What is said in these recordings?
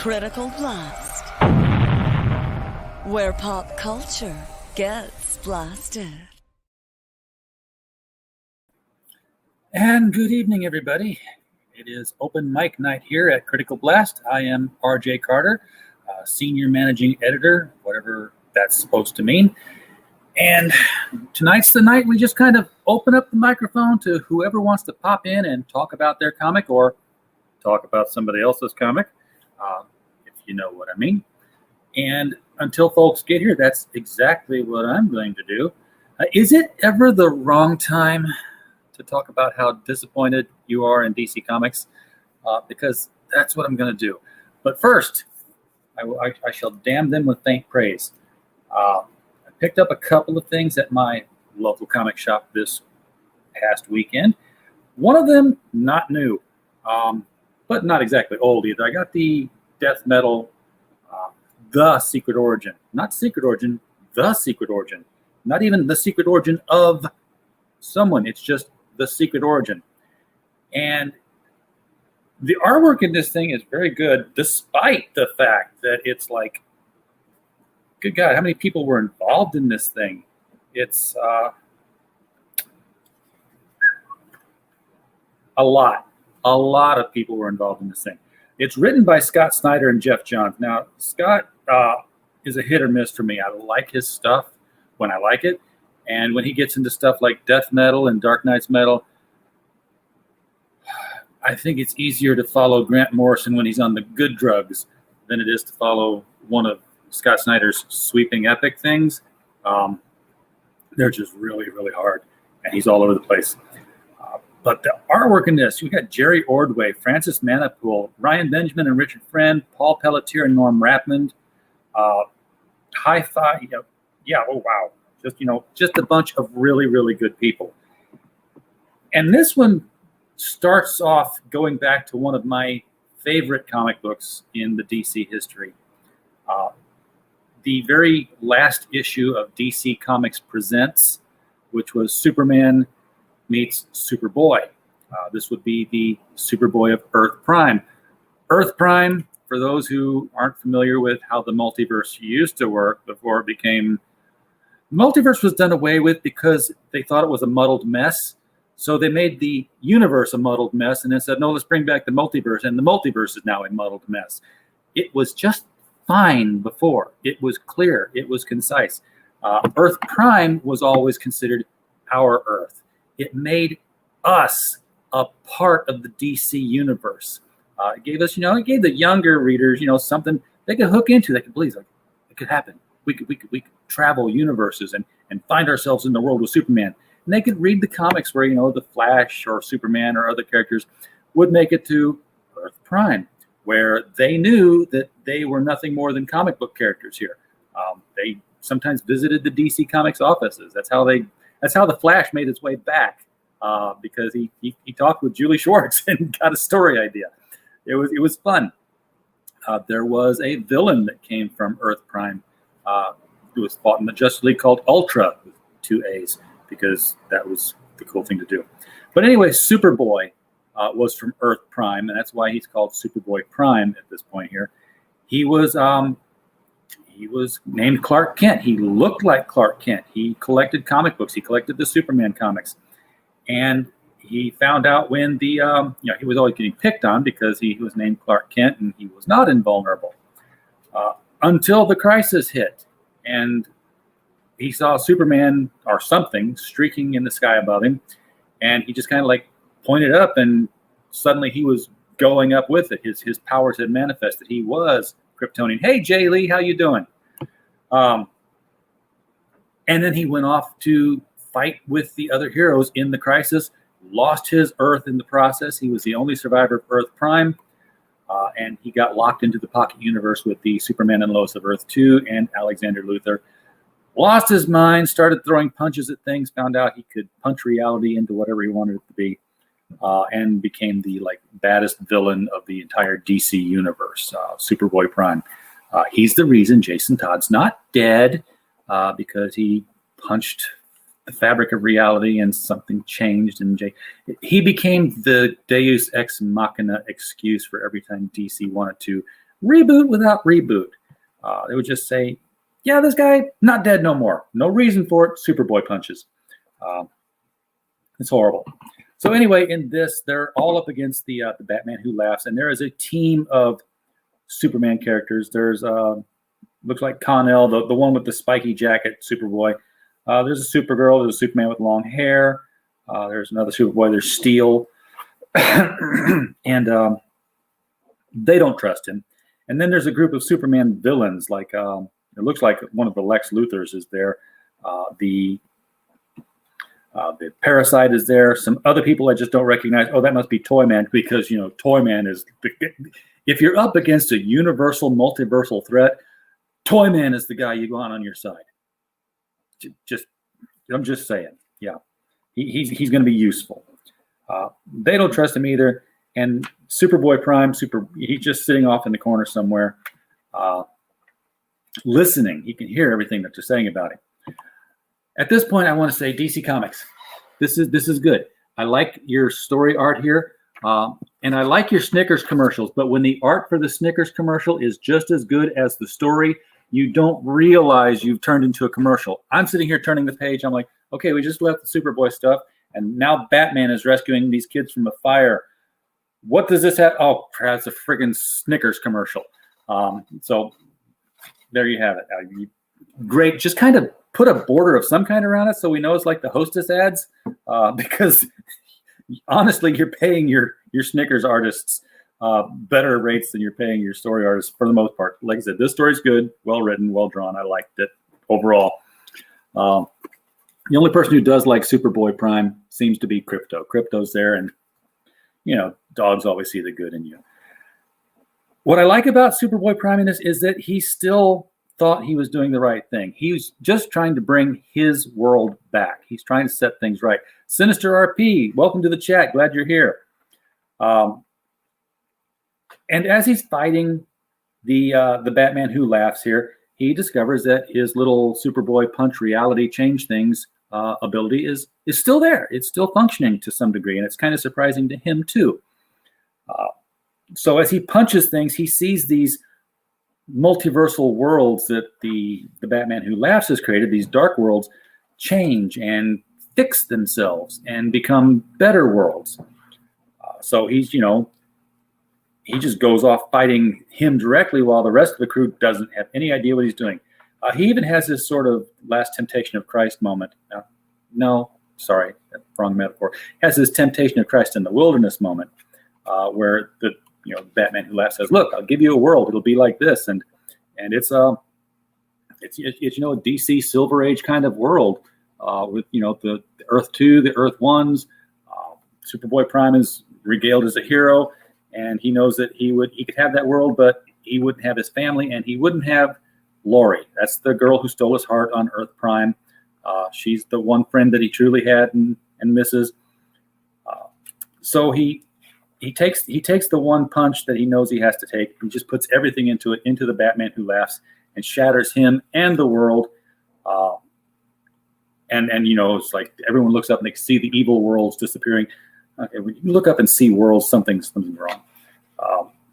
Critical Blast, where pop culture gets blasted. And good evening, everybody. It is open mic night here at Critical Blast. I am RJ Carter, Senior Managing Editor, whatever that's supposed to mean. And tonight's the night we just kind of open up the microphone to whoever wants to pop in and talk about their comic or talk about somebody else's comic, if you know what I mean. And until folks get here, that's exactly what I'm going to do. Is it ever the wrong time to talk about how disappointed you are in DC Comics? Because that's what I'm going to do. But first, I shall damn them with faint praise. I picked up a couple of things at my local comic shop this past weekend. One of them, not new, but not exactly old either. I got the death metal, The Secret Origin. Not Secret Origin, The Secret Origin. Not even The Secret Origin of someone. It's just The Secret Origin. And the artwork in this thing is very good, despite the fact that it's like, good God, how many people were involved in this thing? It's a lot of people were involved in this thing. It's written by Scott Snyder and Jeff Johns. Now, Scott is a hit or miss for me. I like his stuff when I like it. And when he gets into stuff like death metal and Dark Knight's metal, I think it's easier to follow Grant Morrison when he's on the good drugs than it is to follow one of Scott Snyder's sweeping epic things. They're just really, really hard. And he's all over the place. But the artwork in this, you got Jerry Ordway, Francis Manapool, Ryan Benjamin and Richard Friend, Paul Pelletier and Norm Rapmond, Hi-Fi, oh wow. Just a bunch of really, really good people. And this one starts off going back to one of my favorite comic books in the DC history. The very last issue of DC Comics Presents, which was Superman meets Superboy. This would be the Superboy of Earth Prime. Earth Prime, for those who aren't familiar with how the multiverse used to work before it became... The multiverse was done away with because they thought it was a muddled mess. So they made the universe a muddled mess and then said, no, let's bring back the multiverse. And the multiverse is now a muddled mess. It was just fine before. It was clear. It was concise. Earth Prime was always considered our Earth. It made us a part of the DC universe. It gave us, it gave the younger readers, something they could hook into. They could believe, like, it could happen. We could travel universes and find ourselves in the world with Superman. And they could read the comics where, the Flash or Superman or other characters would make it to Earth Prime, where they knew that they were nothing more than comic book characters here. They sometimes visited the DC Comics offices. That's how the Flash made its way back, because he talked with Julie Schwartz and got a story idea. It was fun. There was a villain that came from Earth Prime. Who was fought in the Justice League called Ultra with 2 A's, because that was the cool thing to do. But anyway, Superboy was from Earth Prime, and that's why he's called Superboy Prime at this point here. He was named Clark Kent. He looked like Clark Kent. He collected comic books. He collected the Superman comics. And he found out when he was always getting picked on because he was named Clark Kent and he was not invulnerable. Until the crisis hit, and he saw Superman or something streaking in the sky above him, and he just kind of like pointed up, and suddenly he was going up with it. His powers had manifested. He was Kryptonian. Hey, Jay Lee, how you doing? And then he went off to fight with the other heroes in the crisis, lost his Earth in the process. He was the only survivor of Earth Prime. And he got locked into the pocket universe with the Superman and Lois of Earth 2 and Alexander Luthor. Lost his mind, started throwing punches at things, found out he could punch reality into whatever he wanted it to be, and became the baddest villain of the entire DC universe, Superboy Prime. He's the reason Jason Todd's not dead, because he punched the fabric of reality and something changed. And he became the Deus Ex Machina excuse for every time DC wanted to reboot without reboot. They would just say, yeah, this guy, not dead no more. No reason for it. Superboy punches. It's horrible. So anyway, in this, they're all up against the Batman Who Laughs, and there is a team of Superman characters. There's looks like Connell, the one with the spiky jacket, Superboy. There's a Supergirl. There's a Superman with long hair. There's another Superboy. There's Steel, and they don't trust him. And then there's a group of Superman villains. Like it looks like one of the Lex Luthors is there. The Parasite is there. Some other people I just don't recognize. Oh, that must be Toyman, because Toyman is. If you're up against a universal, multiversal threat, Toyman is the guy you want on your side. I'm just saying. Yeah, he's going to be useful. They don't trust him either. And Superboy Prime, he's just sitting off in the corner somewhere, listening. He can hear everything that they're saying about him. At this point, I want to say DC Comics. This is good. I like your story art here, and I like your Snickers commercials. But when the art for the Snickers commercial is just as good as the story, you don't realize you've turned into a commercial. I'm sitting here turning the page. I'm like, okay, we just left the Superboy stuff, and now Batman is rescuing these kids from a fire. What does this have? Oh, it's a friggin' Snickers commercial. So there you have it. Great. Just kind of put a border of some kind around it so we know it's like the Hostess ads, because honestly, you're paying your Snickers artists better rates than you're paying your story artists for the most part. Like I said, this story's good, well written, well drawn. I liked it overall. The only person who does like Superboy Prime seems to be Crypto. Crypto's there, and dogs always see the good in you. What I like about Superboy Prime in this is that he still thought he was doing the right thing. He was just trying to bring his world back. He's trying to set things right. Sinister RP, welcome to the chat. Glad you're here. And as he's fighting the Batman Who Laughs here, he discovers that his little Superboy punch reality change things ability is still there. It's still functioning to some degree, and it's kind of surprising to him too. So as he punches things, he sees these multiversal worlds that the Batman Who Laughs has created, these dark worlds, change and fix themselves and become better worlds. So he's, he just goes off fighting him directly while the rest of the crew doesn't have any idea what he's doing. He even has this sort of last temptation of Christ moment. No, sorry, wrong metaphor. Has this temptation of Christ in the wilderness moment where the Batman Who Laughs says, "Look, I'll give you a world. It'll be like this," and it's a DC Silver Age kind of world with the Earth 2, the Earth 1s. Superboy Prime is regaled as a hero, and he knows that he could have that world, but he wouldn't have his family, and he wouldn't have Lori. That's the girl who stole his heart on Earth Prime. She's the one friend that he truly had and misses. So he takes the one punch that he knows he has to take and just puts everything into it, into the Batman Who Laughs, and shatters him and the world. And it's like everyone looks up and they see the evil worlds disappearing. Okay, when you look up and see worlds, something's wrong.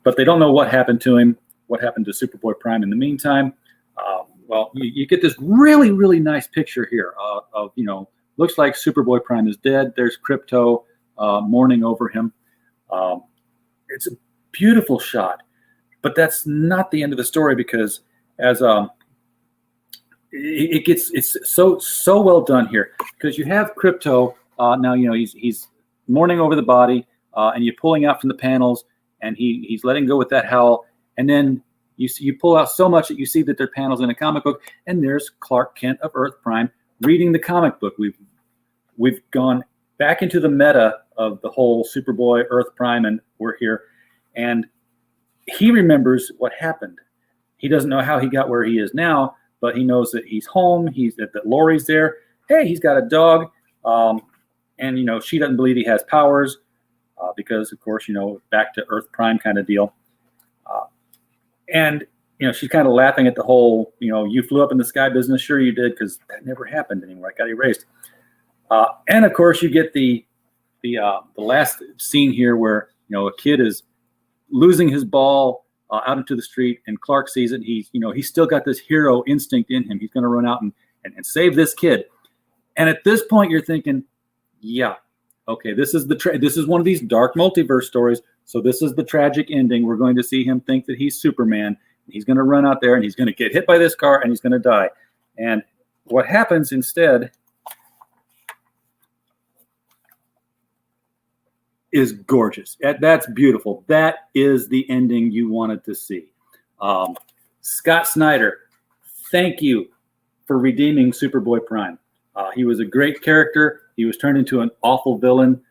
But they don't know what happened to him, what happened to Superboy Prime in the meantime. Well, you get this really, really nice picture here of looks like Superboy Prime is dead. There's Crypto mourning over him. It's a beautiful shot, but that's not the end of the story, because as it's so well done here, because you have Crypto now. He's mourning over the body, and you're pulling out from the panels, and he's letting go with that howl, and then you pull out so much that you see that there are panels in a comic book, and there's Clark Kent of Earth Prime reading the comic book. We've gone back into the meta of the whole Superboy Earth Prime, and we're here, and he remembers what happened. He doesn't know how he got where he is now, but he knows that he's home. That Lori's there. Hey, he's got a dog, and she doesn't believe he has powers because, of course, back to Earth Prime kind of deal. And she's kind of laughing at the whole, you flew up in the sky business. Sure you did, because that never happened anymore. I got erased. And of course, you get the last scene here where a kid is losing his ball out into the street, and Clark sees it. He's still got this hero instinct in him. He's going to run out and save this kid. And at this point, you're thinking, yeah, okay, this is this is one of these dark multiverse stories. So this is the tragic ending. We're going to see him think that he's Superman. He's going to run out there and he's going to get hit by this car and he's going to die. And what happens instead is gorgeous. That's beautiful. That is the ending you wanted to see. Scott Snyder, thank you for redeeming Superboy Prime. He was a great character. He was turned into an awful villain.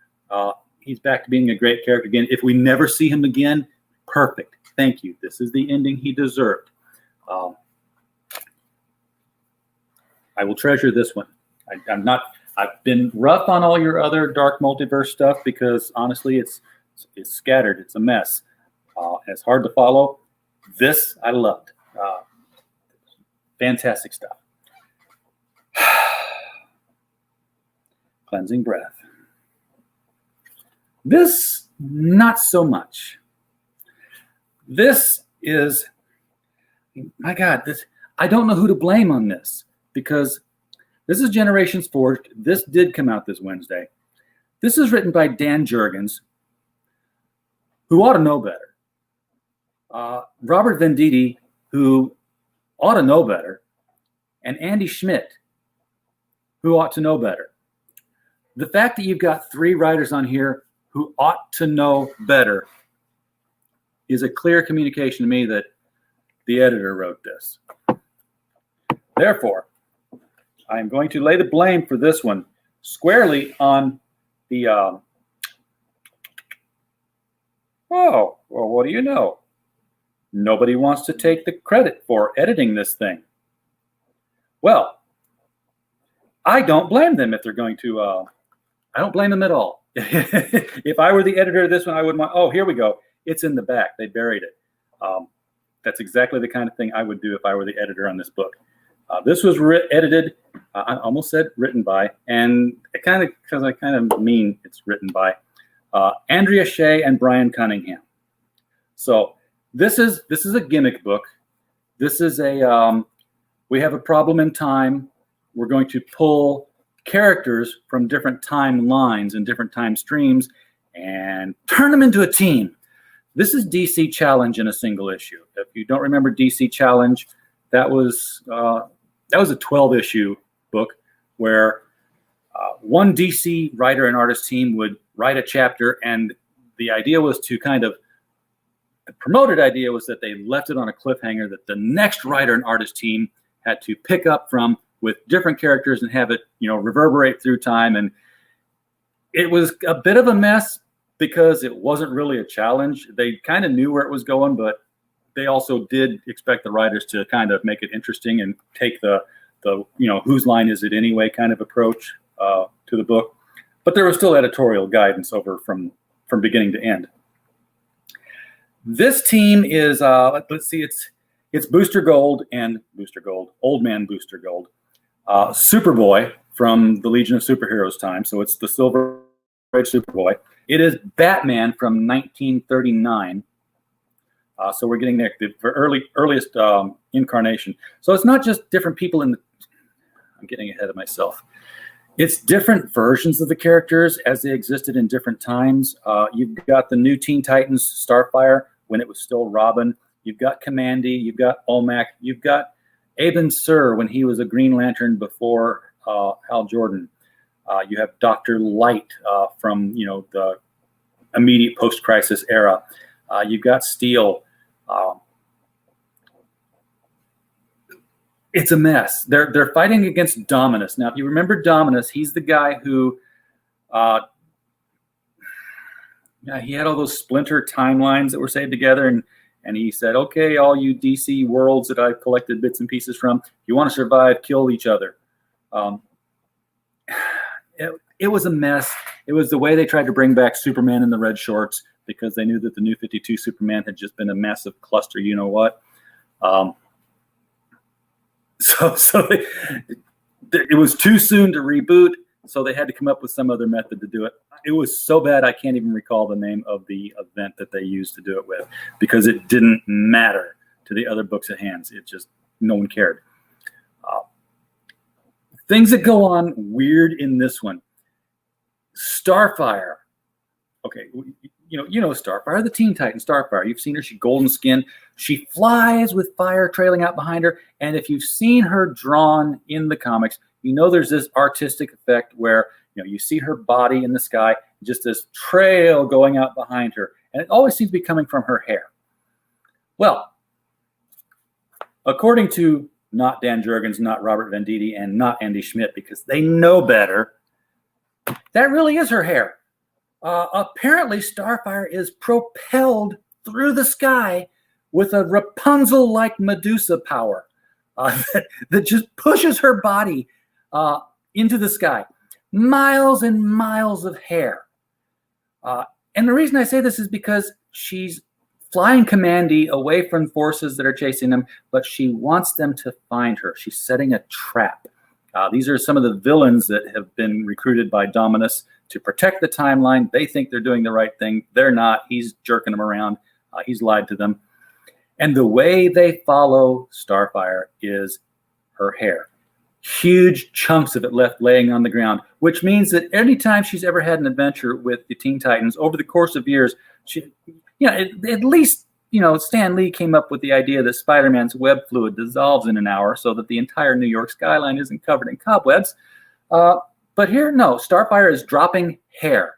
He's back to being a great character again. If we never see him again, perfect. Thank you. This is the ending he deserved. I will treasure this one. I've been rough on all your other dark multiverse stuff because honestly, it's scattered. It's a mess. It's hard to follow. This I loved. Fantastic stuff. Cleansing breath. This, not so much. This is, my God, I don't know who to blame on this because this is Generations Forged. This did come out this Wednesday. This is written by Dan Jurgens, who ought to know better. Robert Venditti, who ought to know better. And Andy Schmidt, who ought to know better. The fact that you've got 3 writers on here who ought to know better is a clear communication to me that the editor wrote this. Therefore, I am going to lay the blame for this one squarely on the, well, what do you know? Nobody wants to take the credit for editing this thing. Well, I don't blame them if they're going to, I don't blame them at all. If I were the editor of this one, I would want, oh, here we go. It's in the back. They buried it. That's exactly the kind of thing I would do if I were the editor on this book. This was edited, I almost said written by, and because I kind of mean it's written by, Andrea Shea and Brian Cunningham. So this is a gimmick book. This is we have a problem in time. We're going to pull characters from different timelines and different time streams and turn them into a team. This is DC Challenge in a single issue. If you don't remember DC Challenge, that was a 12-issue book where one DC writer and artist team would write a chapter, and the idea was to the promoted idea was that they left it on a cliffhanger that the next writer and artist team had to pick up from with different characters and have it, reverberate through time. And it was a bit of a mess because it wasn't really a challenge. They kind of knew where it was going, but they also did expect the writers to kind of make it interesting and take the whose line is it anyway kind of approach to the book. But there was still editorial guidance over from beginning to end. This team is, let's see, it's Booster Gold, Old Man Booster Gold, Superboy from the Legion of Superheroes time. So it's the Silver Age Superboy. It is Batman from 1939. So we're getting there, the earliest incarnation. So it's not just different people I'm getting ahead of myself. It's different versions of the characters as they existed in different times. You've got the new Teen Titans Starfire when it was still Robin. You've got Commandy. You've got Olmec. You've got Aben Sur when he was a Green Lantern before Hal Jordan. You have Dr. Light from the immediate post-crisis era. You've got Steel. It's a mess. They're fighting against Dominus. Now, if you remember Dominus, he's the guy who he had all those splinter timelines that were saved together, and he said, okay, all you DC worlds that I've collected bits and pieces from, if you want to survive, kill each other. It was a mess. It was the way they tried to bring back Superman in the red shorts because they knew that the New 52 Superman had just been a massive cluster, you know what? So it was too soon to reboot. So they had to come up with some other method to do it. It was so bad I can't even recall the name of the event that they used to do it with, because it didn't matter to the other books at hand. It just, no one cared. Things that go on weird in this one. Starfire. Okay, you know Starfire, the Teen Titan Starfire. You've seen her. She's golden skin. She flies with fire trailing out behind her. And if you've seen her drawn in the comics, you know there's this artistic effect where you see her body in the sky, just this trail going out behind her, and it always seems to be coming from her hair. Well, according to not Dan Jurgens, not Robert Venditti, and not Andy Schmidt, because they know better, that really is her hair. Apparently, Starfire is propelled through the sky with a Rapunzel-like Medusa power that just pushes her body into the sky. Miles and miles of hair. And the reason I say this is because she's flying Commandy away from forces that are chasing them, but she wants them to find her. She's setting a trap. These are some of the villains that have been recruited by Dominus to protect the timeline. They think they're doing the right thing. They're not. He's jerking them around. He's lied to them. And the way they follow Starfire is her hair. Huge chunks of it left laying on the ground, which means that any time she's ever had an adventure with the Teen Titans over the course of years, at least Stan Lee came up with the idea that Spider-Man's web fluid dissolves in an hour so that the entire New York skyline isn't covered in cobwebs. But here, no, Starfire is dropping hair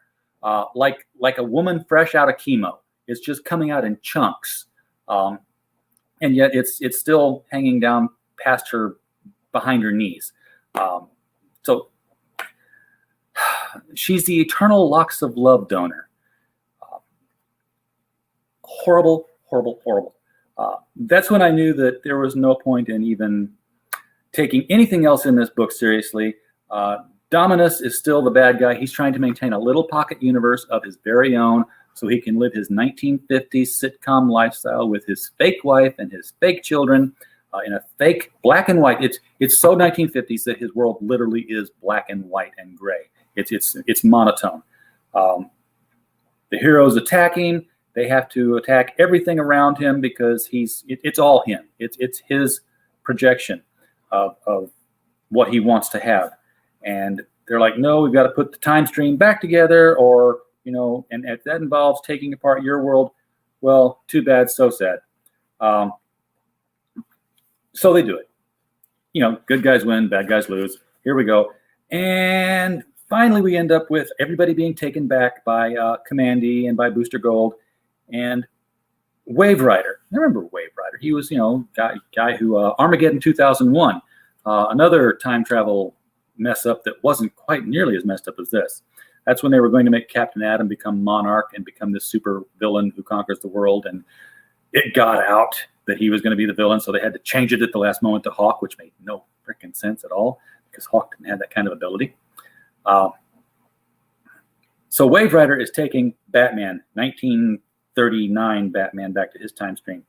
like a woman fresh out of chemo. It's just coming out in chunks, and yet it's still hanging down past her, behind her knees. So she's the eternal locks of love donor. Horrible, horrible, horrible. That's when I knew that there was no point in even taking anything else in this book seriously. Dominus is still the bad guy. He's trying to maintain a little pocket universe of his very own so he can live his 1950s sitcom lifestyle with his fake wife and his fake children in a fake black and white. It's so 1950s that his world literally is black and white and gray. It's monotone. The hero's attacking. They have to attack everything around him because it's all him. It's his projection of what he wants to have. And they're like, no, we've got to put the time stream back together, or, and if that involves taking apart your world, well, too bad, so sad. So they do it. Good guys win, bad guys lose. Here we go. And finally, we end up with everybody being taken back by Commandy and by Booster Gold and Wave Rider. I remember Wave Rider. He was, guy who Armageddon 2001, another time travel mess up that wasn't quite nearly as messed up as this. That's when they were going to make Captain Atom become Monarch and become this super villain who conquers the world. And it got out that he was going to be the villain, so they had to change it at the last moment to Hawk, which made no freaking sense at all because Hawk didn't have that kind of ability. So Wave Rider is taking Batman, 1939 Batman, back to his time stream.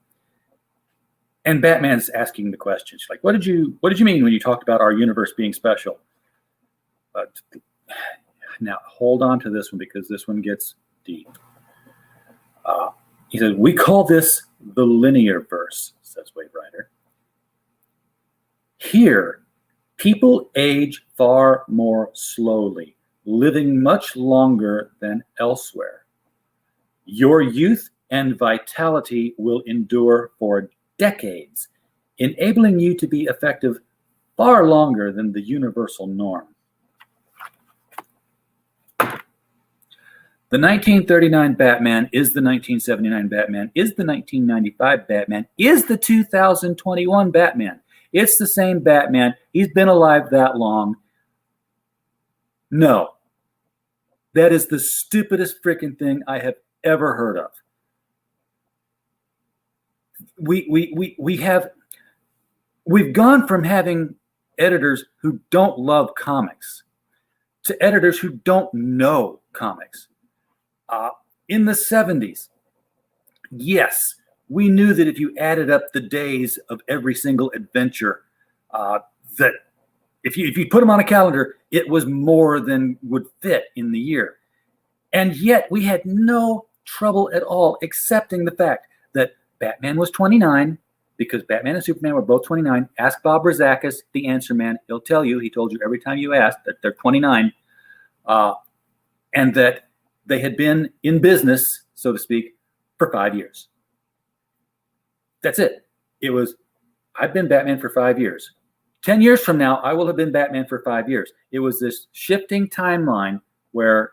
And Batman's asking the question. She's like, what did you mean when you talked about our universe being special? Now, hold on to this one because this one gets deep. He says, we call this the linear verse, says Wave Rider. Here, people age far more slowly, living much longer than elsewhere. Your youth and vitality will endure for decades, enabling you to be effective far longer than the universal norm. The 1939 Batman is the 1979 Batman, is the 1995 Batman, is the 2021 Batman. It's the same Batman. He's been alive that long. No. That is the stupidest freaking thing I have ever heard of. We've gone from having editors who don't love comics to editors who don't know comics. In the 70s, yes, we knew that if you added up the days of every single adventure, that if you put them on a calendar, it was more than would fit in the year. And yet we had no trouble at all accepting the fact that Batman was 29, because Batman and Superman were both 29. Ask Bob Razakis, the answer man. He'll tell you, he told you every time you asked, that they're 29. And that they had been in business, so to speak, for 5 years. That's it. It was, I've been Batman for 5 years. 10 years from now, I will have been Batman for 5 years. It was this shifting timeline where,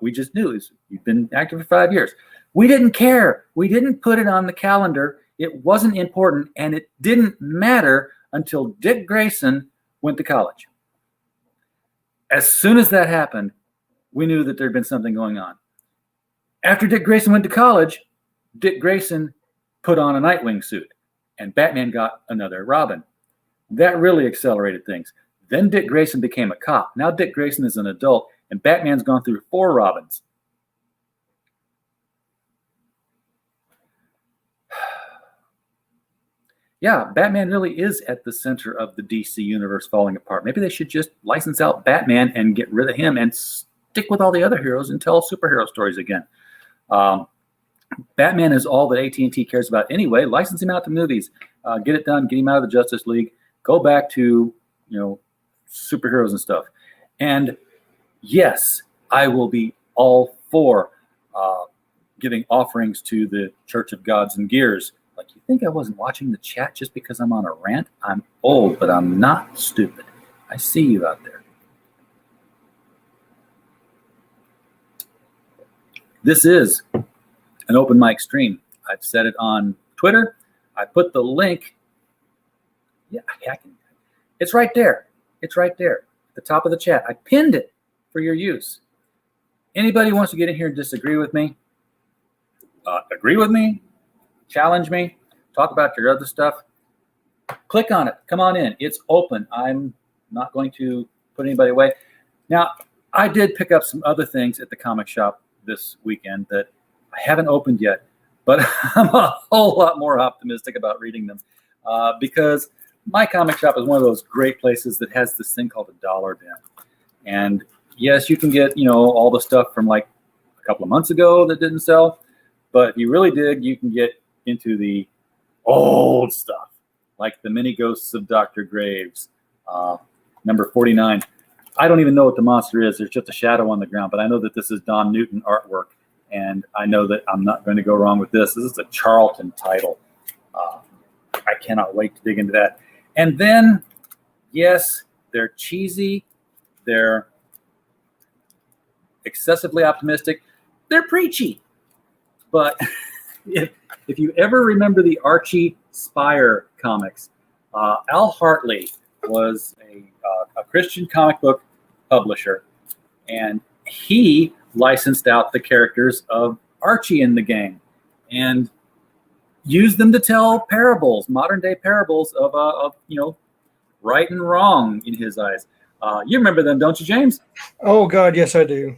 we just knew you've been active for 5 years. We didn't care. We didn't put it on the calendar. It wasn't important, and it didn't matter until Dick Grayson went to college. As soon as that happened, we knew that there'd been something going on. After Dick Grayson went to college, Dick Grayson put on a Nightwing suit, and Batman got another Robin. That really accelerated things. Then Dick Grayson became a cop. Now Dick Grayson is an adult, and Batman's gone through 4 Robins. Yeah, Batman really is at the center of the DC universe falling apart. Maybe they should just license out Batman and get rid of him and stick with all the other heroes and tell superhero stories again. Batman is all that AT&T cares about anyway. License him out to movies. Get it done. Get him out of the Justice League. Go back to, superheroes and stuff. And yes, I will be all for giving offerings to the Church of Gods and Gears. Like, you think I wasn't watching the chat just because I'm on a rant? I'm old, but I'm not stupid. I see you out there. This is an open mic stream. I've said it on Twitter. I put the link. Yeah, I can. It's right there. It's right there at the top of the chat. I pinned it for your use. Anybody wants to get in here and disagree with me, agree with me, challenge me, talk about your other stuff, click on it. Come on in. It's open. I'm not going to put anybody away. Now, I did pick up some other things at the comic shop this weekend that I haven't opened yet, but I'm a whole lot more optimistic about reading them because my comic shop is one of those great places that has this thing called a dollar bin. And yes, you can get, all the stuff from like a couple of months ago that didn't sell, but if you really dig, you can get into the old stuff, like the Mini Ghosts of Dr. Graves, number 49. I don't even know what the monster is. There's just a shadow on the ground, but I know that this is Don Newton artwork, and I know that I'm not going to go wrong with this. This is a Charlton title. I cannot wait to dig into that. And then, yes, they're cheesy. They're excessively optimistic. They're preachy. But if you ever remember the Archie Spire comics, Al Hartley was a Christian comic book publisher, and he licensed out the characters of Archie in the game and used them to tell parables, modern day parables of right and wrong in his eyes. You remember them, don't you, James? Oh God, yes I do.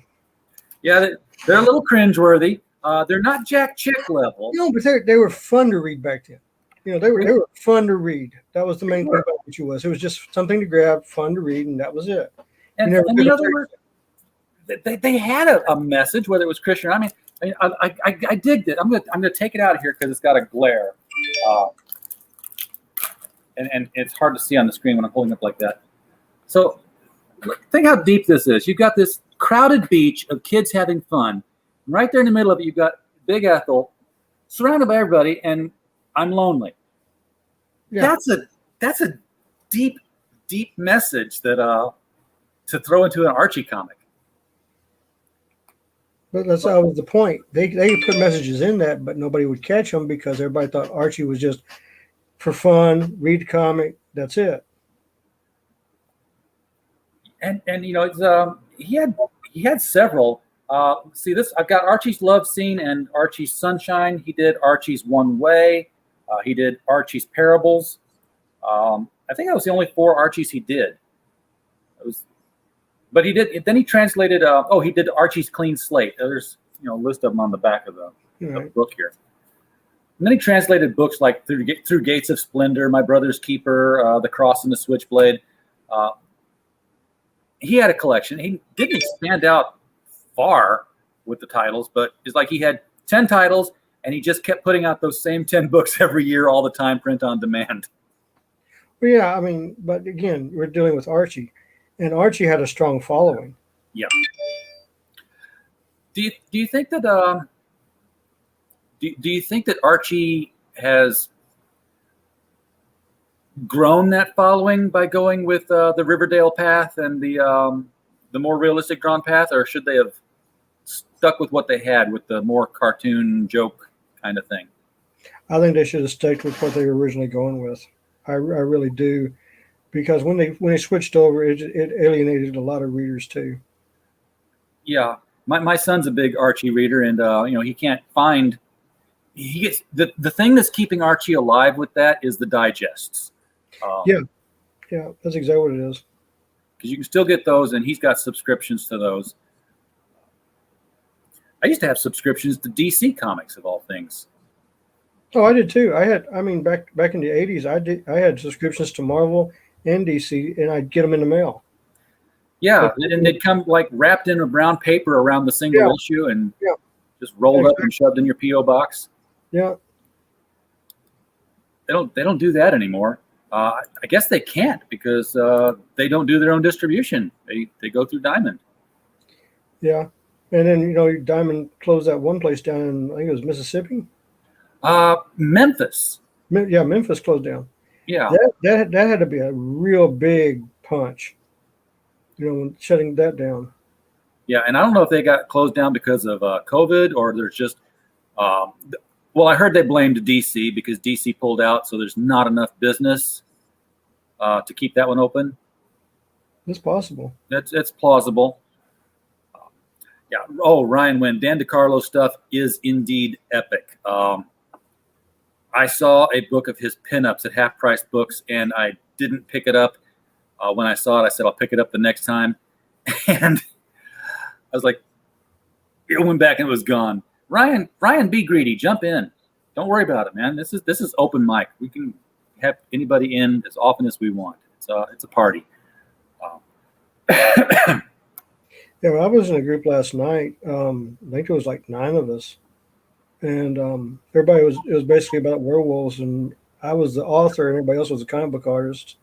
Yeah, they're a little cringeworthy. They're not Jack Chick level. No, but they were fun to read back then. They were fun to read. That was the main thing about what you was. It was just something to grab, fun to read, and that was it. And they had a message, whether it was Christian. I digged it. I'm gonna take it out of here because it's got a glare, and it's hard to see on the screen when I'm holding it up like that. So think how deep this is. You've got this crowded beach of kids having fun. Right there in the middle of it, you've got Big Ethel, surrounded by everybody, and I'm lonely. Yeah. That's a deep message that to throw into an Archie comic. But that's always the point. They put messages in that, but nobody would catch them because everybody thought Archie was just for fun, read the comic, that's it. And it's he had several. See this? I've got Archie's Love Scene and Archie's Sunshine. He did Archie's One Way. He did Archie's Parables. I think that was the only 4 Archies he did. But he did. Then he translated. He did Archie's Clean Slate. There's a list of them on the back of the book here. And then he translated books like Through Gates of Splendor, My Brother's Keeper, The Cross and the Switchblade. he had a collection. He didn't stand out far with the titles, but it's like he had 10 titles, and he just kept putting out those same 10 books every year, all the time, print on demand. Well, yeah, I mean, but again, we're dealing with Archie, and Archie had a strong following. Yeah. Do you think that do you think that Archie has grown that following by going with the Riverdale path and the more realistic drawn path, or should they have stuck with what they had with the more cartoon joke kind of thing? I think they should have stuck with what they were originally going with. I really do, because when they switched over, it alienated a lot of readers too. Yeah, my son's a big Archie reader, and he can't find. He gets the thing that's keeping Archie alive with that is the digests. Yeah, that's exactly what it is. Because you can still get those, and he's got subscriptions to those. I used to have subscriptions to DC Comics, of all things. Oh, I did too. I mean, back in the '80s, I had subscriptions to Marvel and DC, and I'd get them in the mail. Yeah, and they'd come like wrapped in a brown paper around the single issue, and just rolled up and shoved in your PO box. Yeah, they don't do that anymore. I guess they can't because they don't do their own distribution. They go through Diamond. Yeah, and then Diamond closed that one place down in, I think it was Mississippi. Memphis. Yeah, Memphis closed down. Yeah, that had to be a real big punch. When shutting that down. Yeah, and I don't know if they got closed down because of COVID or there's just. Well, I heard they blamed DC because DC pulled out, so there's not enough business to keep that one open. It's possible. It's plausible. Yeah. Oh, Ryan Wynn, Dan DeCarlo stuff is indeed epic. I saw a book of his pinups at Half Price Books, and I didn't pick it up. When I saw it, I said I'll pick it up the next time, and I was like, it went back and it was gone. Ryan, be greedy. Jump in. Don't worry about it, man. This is open mic. We can have anybody in as often as we want. It's a party. Yeah, well, I was in a group last night. I think it was like 9 of us, and everybody it was basically about werewolves, and I was the author, and everybody else was a comic book artist.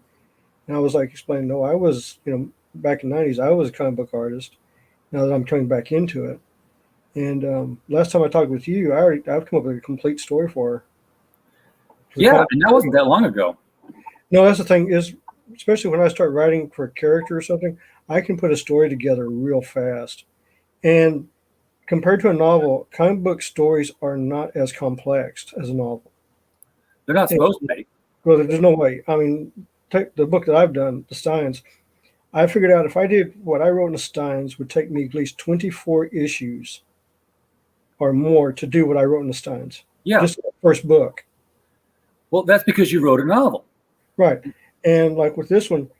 And I was like explaining, no, I was, back in the 90s, I was a comic book artist. Now that I'm coming back into it. And last time I talked with you, I've come up with a complete story for her. Yeah, and that wasn't that long ago. No, that's the thing is, especially when I start writing for a character or something, I can put a story together real fast. And compared to a novel, comic book stories are not as complex as a novel. They're not supposed to be. Well, there's no way. I mean, take the book that I've done, the Steins. I figured out if I did what I wrote in the Steins would take me at least 24 issues or more to do what I wrote in the Steins. Yeah. Just the first book. Well, that's because you wrote a novel. Right. And like with this one,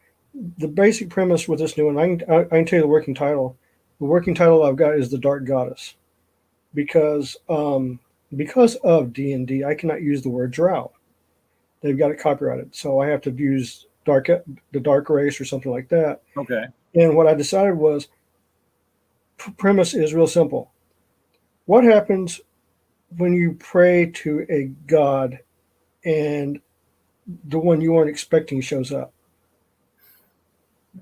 the basic premise with this new one, I can tell you the working title. The working title I've got is The Dark Goddess. Because of D&D, I cannot use the word drow. They've got it copyrighted. So I have to use the dark race or something like that. Okay. And what I decided was, premise is real simple. What happens when you pray to a god and the one you weren't expecting shows up?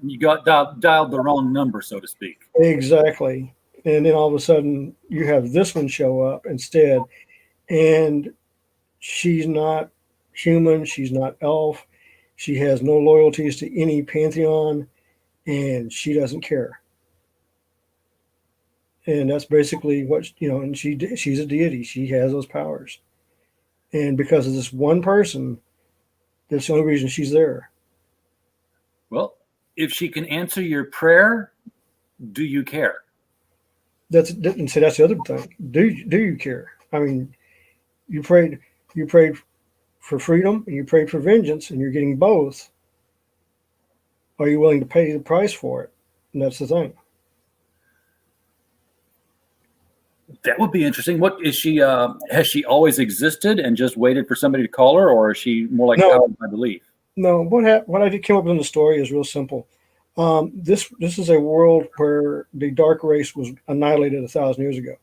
You got dialed the wrong number, so to speak. Exactly. And then all of a sudden you have this one show up instead. And she's not human. She's not elf. She has no loyalties to any pantheon, and she doesn't care. And that's basically what, and she's a deity. She has those powers. And because of this one person, that's the only reason she's there. Well, if she can answer your prayer, do you care? That's the other thing. Do you care? I mean, you prayed for freedom and you prayed for vengeance, and you're getting both. Are you willing to pay the price for it? And that's the thing. That would be interesting. What is she? Has she always existed and just waited for somebody to call her, or is she more like powered by belief? No. What I came up with in the story is real simple. This is a world where the dark race was annihilated 1,000 years ago.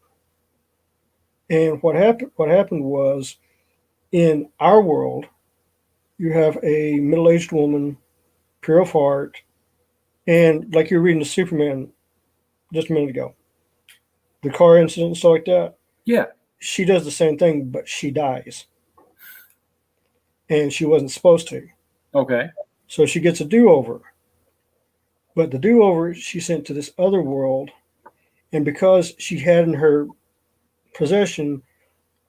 And what happened was, in our world, you have a middle-aged woman, pure of heart, and like you're reading the Superman just a minute ago, the car incident and stuff like that. Yeah. She does the same thing, but she dies, and she wasn't supposed to. Okay. So she gets a do-over. But the do-over, she's sent to this other world, and because she had in her possession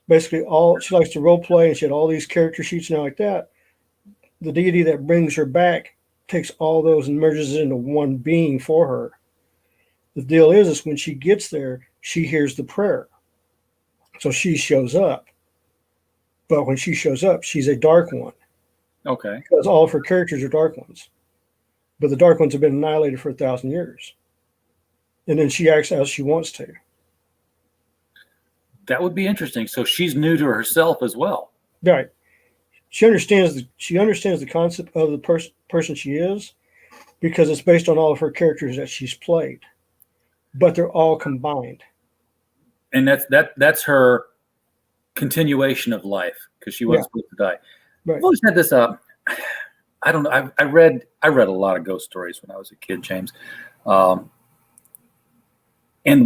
basically all she likes to role play, and she had all these character sheets and all like that, the deity that brings her back takes all those and merges it into one being for her. The deal is when she gets there, she hears the prayer. So she shows up. But when she shows up, she's a dark one Okay. because all of her characters are dark ones. But the dark ones have been annihilated for 1,000 years. And then she acts as she wants to. That would be interesting. So she's new to herself as well. Right. She understands the concept of the person she is because it's based on all of her characters that she's played. But they're all combined. And that's her continuation of life because she wasn't supposed to die. Right. I've always had this. I don't know. I read a lot of ghost stories when I was a kid, James. And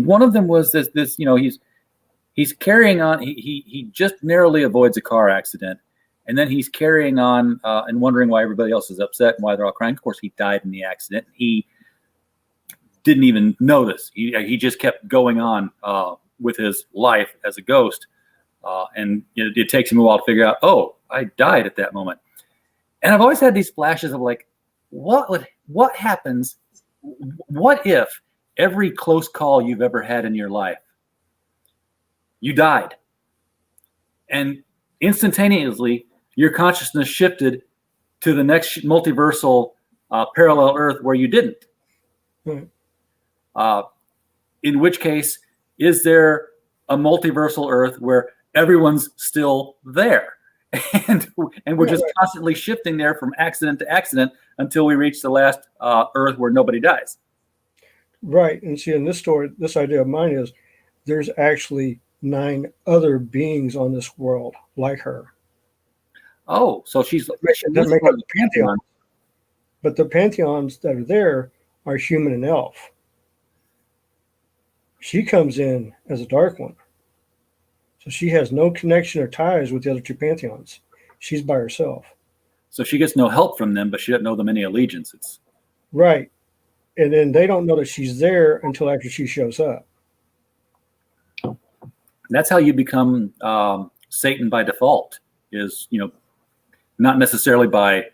one of them was this. He's carrying on. He just narrowly avoids a car accident, and then he's carrying on and wondering why everybody else is upset and why they're all crying. Of course, he died in the accident. He didn't even notice. He just kept going on with his life as a ghost, and it takes him a while to figure out. Oh, I died at that moment. And I've always had these flashes of like, what happens? What if every close call you've ever had in your life, you died, and instantaneously your consciousness shifted to the next multiversal parallel Earth where you didn't? Right. In which case, is there a multiversal Earth where everyone's still there? And we're just constantly shifting there from accident to accident until we reach the last Earth where nobody dies. Right. And see, in this story, this idea of mine is there's actually 9 other beings on this world like her. Oh, so she's that make up the pantheon. But the pantheons that are there are human and elf. She comes in as a dark one. So she has no connection or ties with the other 2 pantheons. She's by herself. So she gets no help from them, but she doesn't know them any allegiances. Right. And then they don't know that she's there until after she shows up. That's how you become Satan by default, is, not necessarily by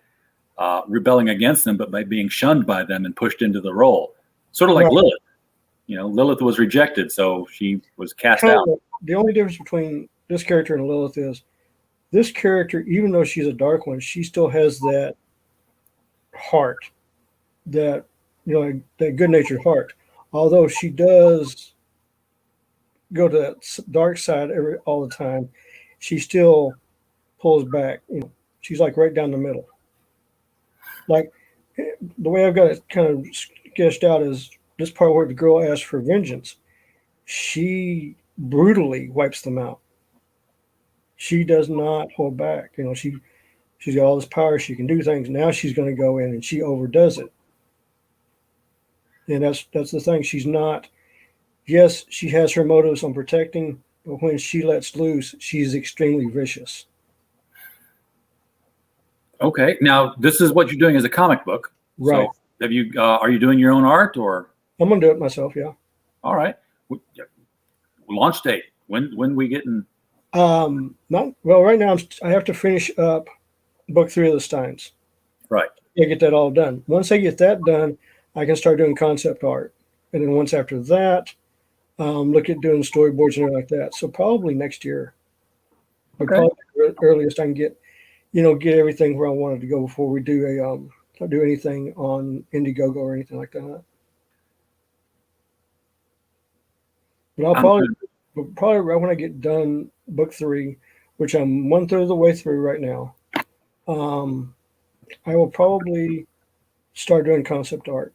rebelling against them, but by being shunned by them and pushed into the role. Sort of like Lilith. Lilith was rejected, so she was cast out. The only difference between this character and Lilith is this character, even though she's a dark one, she still has that heart, that that good-natured heart. Although she does go to that dark side all the time, she still pulls back. She's like right down the middle. Like the way I've got it kind of sketched out is this part where the girl asks for vengeance. She brutally wipes them out. She does not hold back. She's got all this power. She can do things. Now she's going to go in and she overdoes it. And that's the thing. She's not. Yes, she has her motives on protecting, but when she lets loose, she's extremely vicious. Okay, now this is what you're doing as a comic book, right? So are you doing your own art, or? I'm gonna do it myself. Yeah. All right. Launch date. When we getting? Not well. Right now, I have to finish up book 3 of the Steins. Right. Yeah, get that all done. Once I get that done, I can start doing concept art, and then once after that, look at doing storyboards and everything like that. So probably next year. Okay. Probably the earliest I can get everything where I wanted to go before we do do anything on Indiegogo or anything like that. But I'll probably right when I get done book 3, which I'm 1/3 of the way through right now, I will probably start doing concept art.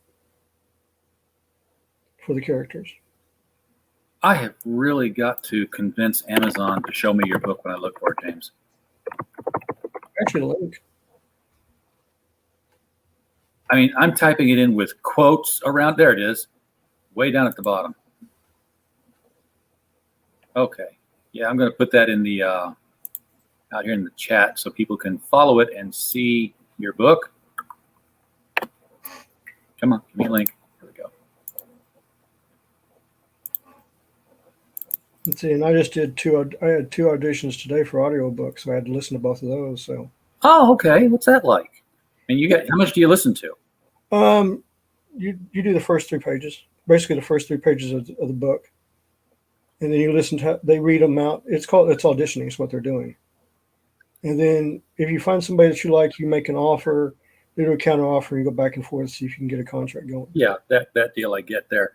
for the characters. I have really got to convince Amazon to show me your book when I look for it, James. Actually, the link. I mean, I'm typing it in with quotes around. There it is, way down at the bottom. Okay. Yeah, I'm going to put that in the out here in the chat so people can follow it and see your book. Come on, give me a link. Here we go. Let's see, and I just did I had 2 auditions today for audiobooks, so I had to listen to both of those. So, Oh, okay. What's that like? And you got how much do you listen to? you do the first 3 pages, basically the first 3 pages of the book, and then you listen to they read them out. It's auditioning is what they're doing. And then if you find somebody that you like, you make an offer, they do a counter offer, and you go back and forth, see if you can get a contract going. Yeah, that deal I get there.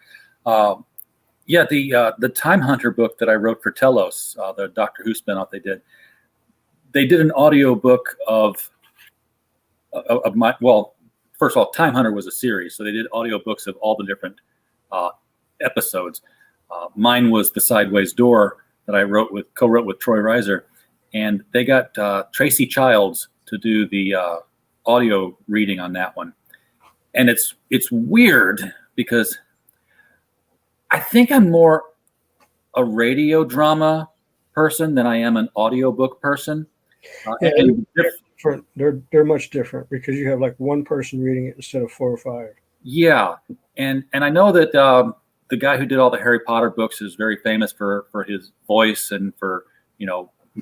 Yeah, the Time Hunter book that I wrote for Telos, the Doctor Who spinoff they did an audio book of my, well, first of all, Time Hunter was a series, so they did audio books of all the different episodes. Mine was The Sideways Door that I co-wrote with Troy Reiser, and they got Tracy Childs to do the audio reading on that one. And it's weird because I think I'm more a radio drama person than I am an audiobook person. Yeah, they're different. They're much different because you have like one person reading it instead of 4 or 5. Yeah, and I know that the guy who did all the Harry Potter books is very famous for his voice and for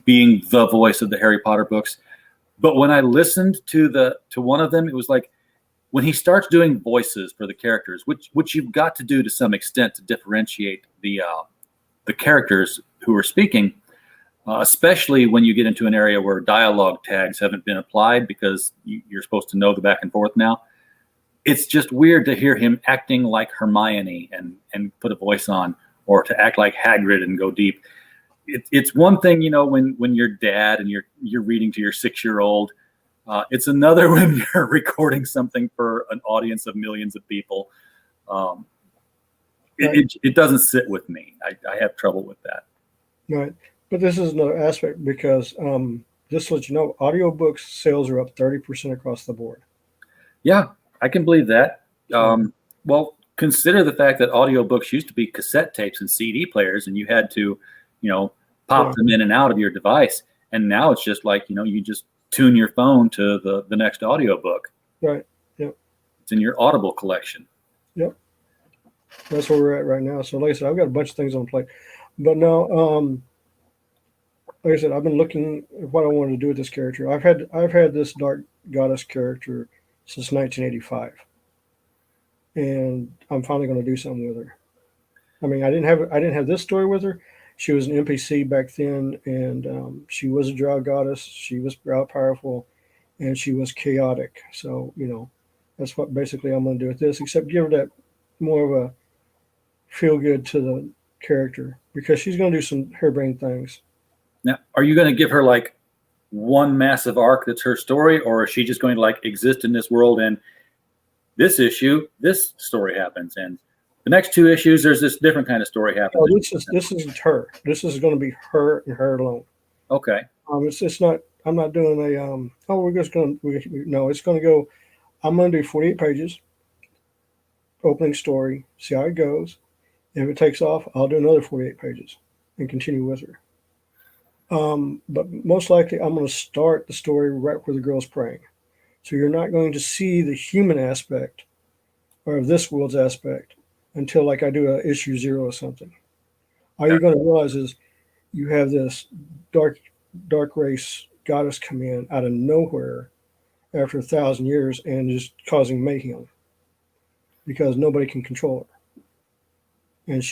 being the voice of the Harry Potter books. But when I listened to one of them, it was like when he starts doing voices for the characters, which you've got to do to some extent to differentiate the characters who are speaking, especially when you get into an area where dialogue tags haven't been applied because you're supposed to know the back and forth now. It's just weird to hear him acting like Hermione and put a voice on, or to act like Hagrid and go deep. It's one thing, when you're dad and you're reading to your 6-year-old. It's another when you're recording something for an audience of millions of people. It doesn't sit with me. I have trouble with that. Right. But this is another aspect because just to let you know, audiobooks sales are up 30% across the board. Yeah, I can believe that. Well, consider the fact that audiobooks used to be cassette tapes and CD players, and you had to, pop them in and out of your device. And now it's just like, you just tune your phone to the next audiobook. Right. Yep. It's in your Audible collection. Yep. That's where we're at right now. So like I said, I've got a bunch of things on the plate. But now, like I said, I've been looking at what I wanted to do with this character. I've had this dark goddess character since 1985. And I'm finally going to do something with her. I mean, I didn't have this story with her. She was an NPC back then, and she was a drow goddess. She was powerful, and she was chaotic. So, that's what basically I'm going to do with this, except give her that more of a feel good to the character because she's going to do some harebrained things. Now, are you going to give her like one massive arc that's her story, or is she just going to like exist in this world and this issue, this story happens, and the next 2 issues, there's this different kind of story happening? Oh, this is her. This is going to be her and her alone. Okay. It's not. I'm not doing a. We're just going to. No, it's going to go. I'm going to do 48 pages. Opening story. See how it goes. If it takes off, I'll do another 48 pages and continue with her. But most likely, I'm going to start the story right where the girl's praying. So you're not going to see the human aspect or this world's aspect until like I do a issue 0 or something. All you're going to realize is you have this dark race goddess come in out of nowhere after 1,000 years and just causing mayhem because nobody can control her. And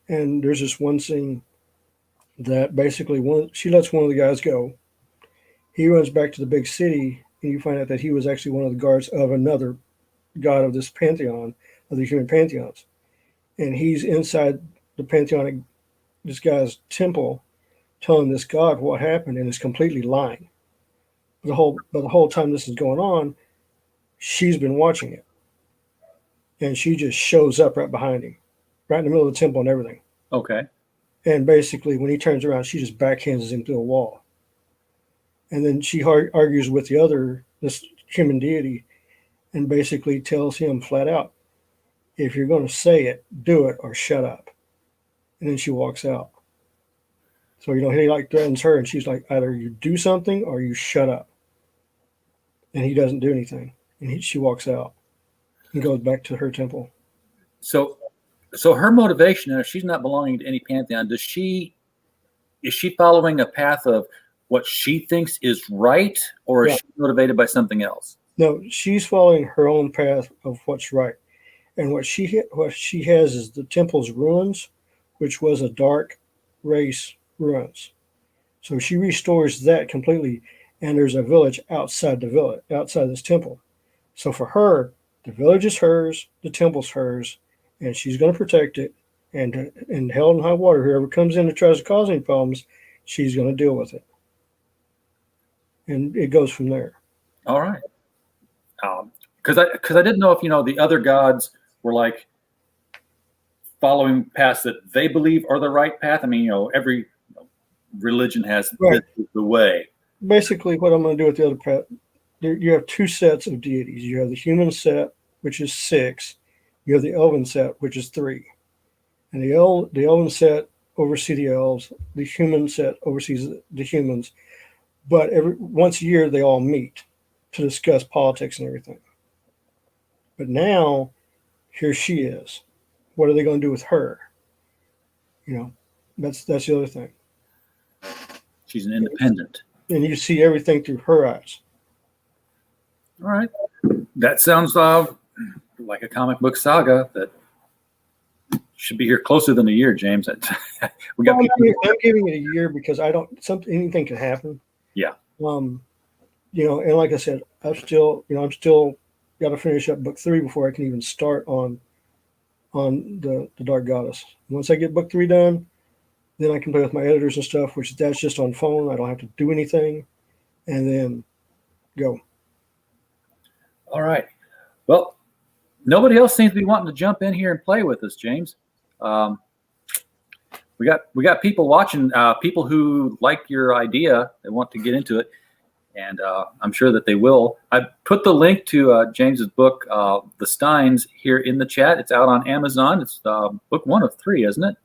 and there's this one scene that basically she lets one of the guys go. He runs back to the big city, and you find out that he was actually one of the guards of another god of this pantheon, of the human pantheons. And he's inside the pantheonic, this guy's temple, telling this god what happened, and is completely lying. The whole time this is going on, she's been watching it. And she just shows up right behind him. right in the middle of the temple and everything. Okay. And basically, when he turns around, she just backhands him through a wall. And then she argues with this human deity, and basically tells him flat out, if you're going to say it, do it or shut up. And then she walks out. So, he like threatens her, and she's like, either you do something or you shut up. And he doesn't do anything. And she walks out and goes back to her temple. So her motivation, if she's not belonging to any pantheon, is she following a path of what she thinks is right, or is she motivated by something else? No, she's following her own path of what's right. And what she has is the temple's ruins, which was a dark race ruins. So she restores that completely, and there's a village outside this temple. So for her, the village is hers, the temple's hers, and she's going to protect it. And in hell and high water, whoever comes in and tries to cause any problems, she's going to deal with it. And it goes from there. All right. Because I didn't know if the other gods were like following paths that they believe are the right path. I mean, every religion has this is the way. Basically, what I'm going to do with the other path, you have two sets of deities. You have the human set, which is 6. You have the elven set, which is 3. And the elven set oversee the elves. The human set oversees the humans. But once a year, they all meet to discuss politics and everything. But now, here she is. What are they going to do with her? That's the other thing. She's an independent. And you see everything through her eyes. All right. That sounds like a comic book saga that should be here closer than a year, James. I'm giving it a year because anything can happen. Yeah. And like I said, I'm still got to finish up book 3 before I can even start on the Dark Goddess. Once I get book 3 done, then I can play with my editors and stuff, which that's just on phone. I don't have to do anything, and then go. All right. Well, nobody else seems to be wanting to jump in here and play with us, James. We got people watching, people who like your idea. They want to get into it, and I'm sure that they will. I put the link to James's book, The Steins, here in the chat. It's out on Amazon. It's book 1 of 3, isn't it?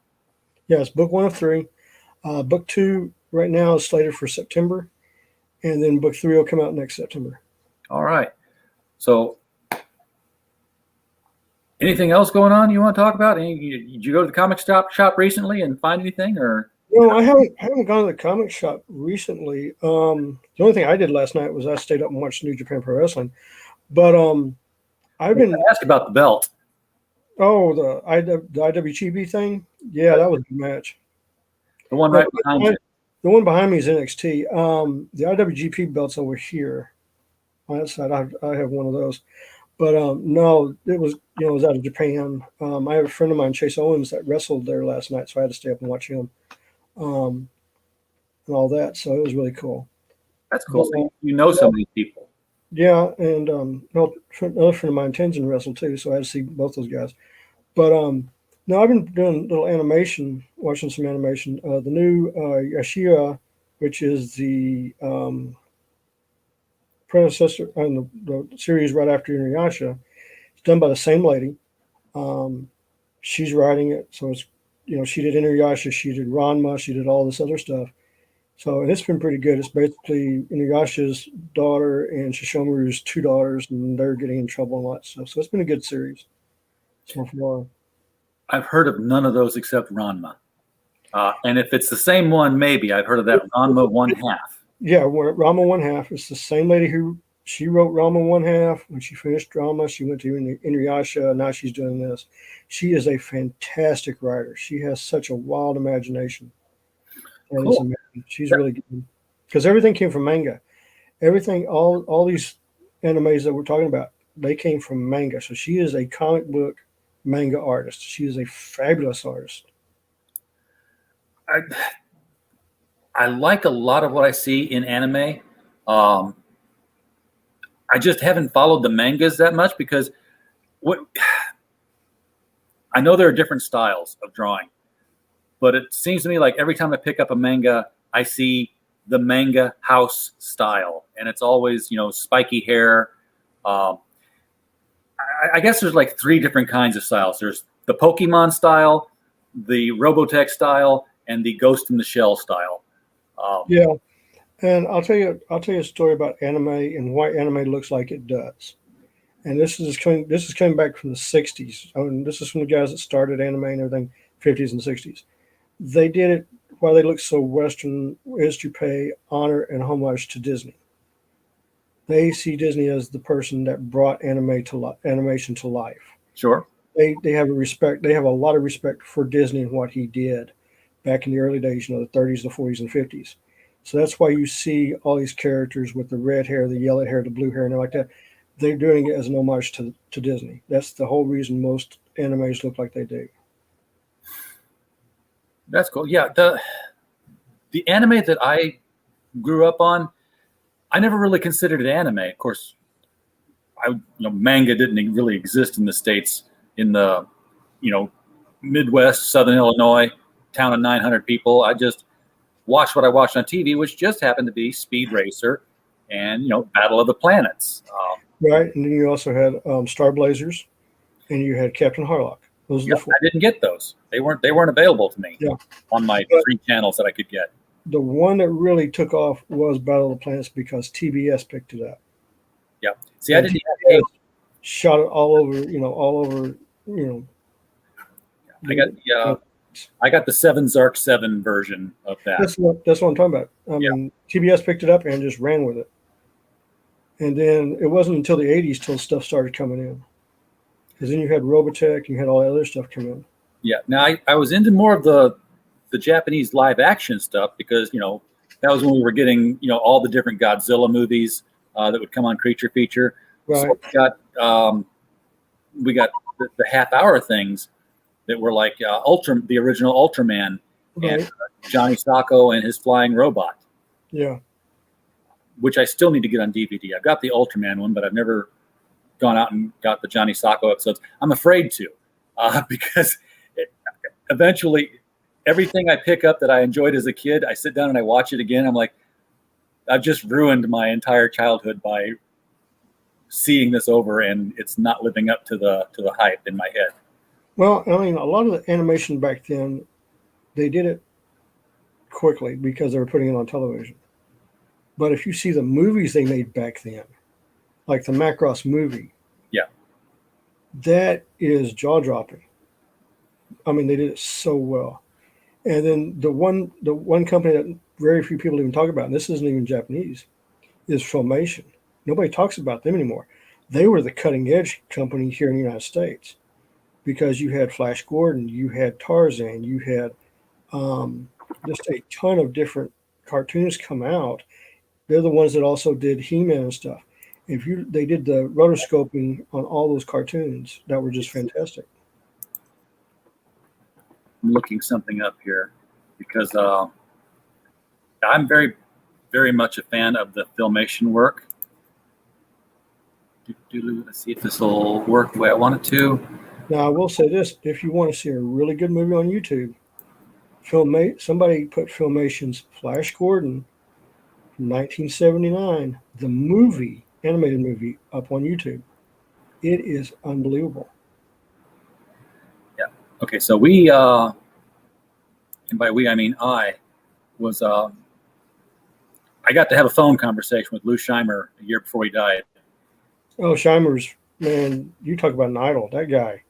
Yeah, it's book 1 of 3. Book 2 right now is slated for September, and then book 3 will come out next September. All right. So, anything else going on you want to talk about? Did you go to the comic shop recently and find anything, or? No, I haven't gone to the comic shop recently. The only thing I did last night was I stayed up and watched New Japan Pro Wrestling. But I've been asked about the belt. Oh, the IWGP thing? Yeah, that was a good match. The one right behind you. The one behind me is NXT. The IWGP belt's over here on that side. I have one of those. But no, it was out of Japan. I have a friend of mine, Chase Owens, that wrestled there last night, so I had to stay up and watch him. And all that. So it was really cool. That's cool. So you know some of these people. Yeah, and another friend of mine, Tenzin, wrestled too, so I had to see both those guys. But no, I've been doing a little animation, watching some animation. The new Yashira, which is the predecessor on the series right after Inuyasha, it's done by the same lady. She's writing it, so it's she did Inuyasha, she did Ranma, she did all this other stuff. So, and it's been pretty good. It's basically Inuyasha's daughter and Shishomaru's 2 daughters, and they're getting in trouble and all that stuff. So it's been a good series so far. I've heard of none of those except Ranma. And if it's the same one, maybe. I've heard of that Ranma 1/2. Yeah, Ranma 1/2. It's the same lady she wrote Ranma 1/2. When she finished Ranma, she went to Inuyasha. Now she's doing this. She is a fantastic writer. She has such a wild imagination. Cool. She's really good because everything came from manga. Everything, all these animes that we're talking about, they came from manga. So she is a comic book manga artist. She is a fabulous artist. I like a lot of what I see in anime. I just haven't followed the mangas that much because I know there are different styles of drawing, but it seems to me like every time I pick up a manga, I see the manga house style, and it's always, spiky hair. I guess there's like three different kinds of styles. There's the Pokemon style, the Robotech style, and the Ghost in the Shell style. Yeah, and I'll tell you a story about anime and why anime looks like it does. And this is coming back from the '60s. I mean, this is from the guys that started anime and everything, '50s and '60s. They did it why they look so Western is to pay honor and homage to Disney. They see Disney as the person that brought animation to life. Sure. They have a respect. They have a lot of respect for Disney and what he did back in the early days, the 30s, the 40s, and 50s. So that's why you see all these characters with the red hair, the yellow hair, the blue hair, and like that. They're doing it as an homage to Disney. That's the whole reason most animes look like they do. That's cool. Yeah, the anime that I grew up on, I never really considered it anime. Of course, manga didn't really exist in the States, in the Midwest, Southern Illinois, town of 900 people. I just watched what I watched on TV, which just happened to be Speed Racer and Battle of the Planets. Right, and then you also had Star Blazers, and you had Captain Harlock. Those are the four. I didn't get those. They weren't available to me on my free channels that I could get. The one that really took off was Battle of the Planets because TBS picked it up. Yeah. See, I didn't have shot it all over. I got the 7 Zark 7 version of that. That's what I'm talking about. I mean, TBS picked it up and just ran with it. And then it wasn't until the 80s till stuff started coming in. Because then you had Robotech and you had all that other stuff come in. Yeah. Now, I was into more of the Japanese live action stuff because, that was when we were getting, all the different Godzilla movies that would come on Creature Feature. Right. So we got the half-hour things that were like the original Ultraman, right. And Johnny Sacco and his flying robot. Yeah. Which I still need to get on DVD. I've got the Ultraman one, but I've never gone out and got the Johnny Sacco episodes. I'm afraid to, because eventually everything I pick up that I enjoyed as a kid, I sit down and I watch it again. I'm like, I've just ruined my entire childhood by seeing this over, and it's not living up to the hype in my head. Well, I mean, a lot of the animation back then, they did it quickly because they were putting it on television. But if you see the movies they made back then, like the Macross movie, that is jaw-dropping. I mean, they did it so well. And then the one company that very few people even talk about, and this isn't even Japanese, is Filmation. Nobody talks about them anymore. They were the cutting-edge company here in the United States because you had Flash Gordon, you had Tarzan, you had just a ton of different cartoons come out. They're the ones that also did He-Man and stuff. They did the rotoscoping on all those cartoons that were just fantastic. I'm looking something up here because I'm very, very much a fan of the Filmation work. Let's see if this will work the way I want it to. Now, I will say this. If you want to see a really good movie on YouTube, somebody put Filmation's Flash Gordon from 1979, the movie, animated movie, up on YouTube. It is unbelievable. Yeah. Okay, so we, and by we I mean I, was, I got to have a phone conversation with Lou Scheimer a year before he died. Oh, Scheimer's, man, you talk about an idol, that guy.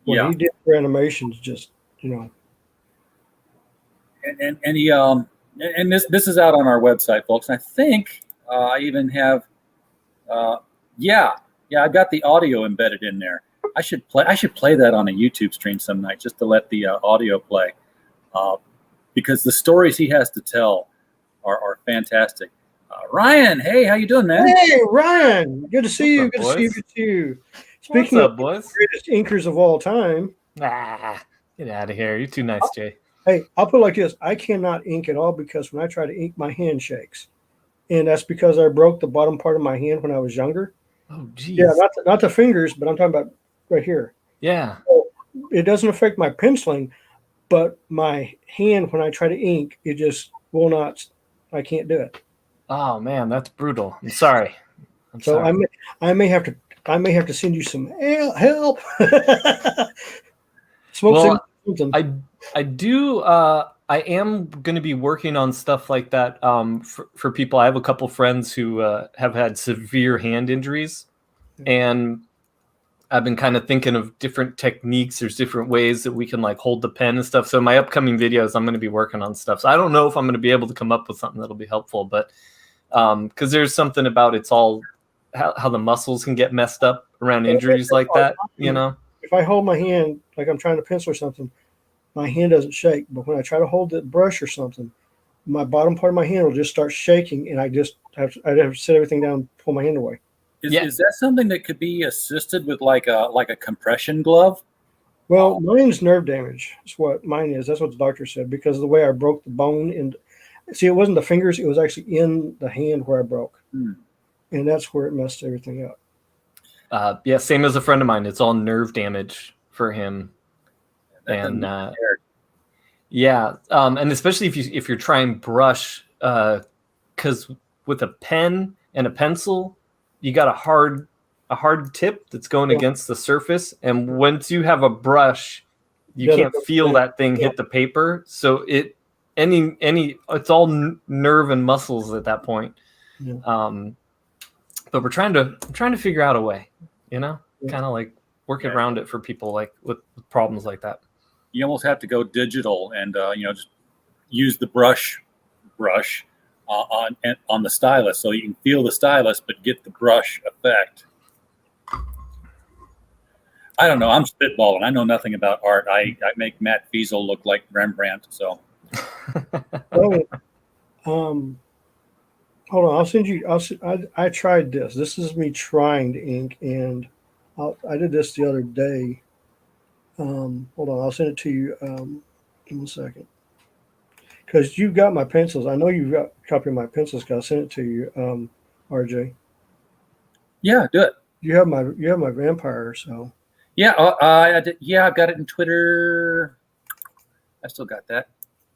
What he did for animations, just, And he, and this is out on our website, folks. And I think I even have, I've got the audio embedded in there. I should play that on a YouTube stream some night just to let the audio play, because the stories he has to tell are fantastic. Ryan, hey, how you doing, man? Hey, Ryan, good to see you. Up, good boys? to see you. Good to see you. Speaking What's up, of boys? the greatest inkers of all time, Get out of here. You're too nice, Jay. hey, I'll put it like this: I cannot ink at all because when I try to ink, my hand shakes, and that's because I broke the bottom part of my hand when I was younger. Oh, geez. Yeah, not the fingers, but I'm talking about right here. Yeah. It doesn't affect my penciling, but my hand, when I try to ink, it just will not. I can't do it. Oh man, that's brutal. I'm sorry. I'm So sorry. I may have to send you some help. Smoke signal, Well, something. I do I am going to be working on stuff like that for people. I have a couple friends who have had severe hand injuries, and I've been kind of thinking of different techniques. There's different ways that we can like hold the pen and stuff. So in my upcoming videos, I'm going to be working on stuff. So I don't know if I'm going to be able to come up with something that'll be helpful, but because there's something about it's all how the muscles can get messed up around injuries like that, you know? If I hold my hand like I'm trying to pencil or something, my hand doesn't shake. But when I try to hold the brush or something, my bottom part of my hand will just start shaking, and I have to set everything down, and pull my hand away. Is that something that could be assisted with like a compression glove? Well, mine's nerve damage. That's what mine is. That's what the doctor said, because of the way I broke the bone. And see, it wasn't the fingers; it was actually in the hand where I broke, and that's where it messed everything up. Yeah, same as a friend of mine. It's all nerve damage for him, and and especially if you're trying brush, because with a pen and a pencil, you got a hard tip that's going against the surface, and once you have a brush, you can't feel that thing hit the paper. So it's all nerve and muscles at that point. Yeah. But we're trying to figure out a way, kind of like working around it for people like with problems like that. You almost have to go digital and just use the brush on the stylus, so you can feel the stylus but get the brush effect. I don't know. I'm spitballing. I know nothing about art. I make Matt Fiesel look like Rembrandt. So, hold on. I'll send you. I tried this. This is me trying to ink, and I did this the other day. Hold on. I'll send it to you in a second. Because you've got my pencils. I know you've got a copy of my pencils. Because I sent it to you, RJ. Yeah, do it. You have my vampire. So. Yeah, I did. Yeah, I've got it in Twitter. I still got that.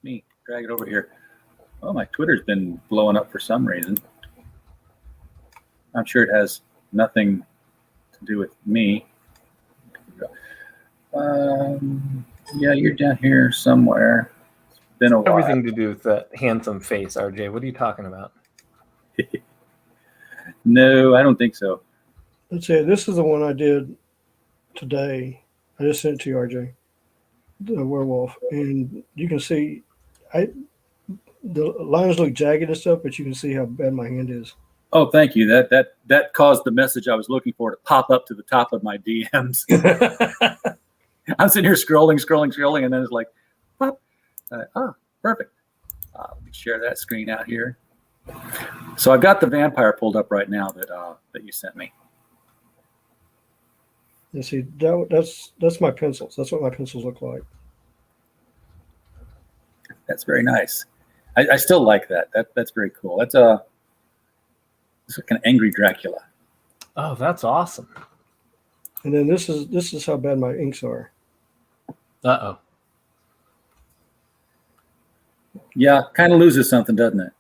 Let me drag it over here. Oh, my Twitter's been blowing up for some reason. I'm sure it has nothing to do with me. Yeah, you're down here somewhere. It's been a while. Everything to do with that handsome face, RJ. What are you talking about? No, I don't think so. Let's see. This is the one I did today. I just sent it to you, RJ. The werewolf, and you can see, the lines look jagged and stuff, but you can see how bad my hand is. Oh, thank you. That caused the message I was looking for to pop up to the top of my DMs. I'm sitting here scrolling, and then it's like, pop. Perfect. Let me share that screen out here. So I've got the vampire pulled up right now that you sent me. You see, that's my pencils. That's what my pencils look like. That's very nice. I still like that. That's very cool. It's like an angry Dracula. Oh, that's awesome. And then this is how bad my inks are. Uh-oh. Yeah, kind of loses something, doesn't it?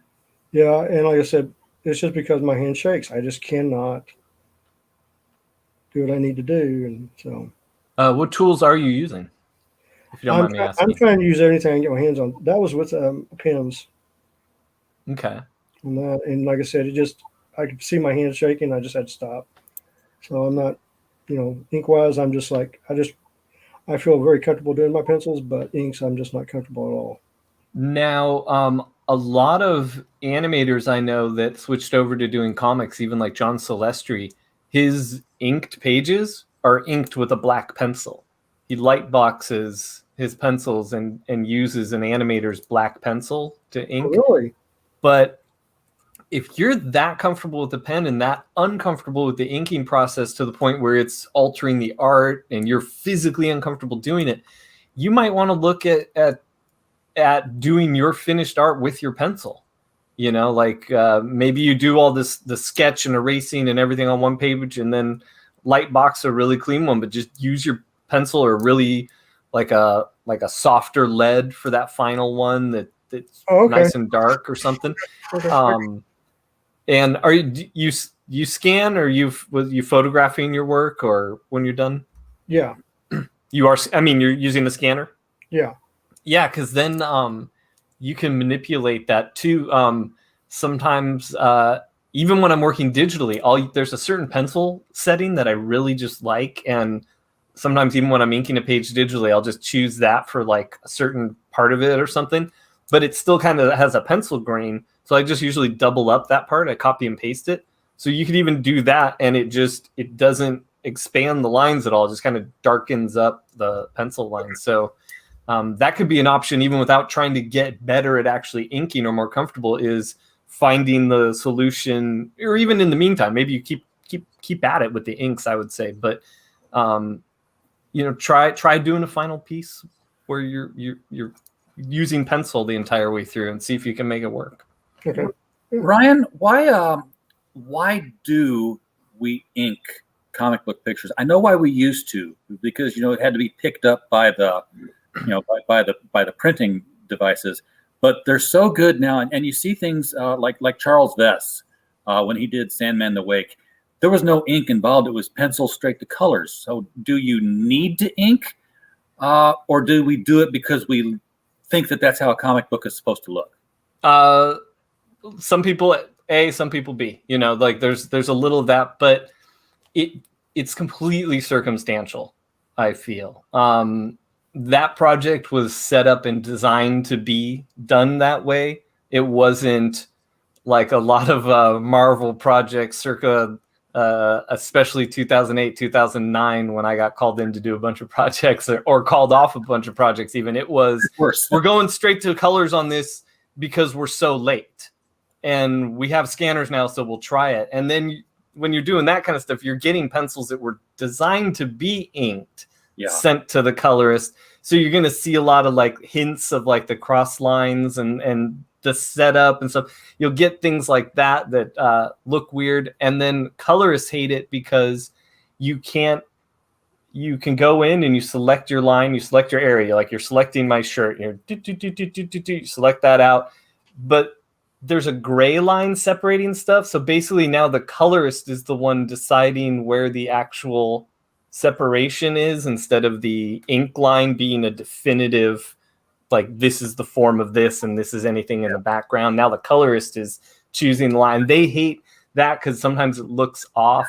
Yeah, and like I said, it's just because my hand shakes. I just cannot do what I need to do, and so. What tools are you using? If you don't mind me asking. I'm trying to use everything I can get my hands on. That was with pens. Okay. And like I said, I could see my hands shaking. I just had to stop. So I'm not, ink wise, I'm just like, I feel very comfortable doing my pencils, but inks, I'm just not comfortable at all. Now, a lot of animators I know that switched over to doing comics, even like John Celestri, his inked pages are inked with a black pencil. He light boxes his pencils and uses an animator's black pencil to ink. Oh, really? But if you're that comfortable with the pen and that uncomfortable with the inking process to the point where it's altering the art and you're physically uncomfortable doing it, you might want to look at doing your finished art with your pencil. Maybe you do all the sketch and erasing and everything on one page and then light box a really clean one, but just use your pencil, or really like a softer lead for that final one that's nice and dark or something. Okay. And are you scan, or you photographing your work, or when you're done? Yeah. You are. I mean, you're using the scanner. Yeah. Yeah, because then you can manipulate that too. Sometimes even when I'm working digitally, there's a certain pencil setting that I really just like, and sometimes even when I'm inking a page digitally, I'll just choose that for like a certain part of it or something. But it still kind of has a pencil grain, so I just usually double up that part. I copy and paste it, so you could even do that, and it doesn't expand the lines at all. It just kind of darkens up the pencil lines. So that could be an option, even without trying to get better at actually inking or more comfortable, is finding the solution, or even in the meantime, maybe you keep at it with the inks, I would say. But try doing a final piece where you're using pencil the entire way through and see if you can make it work. Okay. Ryan, why do we ink comic book pictures? I know why we used to, because it had to be picked up by the by the printing devices, but they're so good now, and you see things like Charles Vess when he did Sandman the Wake. There was no ink involved. It was pencil straight to colors. So do you need to ink, or do we do it because we think that that's how a comic book is supposed to look? Some people A, some people B. Like there's a little of that, but it's completely circumstantial, I feel. That project was set up and designed to be done that way. It wasn't like a lot of Marvel projects circa especially 2008, 2009, when I got called in to do a bunch of projects, or called off a bunch of projects even. It was, we're going straight to colors on this because we're so late. And we have scanners now, so we'll try it. And then when you're doing that kind of stuff, you're getting pencils that were designed to be inked, sent to the colorist. So you're going to see a lot of like hints of like the cross lines and the setup and stuff. You'll get things like that look weird. And then colorists hate it because you can go in and you select your line, you select your area, like you're selecting my shirt, you select that out. But there's a gray line separating stuff. So basically now the colorist is the one deciding where the actual separation is, instead of the ink line being a definitive, like this is the form of this and this is anything in the background. Now the colorist is choosing the line. They hate that because sometimes it looks off.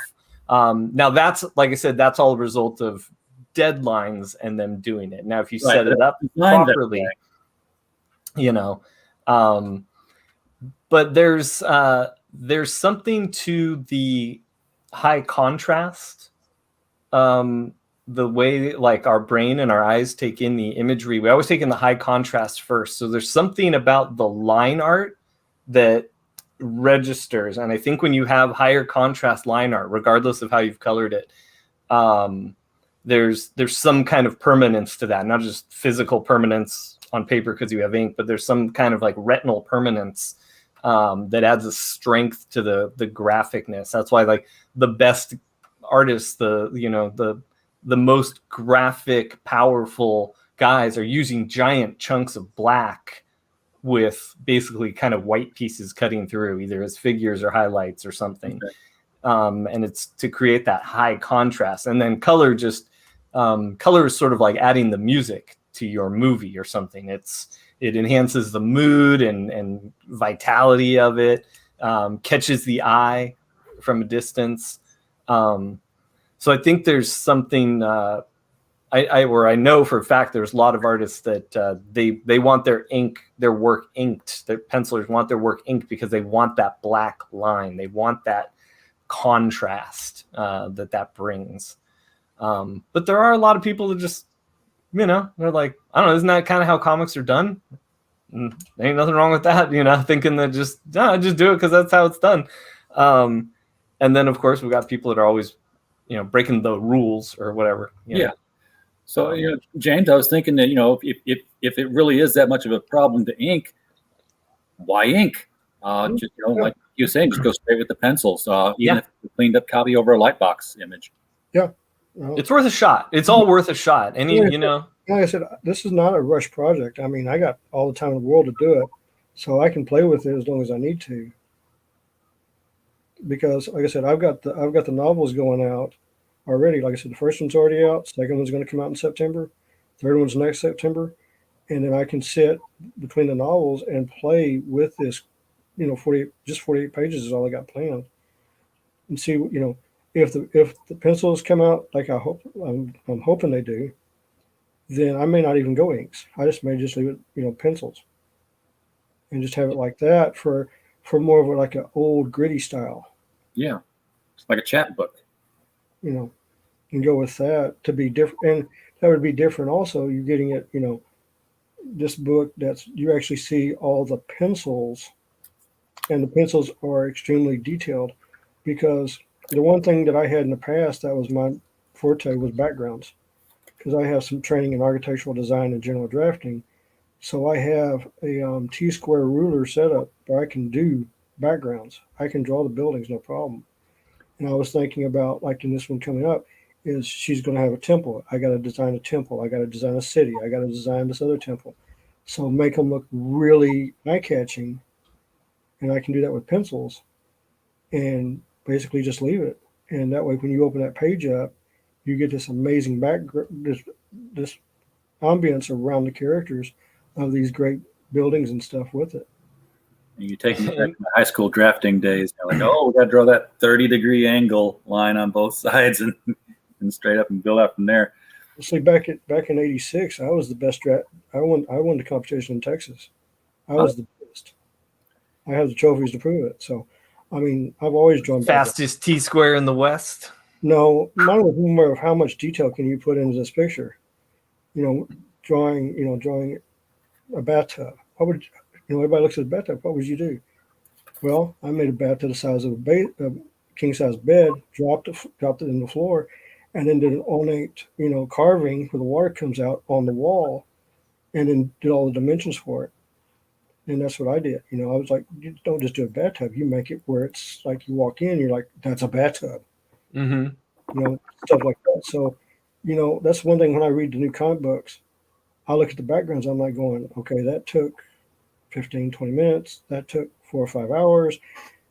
Now that's, like I said, that's all a result of deadlines and them doing it. Now if you set it up properly, but there's something to the high contrast, the way like our brain and our eyes take in the imagery. We always take in the high contrast first. So there's something about the line art that registers. And I think when you have higher contrast line art, regardless of how you've colored it, there's some kind of permanence to that, not just physical permanence on paper because you have ink, but there's some kind of like retinal permanence that adds a strength to the graphicness. That's why like the best artists, the most graphic, powerful guys are using giant chunks of black with basically kind of white pieces cutting through, either as figures or highlights or something. Okay. And it's to create that high contrast. And then color is sort of like adding the music to your movie or something. It enhances the mood and vitality of it, catches the eye from a distance. So I think there's something I know for a fact there's a lot of artists that they want their work inked. Their pencilers want their work inked because they want that black line. They want that contrast that brings. But there are a lot of people that just, they're like, I don't know, isn't that kind of how comics are done? There ain't nothing wrong with that, thinking that just do it because that's how it's done. And then of course we've got people that are always, breaking the rules or whatever. So, James, I was thinking that, if it really is that much of a problem to ink, why ink? Just, like you were saying, just go straight with the pencils, even if it's a cleaned up copy over a Lightbox image. Yeah. Well, It's worth a shot. It's all worth a shot. Any, Yeah. you know, like I said, this is not a rush project. I mean, I got all the time in the world to do it, so I can play with it as long as I need to. Because, like I said, I've got the novels going out already. Like I said, the first one's already out. Second one's going to come out in September. Third one's next September, and then I can sit between the novels and play with this. 48 pages is all I got planned, and see, if the pencils come out like I'm hoping they do, then I may not even go inks. I just may just leave it, pencils, and just have it like that for more of like an old gritty style, Yeah, it's like a chapbook. you know, and go with that to be different. And that would be different. Also, you're getting it, this book that's you actually see all the pencils, and the pencils are extremely detailed, because the one thing that I had in the past that was my forte was backgrounds, because I have some training in architectural design and general drafting. So I have a T-square ruler setup where I can do backgrounds. I can draw the buildings, no problem. And I was thinking about, like in this one coming up, is she's going to have a temple. I got to design a temple. I got to design a city. I got to design this other temple. So make them look really eye-catching, and I can do that with pencils, and basically just leave it. And that way, when you open that page up, you get this amazing background, this ambience around the characters of these great buildings and stuff with it. And you take me back to my high school drafting days. You're like, oh, we got to draw that 30-degree angle line on both sides and straight up and build out from there. See, back in '86, I was the best draft. I won the competition in Texas. I was the best. I have the trophies to prove it. So, I mean, I've always drawn fastest T-square in the West. No, mine was more of how much detail can you put into this picture. Drawing a bathtub. What would everybody looks at a bathtub? What would you do? Well, I made a bathtub the size of a king size bed, dropped it in the floor, and then did an ornate, carving where the water comes out on the wall, and then did all the dimensions for it. And that's what I did. I was like, you don't just do a bathtub. You make it where it's like you walk in, you're like, that's a bathtub. Mm-hmm. Stuff like that. So, that's one thing when I read the new comic books, I look at the backgrounds, I'm like going, okay, that took 15, 20 minutes. That took 4 or 5 hours.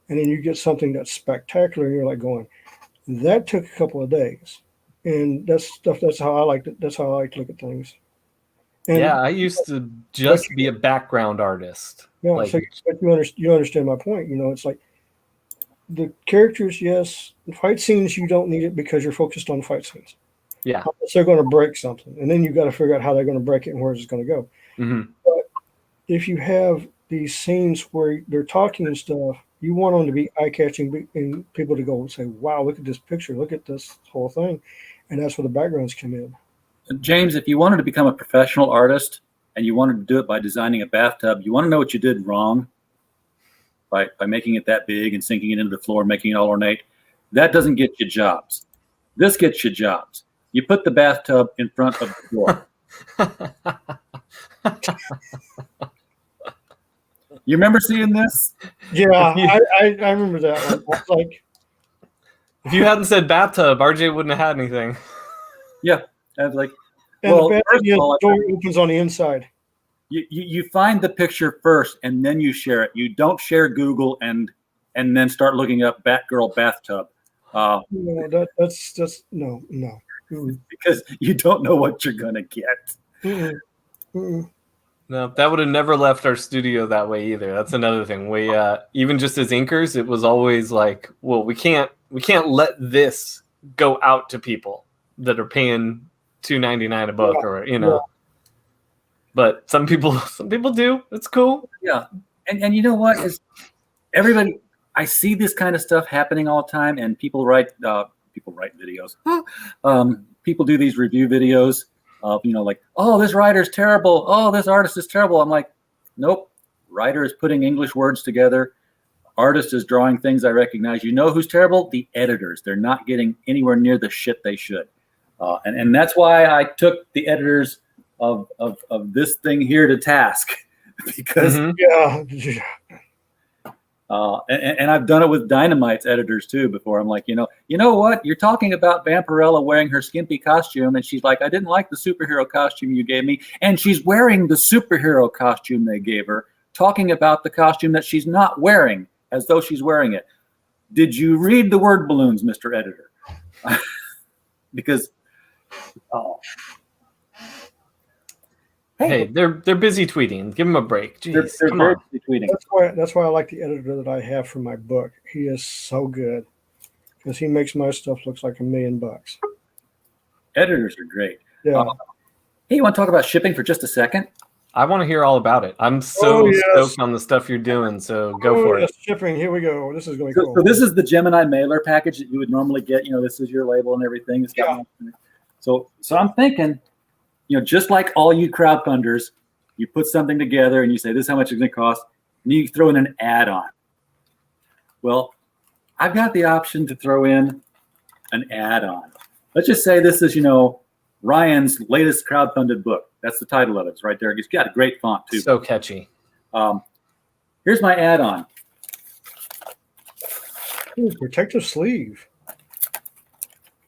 And then you get something that's spectacular, and you're like going, that took a couple of days. And that's how I like to look at things. And, yeah, I used to just be a background artist. Yeah, like, so you understand my point. It's like the characters, yes. The fight scenes, you don't need it because you're focused on fight scenes. Yeah. Unless they're going to break something. And then you've got to figure out how they're going to break it and where it's going to go. Mm-hmm. But if you have these scenes where they're talking and stuff, you want them to be eye-catching and people to go and say, wow, look at this picture. Look at this whole thing. And that's where the backgrounds come in. James, if you wanted to become a professional artist and you wanted to do it by designing a bathtub, you want to know what you did wrong by making it that big and sinking it into the floor, making it all ornate. That doesn't get you jobs. This gets you jobs. You put the bathtub in front of the door. You remember seeing this? Yeah, I remember that one. I was like, if you hadn't said bathtub, RJ wouldn't have had anything. Yeah. I was like, and well, the first of all, door opens on the inside. You find the picture first and then you share it. You don't share Google and then start looking up Batgirl bathtub. That's just no. Mm-mm. Because you don't know what you're gonna get. Mm-mm. Mm-mm. No, that would have never left our studio that way either. That's another thing. We even just as inkers, it was always like, well, we can't let this go out to people that are paying $2.99 a book, or Yeah. But some people do. It's cool. Yeah, and you know what is everybody. I see this kind of stuff happening all the time, and people write videos. People do these review videos of like, oh, this writer's terrible. Oh, this artist is terrible. I'm like, nope. Writer is putting English words together. Artist is drawing things I recognize. You know who's terrible? The editors. They're not getting anywhere near the shit they should. And that's why I took the editors of this thing here to task because And I've done it with Dynamite's editors too before. I'm like, you know what? You're talking about Vampirella wearing her skimpy costume, and she's like, I didn't like the superhero costume you gave me, and she's wearing the superhero costume they gave her, talking about the costume that she's not wearing as though she's wearing it. Did you read the word balloons, Mr. Editor? Because, Hey, they're busy tweeting. Give them a break. Jeez, they're come very on. busy tweeting. That's why I like the editor that I have for my book. He is so good because he makes my stuff looks like $1 million. Editors are great. Yeah. Hey, you want to talk about shipping for just a second? I want to hear all about it. I'm so stoked on the stuff you're doing. So go for it. Shipping. Here we go. This is going to be cool. So this is the Gemini mailer package that you would normally get. This is your label and everything. It's got So I'm thinking, just like all you crowdfunders, you put something together and you say, this is how much it's going to cost, and you throw in an add-on. Well, I've got the option to throw in an add-on. Let's just say this is, Ryan's latest crowdfunded book. That's the title of it. It's right there. It's got a great font, too. So catchy. Here's my add-on. Ooh, protective sleeve.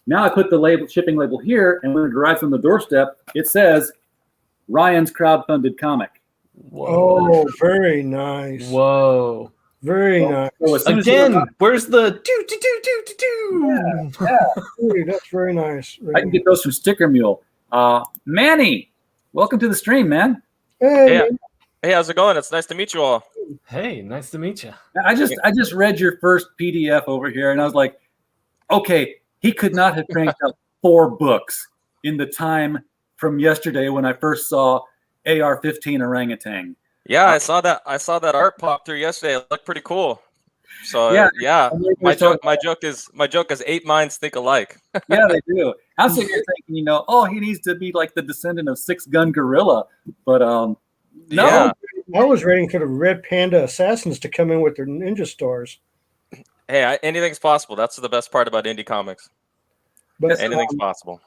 Now I put the shipping label here, and when it arrives on the doorstep, it says Ryan's crowdfunded comic. Whoa. Oh, very nice. Whoa. Very nice. So again, where's the do? Ooh, that's very nice. I can get those from Sticker Mule. Manny, welcome to the stream, man. Hey, how's it going? It's nice to meet you all. Hey, nice to meet you. I just read your first PDF over here, and I was like, okay, he could not have cranked out 4 books in the time from yesterday when I first saw AR-15 orangutan. Yeah, I saw that art pop through yesterday. It looked pretty cool. So yeah. My joke is 8 minds think alike. Yeah, they do. I'm sitting here thinking, he needs to be like the descendant of 6-Gun Gorilla, but no. Yeah. I was waiting for the Red Panda Assassins to come in with their ninja stars. Hey, anything's possible. That's the best part about indie comics. But anything's possible.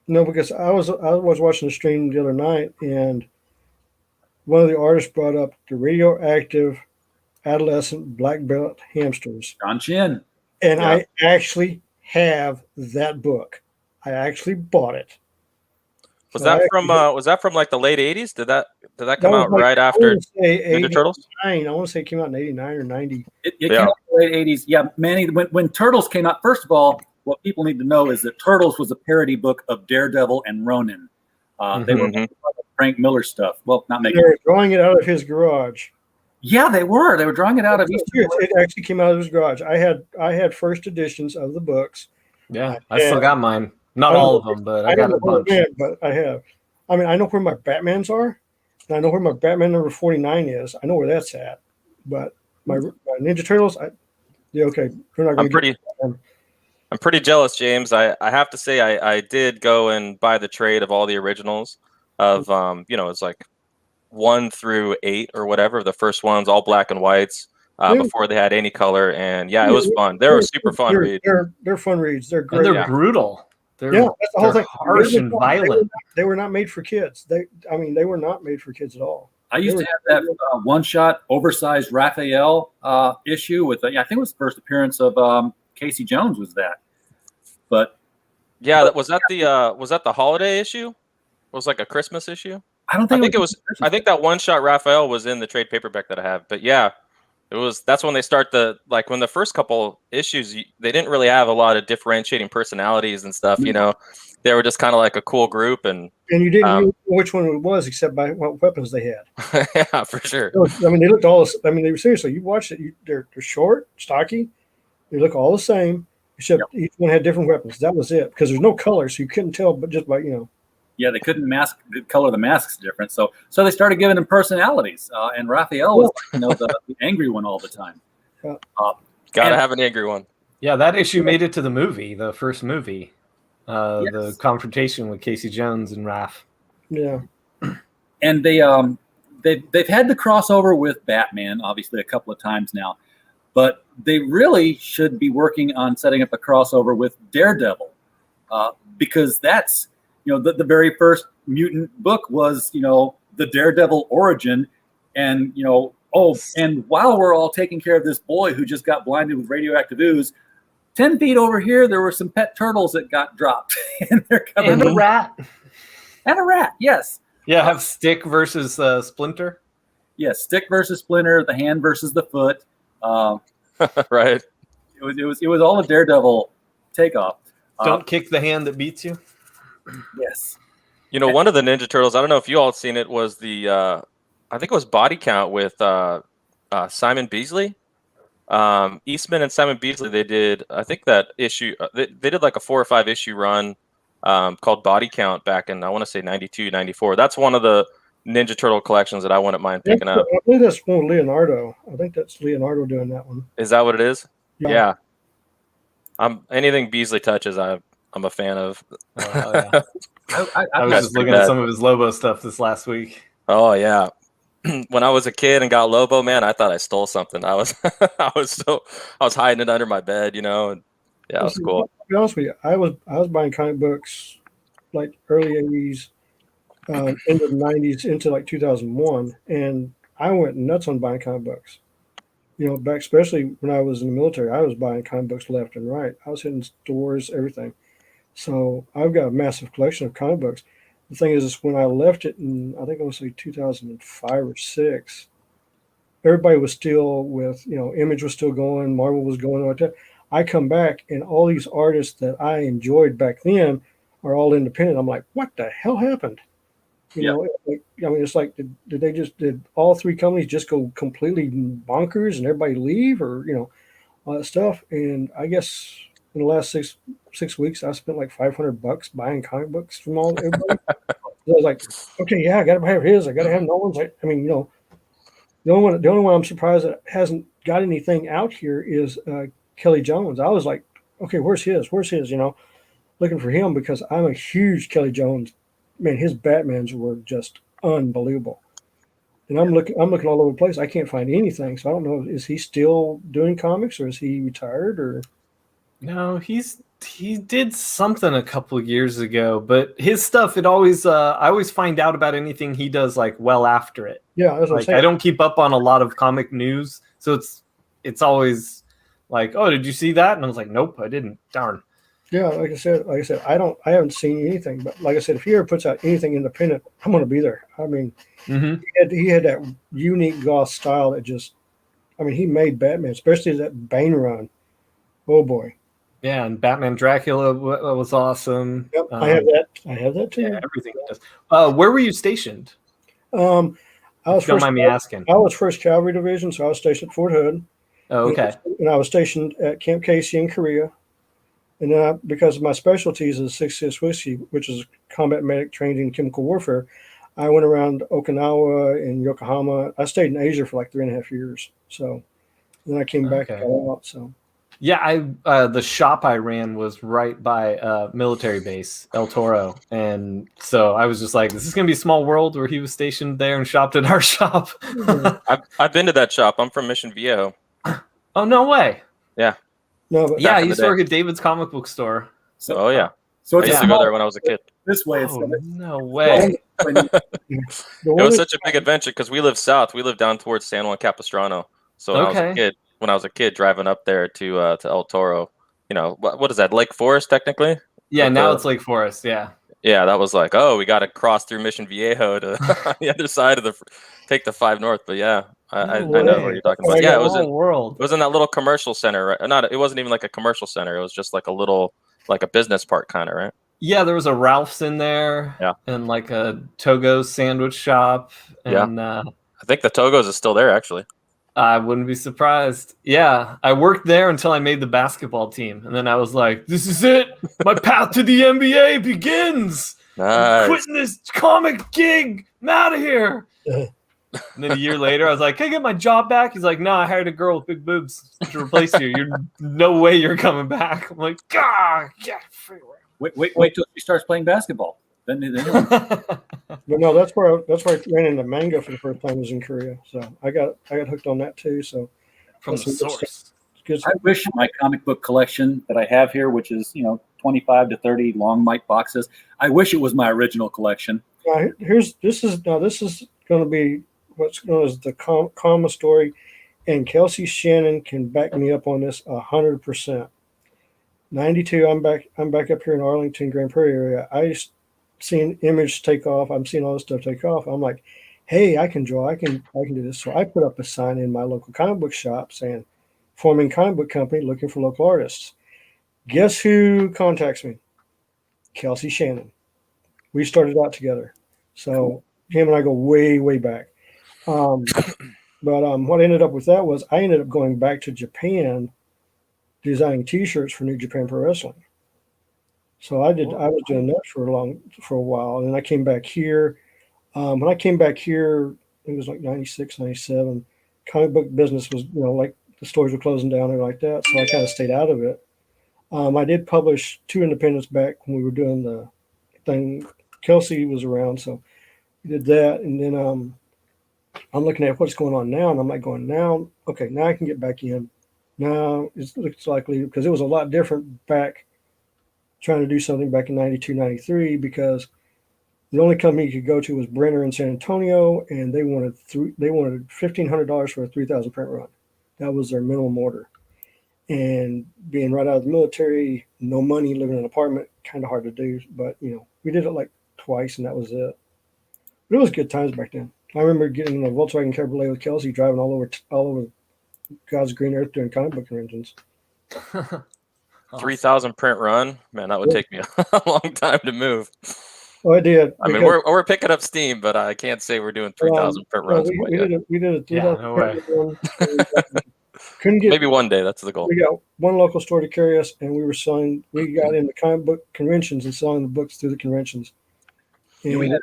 No, because I was watching the stream the other night, and one of the artists brought up the radioactive adolescent black belt hamsters. John Chin. And yeah. I actually have that book. I actually bought it. Was that from like the late 80s? Did that come out right after Ninja Turtles? I want to say it came out in 89 or 90. It came out in the late 80s. Yeah, Manny, when Turtles came out, first of all, what people need to know is that Turtles was a parody book of Daredevil and Ronin. They were making Frank Miller stuff. Well, not making. They were drawing it out of his garage. Yeah, they were. They were drawing it out of. It actually came out of his garage. I had first editions of the books. Yeah, I still got mine. Not all of them, but I got a bunch. But I have. I mean, I know where my Batmans are, and I know where my Batman number 49 is. I know where that's at. But my Ninja Turtles, okay. I'm pretty jealous, James. I have to say I did go and buy the trade of all the originals of it's like 1 through 8 or whatever. The first ones, all black and whites, before they had any color, and it was fun. They were super fun reads. They're fun reads. They're great. And they're brutal. That's the whole thing. Harsh and violent. They were not made for kids. They were not made for kids at all. I used to have that one-shot, oversized Raphael issue with, I think it was the first appearance of Casey Jones was that. But was that the holiday issue? It was like a Christmas issue? I think that one-shot Raphael was in the trade paperback that I have. But yeah, that's when they start when the first couple issues, they didn't really have a lot of differentiating personalities and stuff, They were just kind of like a cool group, and you didn't know which one it was except by what weapons they had. Yeah, for sure. I mean, they looked all. I mean, they were seriously. You watched it. They're short, stocky. They look all the same, except each one had different weapons. That was it, because there's no color, so you couldn't tell. But just by Yeah, they couldn't color the masks different, so they started giving them personalities. And Raphael was the angry one all the time. Gotta have an angry one. Yeah, that issue made it to the movie, the first movie. The confrontation with Casey Jones and Raph. Yeah, and they've had the crossover with Batman obviously a couple of times now, but they really should be working on setting up a crossover with Daredevil, because that's the very first mutant book was the Daredevil origin, and Oh, and while we're all taking care of this boy who just got blinded with radioactive ooze, 10 feet over here, there were some pet turtles that got dropped. And they're covered And a rat. And a rat, yes. Yeah, have Stick versus Splinter. Yes, Stick versus Splinter, the hand versus the foot. Right. It was all a Daredevil takeoff. Don't kick the hand that beats you. Yes. You know, one of the Ninja Turtles, I don't know if you all seen it, was the I think it was Body Count with Simon Beasley. Eastman and Simon Beasley, they did, I think that issue, they did like a 4 or 5 issue run called Body Count back in, I want to say 92, 94. That's one of the Ninja Turtle collections that I wouldn't mind picking up. I believe that's one with Leonardo. I think that's Leonardo doing that one. Is that what it is? Yeah. Anything Beasley touches, I'm a fan of. Oh, yeah. I was just looking at some of his Lobo stuff this last week. Oh yeah. When I was a kid and got Lobo, man, I thought I stole something. I was hiding it under my bed, you know. And yeah, it was cool. To be honest with you, I was buying comic books like early 80s, into the 90s, into like 2001, and I went nuts on buying comic books. You know, back especially when I was in the military, I was buying comic books left and right. I was hitting stores, everything. So I've got a massive collection of comic books. The thing is when I left it in, I think I was like 2005 or 6, everybody was still with, you know, Image was still going, Marvel was going like that. I come back and all these artists that I enjoyed back then are all independent. I'm like, what the hell happened? You know, like, I mean, it's like, did all 3 companies just go completely bonkers and everybody leave, or, you know, all that stuff? And I guess in the last six weeks, I spent like $500 buying comic books from everybody. I was like, okay, yeah, I got to have his. I got to have Nolan's. I mean, you know, the only one I'm surprised that hasn't got anything out here is Kelly Jones. I was like, okay, where's his? You know, looking for him because I'm a huge Kelly Jones. Man, his Batmans were just unbelievable. And I'm looking all over the place. I can't find anything. So I don't know, is he still doing comics or is he retired or? No, he did something a couple of years ago, but his stuff, it always I always find out about anything he does like well after it. Yeah, that's what I'm saying. I don't keep up on a lot of comic news, so it's always like, oh, did you see that? And I was like, nope, I didn't. Darn. Yeah, like I said, I haven't seen anything, but like I said, if he ever puts out anything independent, I'm going to be there. I mean, he had that unique goth style that just, I mean, he made Batman, especially that Bane run. Oh boy. Yeah, and Batman Dracula was awesome. Yep, I have that. I have that too. Yeah, everything he does. Where were you stationed? I was Don't mind me asking. I was 1st Cavalry Division, so I was stationed at Fort Hood. Oh, okay. And I was stationed at Camp Casey in Korea. And then because of my specialties is 6th Whiskey, which is combat medic trained in chemical warfare, I went around Okinawa and Yokohama. I stayed in Asia for like 3.5 years. So then I came back and got out. So yeah, the shop I ran was right by military base El Toro, and so I was just like, "This is gonna be a small world." Where he was stationed there and shopped at our shop. I've been to that shop. I'm from Mission Viejo. Oh no way! Yeah. No, but yeah, I used to work at David's comic book store. So, oh yeah. So I used to go there when I was a kid. This way, no way. It was such a big adventure because we live south. We live down towards San Juan Capistrano. So when I was a kid, driving up there to El Toro, you know, what is that? Lake Forest, technically. Yeah, now it's Lake Forest. Yeah. Yeah, that was like, oh, we got to cross through Mission Viejo to the other side of take the 5 North. But yeah, I know what you're talking about. Yeah, it was in that little commercial center, right? It wasn't even like a commercial center. It was just like a little, like a business park kind of, right? Yeah, there was a Ralph's in there. Yeah. And like a Togo's sandwich shop. And, I think the Togo's is still there, actually. I wouldn't be surprised. Yeah, I worked there until I made the basketball team. And then I was like, this is it. My path to the NBA begins. Nice. I'm quitting this comic gig. I'm out of here. And then a year later, I was like, can I get my job back? He's like, no, I hired a girl with big boobs to replace you. You're no way you're coming back. I'm like, God, yeah. Wait till she starts playing basketball. Then But no, that's where I ran into manga for the first time was in Korea. So I got hooked on that too. So from the source. I wish my comic book collection that I have here, which is 25 to 30 long Mike boxes, I wish it was my original collection. This is going to be what's known as the comma story, and Kelsey Shannon can back me up on this 100%. 92, I'm back up here in Arlington, Grand Prairie area. I seen Image take off. I'm seeing all this stuff take off. I'm like, hey, I can draw. I can do this. So I put up a sign in my local comic book shop saying, forming comic book company looking for local artists. Guess who contacts me? Kelsey Shannon. We started out together. So him and I go way, way back. But what ended up with that was I ended up going back to Japan designing T-shirts for New Japan Pro Wrestling. So I was doing that for a while, and then I came back here. When I came back here, it was like 96, 97. Comic book business was, like the stores were closing down and like that. So I kind of stayed out of it. I did publish 2 independents back when we were doing the thing. Kelsey was around, so we did that, and then I'm looking at what's going on now, and I'm like going, now I can get back in. Now it looks likely, because it was a lot different back trying to do something back in 92, 93, because the only company you could go to was Brenner in San Antonio, and they wanted $1,500 for a 3,000 print run. That was their minimum order. And being right out of the military, no money, living in an apartment, kind of hard to do. But, we did it like twice, and that was it. But it was good times back then. I remember getting in a Volkswagen Cabriolet with Kelsey, driving all over God's green earth doing comic book conventions. 3,000 print run, man, that would take me a long time to move. Oh, I did. I mean, we're picking up steam, but I can't say we're doing 3,000 print runs. We did a 3,000 print run. Couldn't get, maybe one day. That's the goal. We got one local store to carry us, and we were selling. We got into comic book conventions and selling the books through the conventions. And we had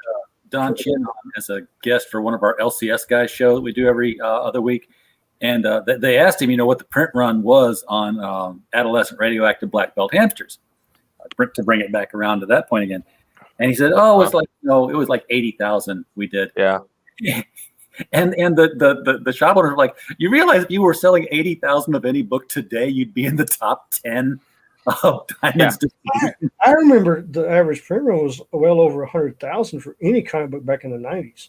Don Chin on as a guest for one of our LCS guys show that we do every other week. And they asked him, what the print run was on adolescent radioactive black belt hamsters, to bring it back around to that point again. And he said, it was like 80,000 we did. Yeah. And the shop owners were like, you realize if you were selling 80,000 of any book today, you'd be in the top 10 of Diamond's distribution. I remember the average print run was well over 100,000 for any comic book back in the 90s.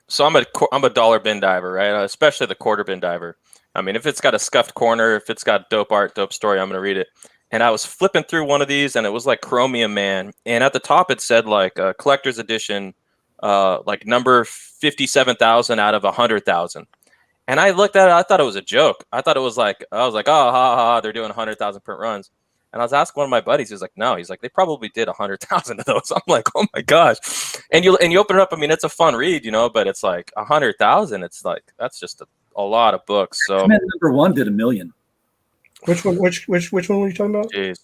So I'm a dollar bin diver, right? Especially the quarter bin diver. I mean, if it's got a scuffed corner, if it's got dope art, dope story, I'm going to read it. And I was flipping through one of these, and it was like Chromium Man. And at the top, it said like collector's edition, like number 57,000 out of 100,000. And I looked at it, I thought it was a joke. I was like, oh, ha, ha, they're doing 100,000 print runs. And I was asking one of my buddies, he was like, no, he's like, they probably did 100,000 of those. I'm like, oh my gosh. And you open it up, I mean, it's a fun read, but it's like 100,000. It's like, that's just a lot of books. So X-Men #1 did 1 million. Which one were you talking about? Jeez.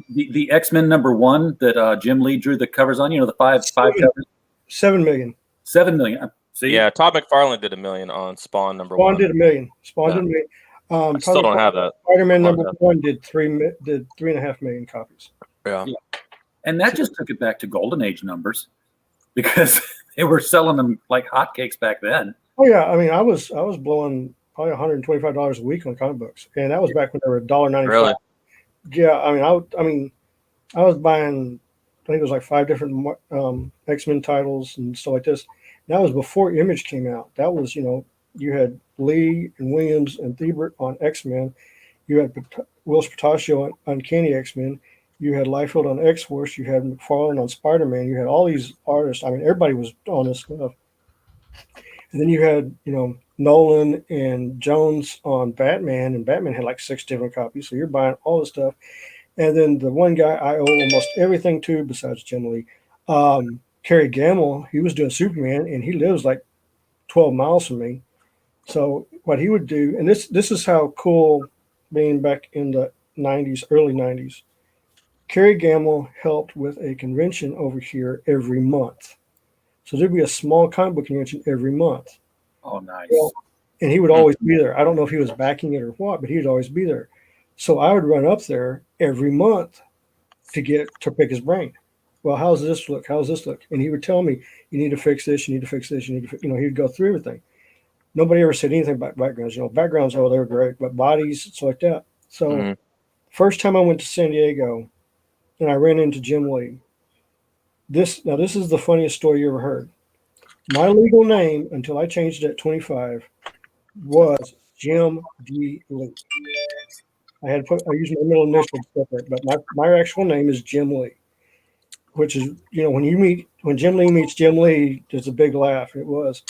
The X-Men #1 that Jim Lee drew the covers on, the five covers. 7 million. 7 million. See? Yeah, Todd McFarlane did 1 million on Spawn #1. Spawn did 1 million. Spawn did 1 million. I still don't have that. Spider-Man #1 did 3.5 million copies. Yeah. And that just took it back to golden age numbers, because they were selling them like hotcakes back then. Oh yeah, I mean, I was blowing probably $125 a week on comic books, and that was back when they were $1.95. Really? Yeah, I was buying, I think it was like 5 different X-Men titles and stuff like this. That was before Image came out. That was, you had Lee and Williams and Thibert on X-Men. You had Will Spataccio on Uncanny X-Men. You had Liefeld on X-Force. You had McFarlane on Spider-Man. You had all these artists. I mean, everybody was on this stuff. And then you had, Nolan and Jones on Batman, and Batman had like 6 different copies. So you're buying all this stuff. And then the one guy I owe almost everything to, besides Jim Lee, Kerry Gamble, he was doing Superman, and he lives like 12 miles from me. So what he would do, and this is how cool, being back in the 90s, early 90s, Kerry Gamble helped with a convention over here every month. So there'd be a small comic book convention every month. Oh, nice. And he would always be there. I don't know if he was backing it or what, but he'd always be there. So I would run up there every month to pick his brain. Well, how's this look? How's this look? And he would tell me, you need to fix this, you need to fix this, you need to, he'd go through everything. Nobody ever said anything about backgrounds. Backgrounds, oh, they're great, but bodies, it's like that. So first time I went to San Diego and I ran into Jim Lee. This is the funniest story you ever heard. My legal name until I changed it at 25 was Jim D. Lee. I used my middle initial separate, but my actual name is Jim Lee, which is, when Jim Lee meets Jim Lee, there's a big laugh. It was,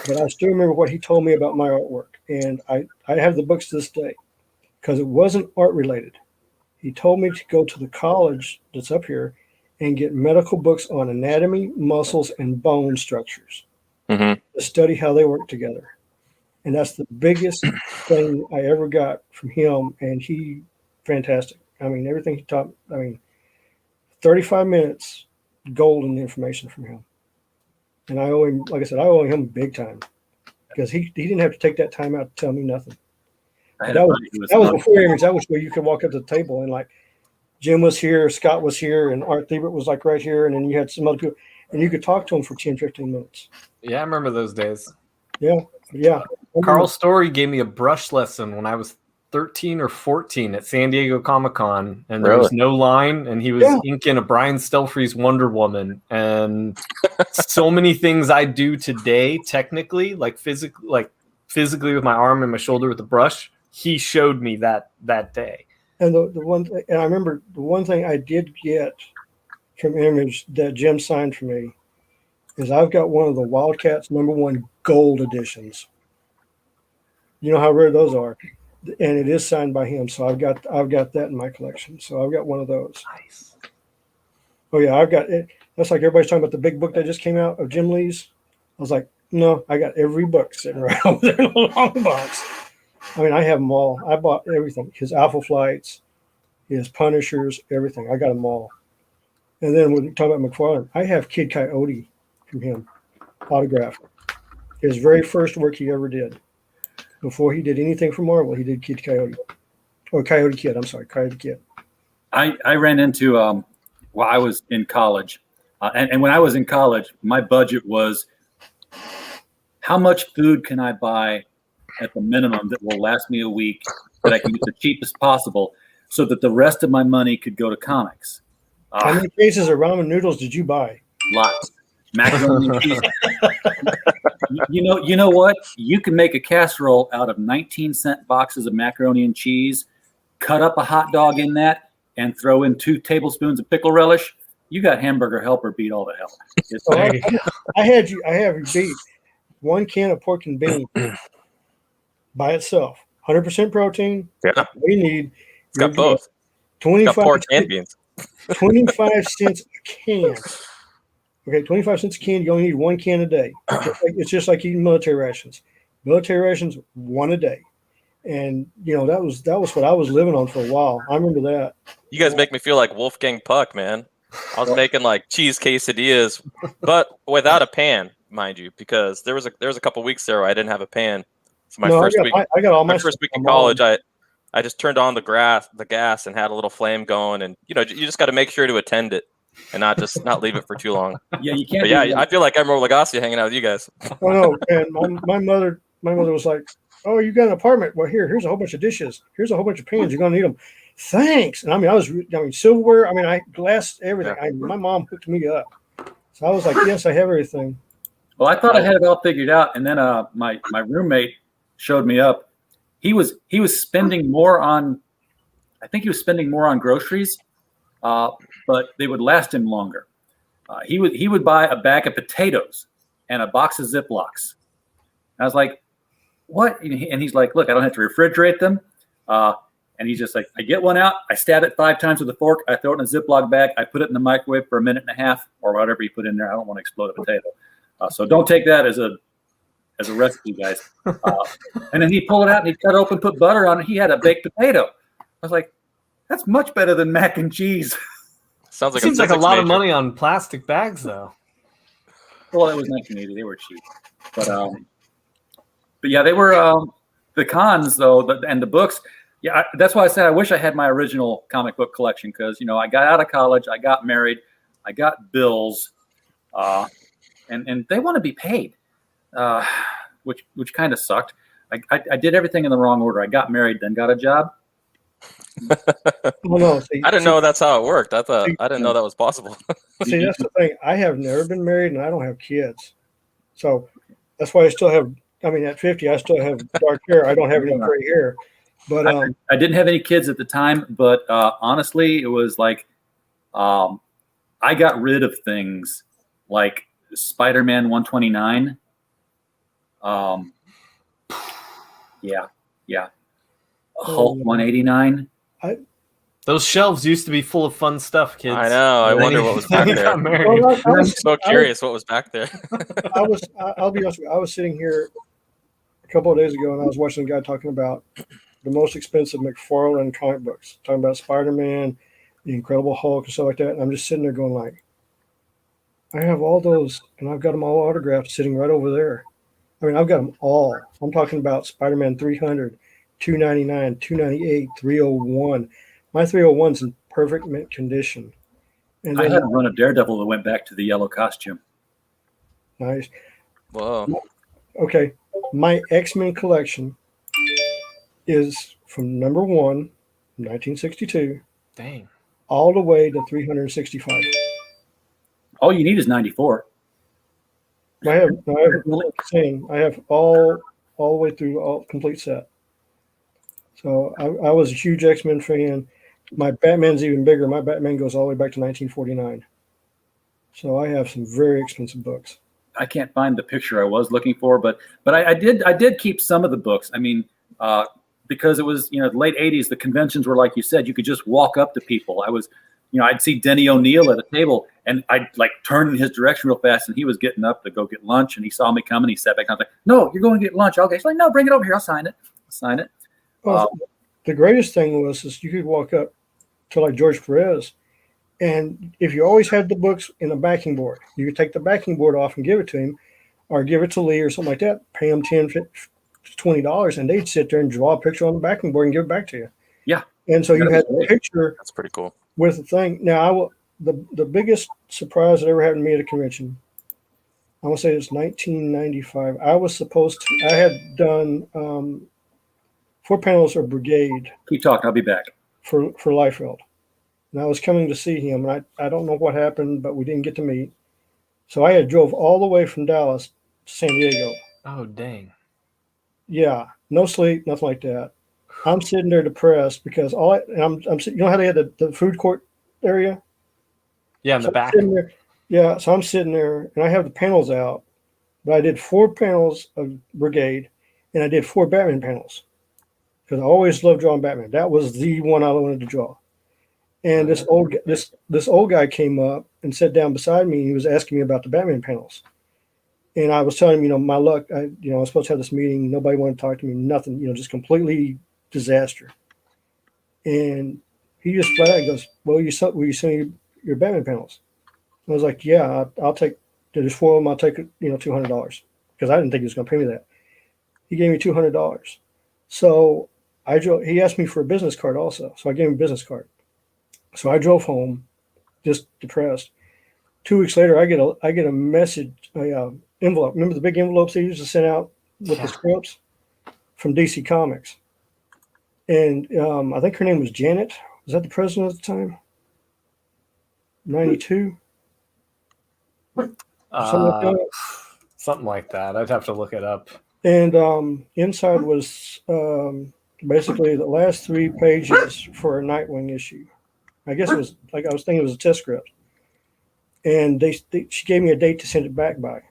but I still remember what he told me about my artwork. And I have the books to this day because it wasn't art related. He told me to go to the college that's up here and get medical books on anatomy, muscles, and bone structures to study how they work together. And that's the biggest thing I ever got from him. And he, fantastic. I mean, everything he taught, 35 minutes, golden information from him. And I owe him, like I said, I owe him big time because he didn't have to take that time out to tell me nothing. That was before Image. That was where you could walk up to the table and like Jim was here, Scott was here, and Art Thiebert was like right here. And then you had some other people and you could talk to them for 10, 15 minutes. Yeah, I remember those days. Yeah. Yeah. Carl Story gave me a brush lesson when I was 13 or 14 at San Diego Comic-Con, and there was no line, and he was inking a Brian Stelfreeze Wonder Woman, and so many things I do today, technically, like physically with my arm and my shoulder with the brush, he showed me that day. And I remember the one thing I did get from Image that Jim signed for me is I've got one of the Wildcats #1 gold editions. You know how rare those are, and it is signed by him. So I've got that in my collection. So I've got one of those. Nice. Oh yeah, I've got it. That's like everybody's talking about the big book that just came out of Jim Lee's. I was like, no, I got every book sitting right over there in a long box. I mean, I have them all. I bought everything. His Alpha Flights, his Punishers, everything. I got them all. And then when you talk about McFarlane, I have Kid Coyote from him, autographed. His very first work he ever did. Before he did anything for Marvel, he did Kid Coyote. Or Coyote Kid, I'm sorry, Coyote Kid. I ran into, I was in college. And when I was in college, my budget was how much food can I buy at the minimum that will last me a week that I can get the cheapest possible so that the rest of my money could go to comics. How many cases of ramen noodles did you buy? Lots. Macaroni and cheese. You know what? You can make a casserole out of 19-cent boxes of macaroni and cheese, cut up a hot dog in that, and throw in 2 tablespoons of pickle relish. You got Hamburger Helper beat all the hell. I have you beat 1 can of pork and beans by itself. 100% protein. Yeah. We need. It's got both. 25 it's got pork and beans. 25 cents a can. Okay, 25 cents a can. You only need 1 can a day. It's just like eating military rations. Military rations, 1 a day. And that was what I was living on for a while. I remember that. You guys make me feel like Wolfgang Puck, man. I was making like cheese quesadillas, but without a pan, mind you, because there was a couple weeks there where I didn't have a pan. So my first week, I got all my first week in college, I just turned on the gas and had a little flame going, and you just got to make sure to attend it and not leave it for too long. Yeah, you can't. But yeah, I feel like I'm more Lagasse hanging out with you guys. Oh no, and my mother was like, "Oh, you got an apartment? Well, here's a whole bunch of dishes. Here's a whole bunch of pans. You're gonna need them." Thanks. And I mean, silverware. I mean, I glass everything. Yeah. My mom hooked me up, so I was like, "Yes, I have everything." Well, I thought I had it all figured out, and then my roommate showed me up. He was spending more on, I think he was spending more on groceries, but they would last him longer. He would buy a bag of potatoes and a box of Ziplocs. I was like, what? And he's like, look, I don't have to refrigerate them. And he's just like, I get one out, I stab it 5 times with a fork, I throw it in a Ziploc bag, I put it in the microwave for 1.5 minutes or whatever you put in there. I don't want to explode a potato. So don't take that as a recipe, guys. And then he'd pull it out and he'd cut open, put butter on it. He had a baked potato. I was like, that's much better than mac and cheese. Seems like a lot of money on plastic bags, though. Well, it was 1980. They were cheap. But yeah, they were the cons, though, and the books. Yeah, that's why I said I wish I had my original comic book collection because, I got out of college, I got married, I got bills, and they want to be paid. Which kind of sucked. I did everything in the wrong order. I got married, then got a job. I didn't know that's how it worked. I didn't know that was possible. See, that's the thing. I have never been married, and I don't have kids. So that's why I still have. I mean, at 50, I still have dark hair. I don't have any gray hair, but I didn't have any kids at the time, but honestly, it was like I got rid of things like Spider-Man 129. Yeah. Hulk 189. Those shelves used to be full of fun stuff, kids. I know. I wonder what was back there. I'm so curious what was back there. I'll be honest with you. I was sitting here a couple of days ago, and I was watching a guy talking about the most expensive McFarlane comic books, talking about Spider-Man, the Incredible Hulk, and stuff like that. And I'm just sitting there going like, I have all those, and I've got them all autographed sitting right over there. I mean, I've got them all. I'm talking about Spider-Man 300, 299, 298, 301. My 301's in perfect mint condition. And I had a run of Daredevil that went back to the yellow costume. Nice. Whoa. Okay. My X-Men collection is from number 1, 1962. Dang. All the way to 365. All you need is 94. I have all the way through all complete set. So I was a huge X-Men fan. My Batman's even bigger. My Batman goes all the way back to 1949. So I have some very expensive books. I can't find the picture I was looking for, but I did keep some of the books. I mean, because it was, the late 80s, the conventions were like you said, you could just walk up to people. I'd see Denny O'Neil at a table, and I'd like turn in his direction real fast, and he was getting up to go get lunch, and he saw me coming. He sat back. I was like, "No, you're going to get lunch." Okay, he's like, "No, bring it over here. I'll sign it." Well, the greatest thing was you could walk up to like George Perez, and if you always had the books in a backing board, you could take the backing board off and give it to him, or give it to Lee or something like that. Pay him $10, $20, and they'd sit there and draw a picture on the backing board and give it back to you. Yeah, and so you had a picture. That's pretty cool. With the thing. Now, the biggest surprise that ever happened to me at a convention, I want to say it's 1995. I had done 4 panels of Brigade. Keep talking. I'll be back. For Liefeld. And I was coming to see him, and I don't know what happened, but we didn't get to meet. So I had drove all the way from Dallas to San Diego. Oh, dang. Yeah, no sleep, nothing like that. I'm sitting there depressed because I'm you know how they had the food court area? Yeah, in the back. Yeah, so I'm sitting there and I have the panels out, but I did 4 panels of Brigade and I did 4 Batman panels because I always loved drawing Batman. That was the one I wanted to draw. And this old guy came up and sat down beside me and he was asking me about the Batman panels. And I was telling him, my luck, I was supposed to have this meeting. Nobody wanted to talk to me, nothing, just completely disaster. And he just flat out goes, "Well, will you send me your Batman panels?" I was like, "Yeah, I'll take. There's 4 of them. I'll take $200 because I didn't think he was going to pay me that." He gave me $200. So he asked me for a business card also. So I gave him a business card. So I drove home, just depressed. 2 weeks later, I get a message, envelope. Remember the big envelopes they used to send out with the scripts from DC Comics. And I think her name was Janet. Was that the president at the time? 92? Something like that. I'd have to look it up. And inside was basically the last 3 pages for a Nightwing issue. I guess it was I was thinking it was a test script. And she gave me a date to send it back by.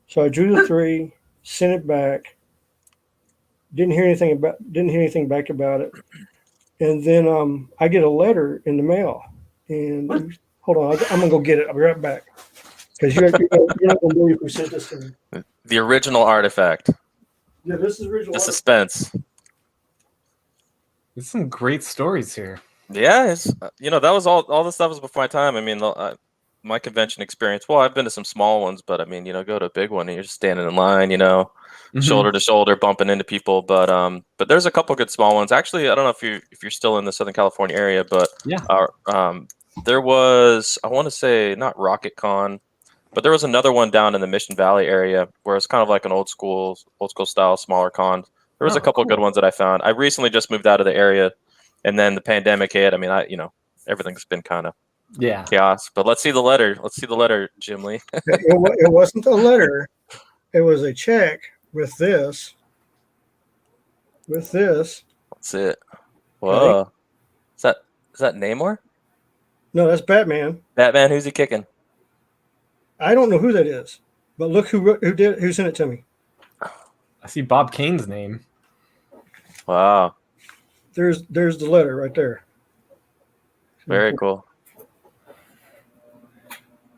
So I drew the 3, sent it back. Didn't hear anything back about it. And then I get a letter in the mail. And hold on, I'm gonna go get it. I'll be right back. Because you're not gonna believe who sent this to me. The original artifact. Yeah, this is original. The suspense. There's some great stories here. Yeah, it's that was all the stuff was before my time. I mean, my convention experience. Well, I've been to some small ones, but I mean, go to a big one and you're just standing in line, shoulder to shoulder, bumping into people. But there's a couple good small ones. Actually, I don't know if you're still in the Southern California area, but there was, I want to say, not Rocket Con, but there was another one down in the Mission Valley area where it's kind of like an old school style, smaller con. There was a couple of good ones that I found. I recently just moved out of the area, and then the pandemic hit. I mean, everything's been kind of chaos. But let's see the letter. Let's see the letter, Jim Lee. It wasn't a letter. it was a check with this. That's it. Whoa. Okay. Is that Namor? No, that's Batman. Batman, who's he kicking? I don't know who that is, but look who sent it to me. I see Bob Kane's name. Wow. There's the letter right there. Very cool.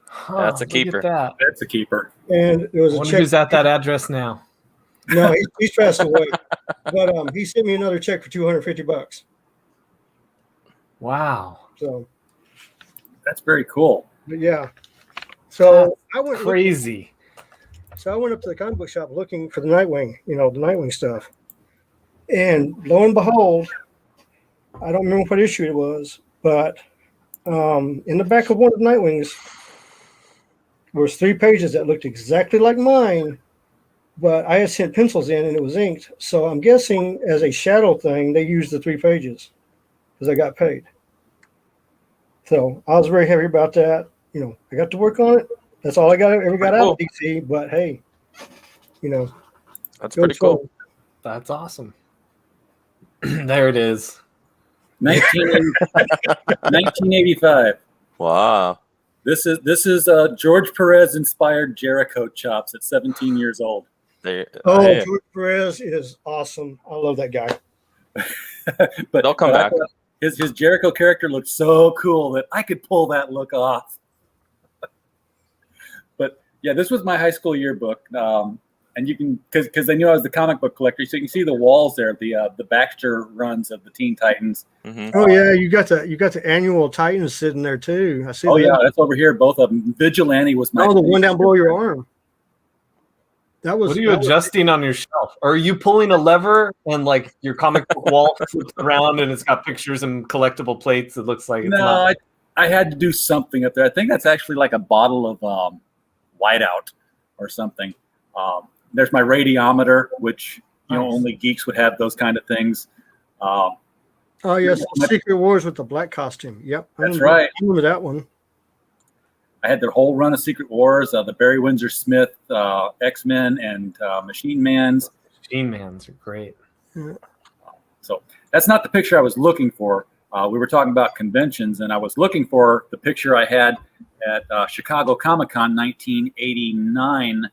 Huh, That's a look at keeper. that. That's a keeper. And it was I a wonder check. who's at that address now. No, he's passed away. But he sent me another check for $250. Wow. So, That's very cool. but yeah. So I went Crazy. So I went up to the comic book shop looking for the Nightwing, the Nightwing stuff. And lo and behold, I don't remember what issue it was, but in the back of one of the Nightwings was 3 pages that looked exactly like mine, but I had sent pencils in and it was inked. So I'm guessing as a shadow thing, they used the 3 pages because I got paid. So I was very happy about that. I got to work on it. That's all I ever got out of DC. But hey, That's pretty cool. That's awesome. There it is. 1985. Wow. This is George Perez inspired Jericho chops at 17 years old. George Perez is awesome. I love that guy. But they'll come back. His Jericho character looked so cool that I could pull that look off. But yeah, this was my high school yearbook, and you can because they knew I was the comic book collector, so you can see the walls there, the Baxter runs of the Teen Titans. Mm-hmm. Oh yeah, you got the annual Titans sitting there too. I see. Oh yeah, that's over here. Both of them. Vigilante was my. Oh, the one down below your arm. That was. What are you adjusting on your shelf? Or are you pulling a lever and like your comic book wall flips around and it's got pictures and collectible plates? It looks like it's not. I had to do something up there. I think that's actually like a bottle of Whiteout or something. There's my radiometer, which only geeks would have those kind of things. Oh yes, Secret Wars with the black costume. Yep, that's right. I remember that one. I had their whole run of Secret Wars, the Barry Windsor Smith X-Men and Machine Mans. Machine Mans are great. Yeah. So that's not the picture I was looking for. We were talking about conventions, and I was looking for the picture I had at Chicago Comic-Con 1989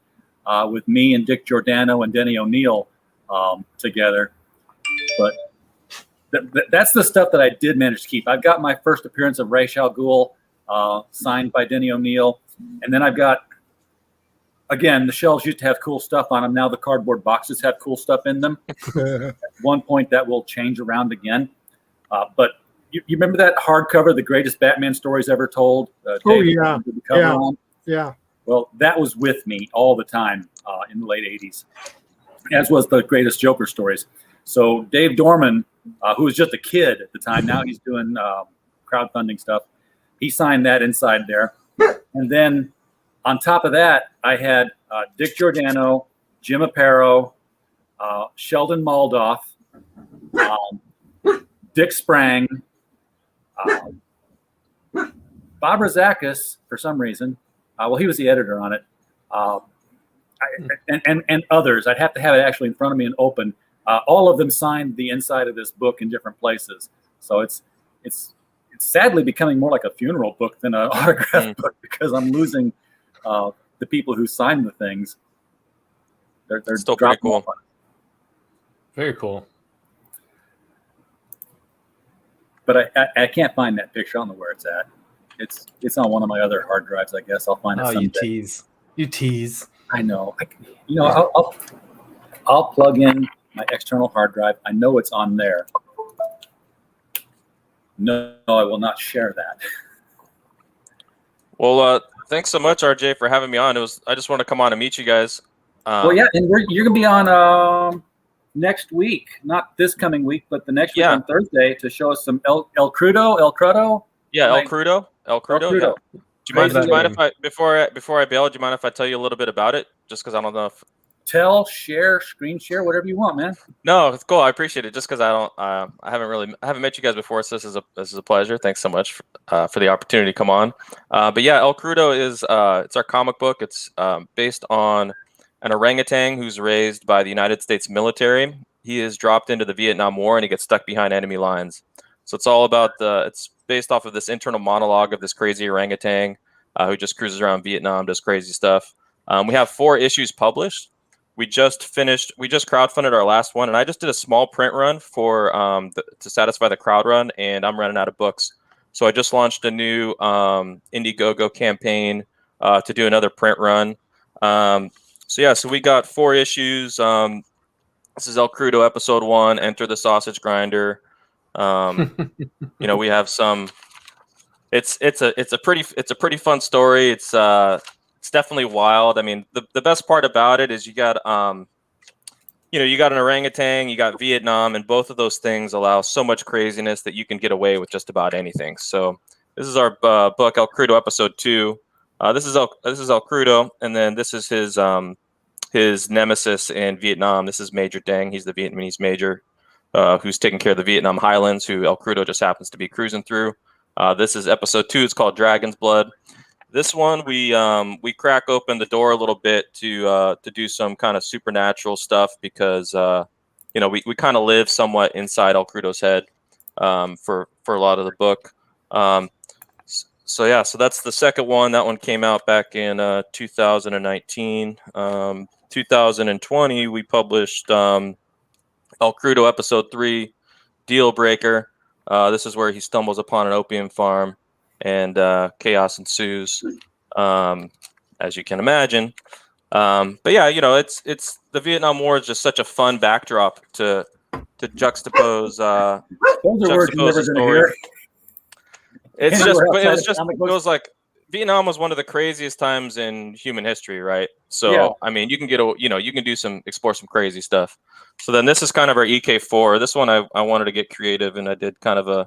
with me and Dick Giordano and Denny O'Neil together. But that's the stuff that I did manage to keep. I've got my first appearance of Ra's al Ghul signed by Denny O'Neil. And then I've got, again, the shelves used to have cool stuff on them. Now the cardboard boxes have cool stuff in them. At one point that will change around again. But you remember that hardcover, The Greatest Batman Stories Ever Told? Yeah. Well, that was with me all the time in the late 80s, as was The Greatest Joker Stories. So Dave Dorman, who was just a kid at the time, now he's doing crowdfunding stuff. He signed that inside there. And then on top of that, I had Dick Giordano, Jim Aparo, Sheldon Maldoff, Dick Sprang, Bob Rozakis, for some reason. Well, he was the editor on it. And others. I'd have to have it actually in front of me and open. All of them signed the inside of this book in different places. So it's sadly becoming more like a funeral book than an autograph book because I'm losing the people who signed the things. They're still pretty cool. Very cool. But I can't find that picture. I don't know where it's at. It's on one of my other hard drives, I guess. I'll find it someday. You tease. I know. I'll plug in my external hard drive. I know it's on there. No, I will not share that. Well, thanks so much, RJ, for having me on. I just want to come on and meet you guys. Well, yeah, and you're gonna be on next week, not this coming week, but the next week on Thursday to show us some El Crudo. Yeah, El Crudo. Yeah. Do you mind if I before I bail? Do you mind if I tell you a little bit about it? Just because I don't know if share, screen share, whatever you want, man. No, it's cool. I appreciate it. Just because I haven't met you guys before, so this is a pleasure. Thanks so much for the opportunity to come on. But yeah, El Crudo is it's our comic book. It's based on an orangutan who's raised by the United States military. He is dropped into the Vietnam War and he gets stuck behind enemy lines. So it's all about it's based off of this internal monologue of this crazy orangutan who just cruises around Vietnam, does crazy stuff. We have 4 issues published. We just crowdfunded our last one, and I just did a small print run for to satisfy the crowd run, and I'm running out of books. So I just launched a new Indiegogo campaign to do another print run. So we got 4 issues. This is El Crudo episode 1, Enter the Sausage Grinder. We have some. It's a pretty fun story. It's definitely wild. I mean, the best part about it is you got you got an orangutan, you got Vietnam, and both of those things allow so much craziness that you can get away with just about anything. So this is our book, El Crudo episode 2. This is El Crudo, and then this is his nemesis in Vietnam. This is Major Deng. He's the Vietnamese major who's taking care of the Vietnam highlands, who El Crudo just happens to be cruising through. This is episode 2. It's called Dragon's Blood. This one we crack open the door a little bit to do some kind of supernatural stuff because we kind of live somewhat inside El Crudo's head for a lot of the book. So that's the second one. That one came out back in 2019. 2020 we published El Crudo episode 3, Deal Breaker. This is where he stumbles upon an opium farm and chaos ensues, as you can imagine. But yeah, it's the Vietnam War is just such a fun backdrop to juxtapose. Those are words you're never going to hear. It was like Vietnam was one of the craziest times in human history, right? So yeah. I mean, you can explore some crazy stuff. So then this is kind of our EK4. This one I wanted to get creative, and I did kind of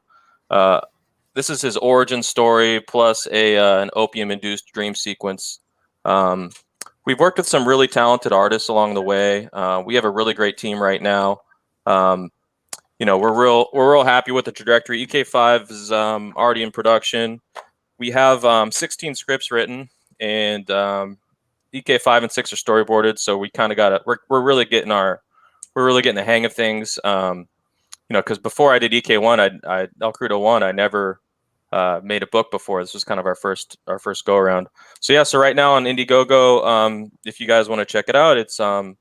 this is his origin story plus an opium-induced dream sequence. We've worked with some really talented artists along the way. We have a really great team right now. We're real happy with the trajectory. EK5 is already in production. We have 16 scripts written, and EK5 and 6 are storyboarded. So we kind of we're really getting the hang of things. Because before I did EK1, El Crudo 1, I never made a book before. This was kind of our first go around. So right now on Indiegogo, if you guys want to check it out, it's El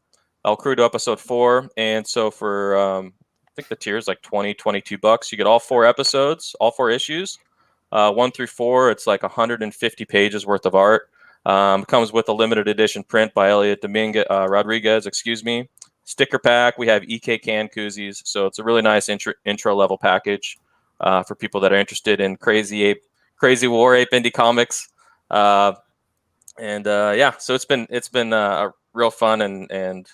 Crudo episode 4, and so for I think the tier is like $22. You get all 4 episodes, all 4 issues, 1 through 4. It's like 150 pages worth of art. Comes with a limited edition print by Elliot Rodriguez. Sticker pack. We have EK can koozies, so it's a really nice intro level package for people that are interested in crazy war ape indie comics. So it's been a real fun and.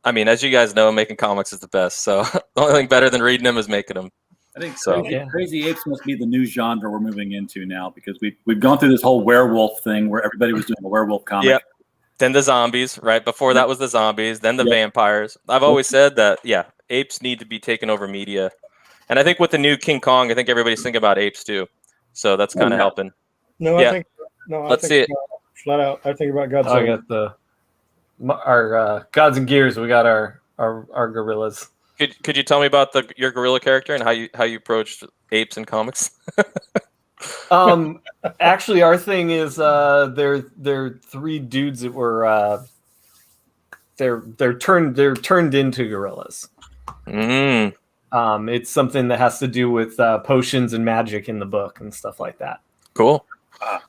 As you guys know, making comics is the best. So the only thing better than reading them is making them. I think crazy apes must be the new genre we're moving into now, because we've gone through this whole werewolf thing where everybody was doing a werewolf comic. Yep. Then the zombies, right? Before that was the zombies, then the vampires. I've always said that, apes need to be taken over media. And I think with the new King Kong, I think everybody's thinking about apes too. So that's kind of helping. Let's see it. Flat out, I think about Godzilla. I got our gods and gears. We got our gorillas. Could you tell me about your gorilla character and how you approached apes in comics? Actually, our thing is they're 3 dudes that were they're turned into gorillas. It's something that has to do with potions and magic in the book and stuff like that. Cool.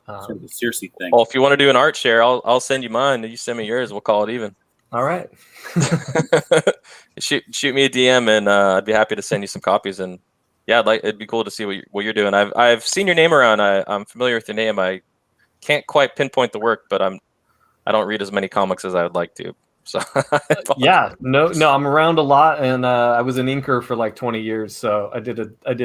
Sort of the Circe thing. Well, if you want to do an art share, I'll send you mine. You send me yours. We'll call it even. All right. shoot me a DM, and I'd be happy to send you some copies. And it'd be cool to see what you're doing. I've seen your name around. I'm familiar with your name. I can't quite pinpoint the work, but I don't read as many comics as I would like to. So I'm around a lot, and I was an inker for like 20 years, so I did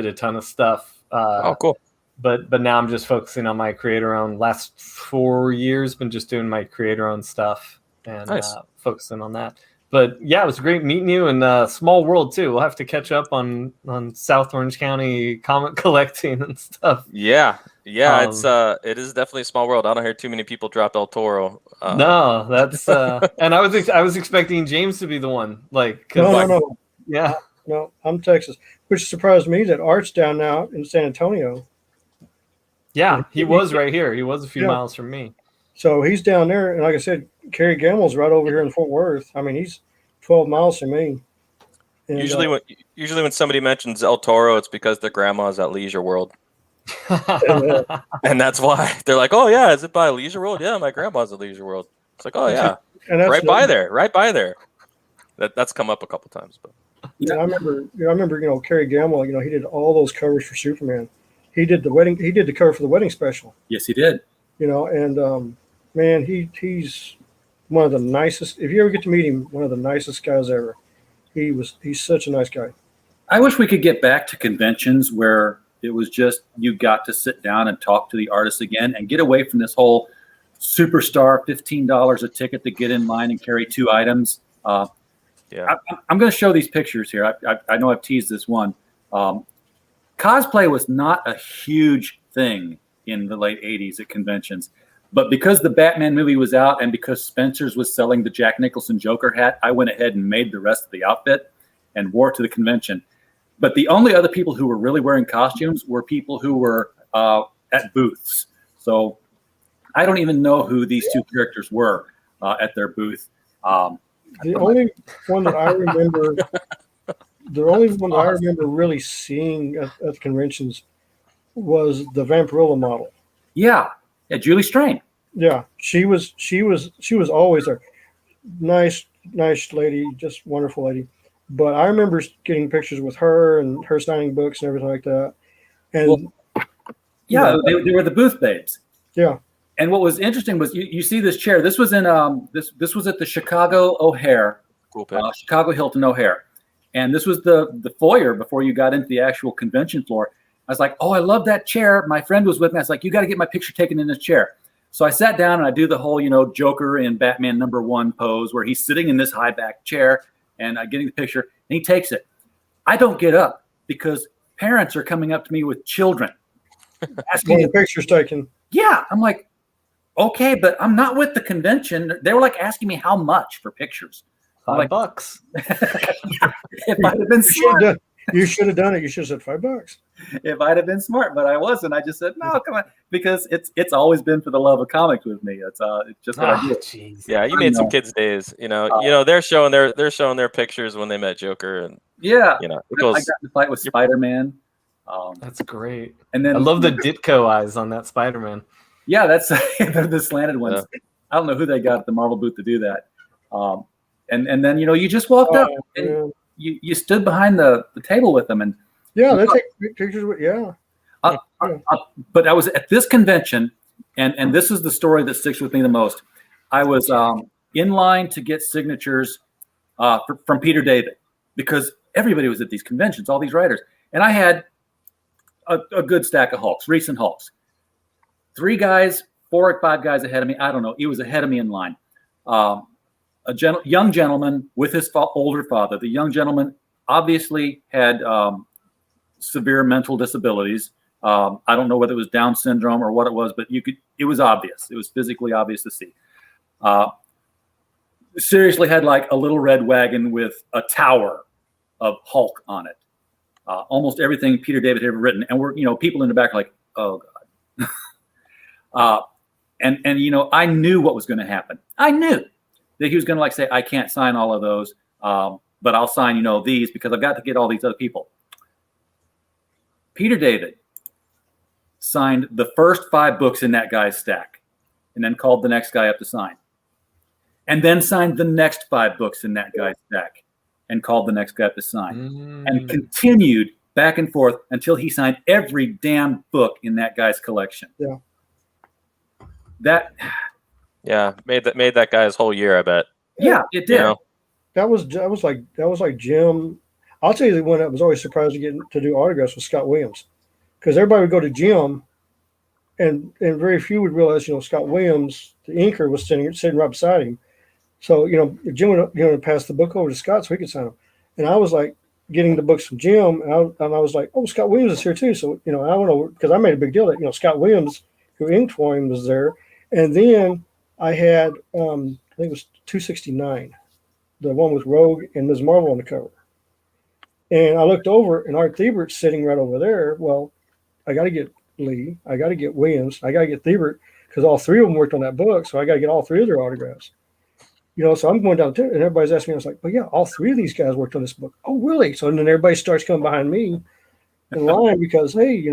a ton of stuff. Cool. But now I'm just focusing on my creator-owned. Last 4 years, been just doing my creator-owned stuff and focusing on that. But yeah, it was great meeting you, and small world too. We'll have to catch up on South Orange County comic collecting and stuff. Yeah, Yeah, it is definitely a small world. I don't hear too many people drop El Toro. No, that's and I was expecting James to be the one, like, No. yeah, No, I'm Texas, which surprised me that Art's down now in San Antonio. yeah, he was right here. He was a few miles from me. So he's down there, and like I said, Kerry Gamble's right over here in Fort Worth. I mean, he's 12 miles from me. And, usually when somebody mentions El Toro, it's because their grandma's at Leisure World. And that's why they're like, "Oh yeah, is it by Leisure World? Yeah, my grandma's at Leisure World." It's like, "Oh yeah, and that's right by there." That's come up a couple times, but I remember, Kerry Gamble. He did all those covers for Superman. He did the cover for the wedding special. Yes, he did. And man, he's one of the nicest. If you ever get to meet him, one of the nicest guys ever. He's such a nice guy. I wish we could get back to conventions where it was just you got to sit down and talk to the artist again and get away from this whole superstar $15 a ticket to get in line and carry 2 items. yeah, I'm going to show these pictures here. I know I've teased this one. Cosplay was not a huge thing in the late 80s at conventions. But because the Batman movie was out and because Spencer's was selling the Jack Nicholson Joker hat, I went ahead and made the rest of the outfit and wore it to the convention. But the only other people who were really wearing costumes were people who were at booths. So I don't even know who these 2 characters were at their booth. The only one that I remember, really seeing at conventions was the Vampirilla model. Yeah, Julie Strain. Yeah, she was always there. Nice lady, just wonderful lady. But I remember getting pictures with her and her signing books and everything like that. And they were the booth babes. Yeah. And what was interesting was you see this chair. This was in this was at the Chicago O'Hare, Chicago Hilton O'Hare, and this was the foyer before you got into the actual convention floor. I was like, oh, I love that chair. My friend was with me. I was like, you got to get my picture taken in this chair. So I sat down and I do the whole, Joker in Batman #1 pose where he's sitting in this high back chair and I'm getting the picture and he takes it. I don't get up because parents are coming up to me with children asking the picture's taken. Yeah. I'm like, okay, but I'm not with the convention. They were like asking me how much for pictures. $5. If I'd have been smart. You should have done it. You should have said $5. If I'd have been smart, but I wasn't. I just said, no, come on. Because it's always been for the love of comics with me. It's just what I do. Geez. Yeah, you made some kids' days. They're showing their pictures when they met Joker, and yeah, it goes. I got to fight with Spider-Man. That's great. And then I love the Ditko eyes on that Spider-Man. Yeah, that's they're the slanted ones. Yeah. I don't know who they got at the Marvel booth to do that. And then you just walked up and you stood behind the table with them and they take pictures with but I was at this convention and this is the story that sticks with me the most. I was in line to get signatures from Peter David because everybody was at these conventions, all these writers, and I had a good stack of Hulks, recent Hulks. 4 or 5 guys ahead of me. I don't know. He was ahead of me in line. Young gentleman with his older father. The young gentleman obviously had severe mental disabilities. I don't know whether it was Down syndrome or what it was, but it was obvious. It was physically obvious to see. Seriously had like a little red wagon with a tower of Hulk on it. Almost everything Peter David had ever written. And we're, people in the back are like, oh God. And I knew what was going to happen. I knew that he was going to say, I can't sign all of those, but I'll sign, these because I've got to get all these other people. Peter David signed the first 5 books in that guy's stack and then called the next guy up to sign. And then signed the next 5 books in that guy's stack and called the next guy up to sign. And continued back and forth until he signed every damn book in that guy's collection. Yeah. Made that guy his whole year, I bet. Yeah, it did. That was like Jim. I'll tell you the one that was always surprised to get to do autographs was Scott Williams, because everybody would go to Jim, and very few would realize Scott Williams, the inker, was sitting right beside him. So Jim would pass the book over to Scott so he could sign him, and I was like, getting the books from Jim, and I was like, oh, Scott Williams is here too. So, I don't know, because I made a big deal that, Scott Williams, who inked for him, was there. And then I had, I think it was 269, the one with Rogue and Ms. Marvel on the cover. And I looked over, and Art Thiebert's sitting right over there. Well, I got to get Lee, I got to get Williams, I got to get Thiebert, because all three of them worked on that book. So I got to get all three of their autographs. So I'm going down to, and everybody's asking me, I was like, well, yeah, all three of these guys worked on this book. Oh, really? So then everybody starts coming behind me in line because, hey,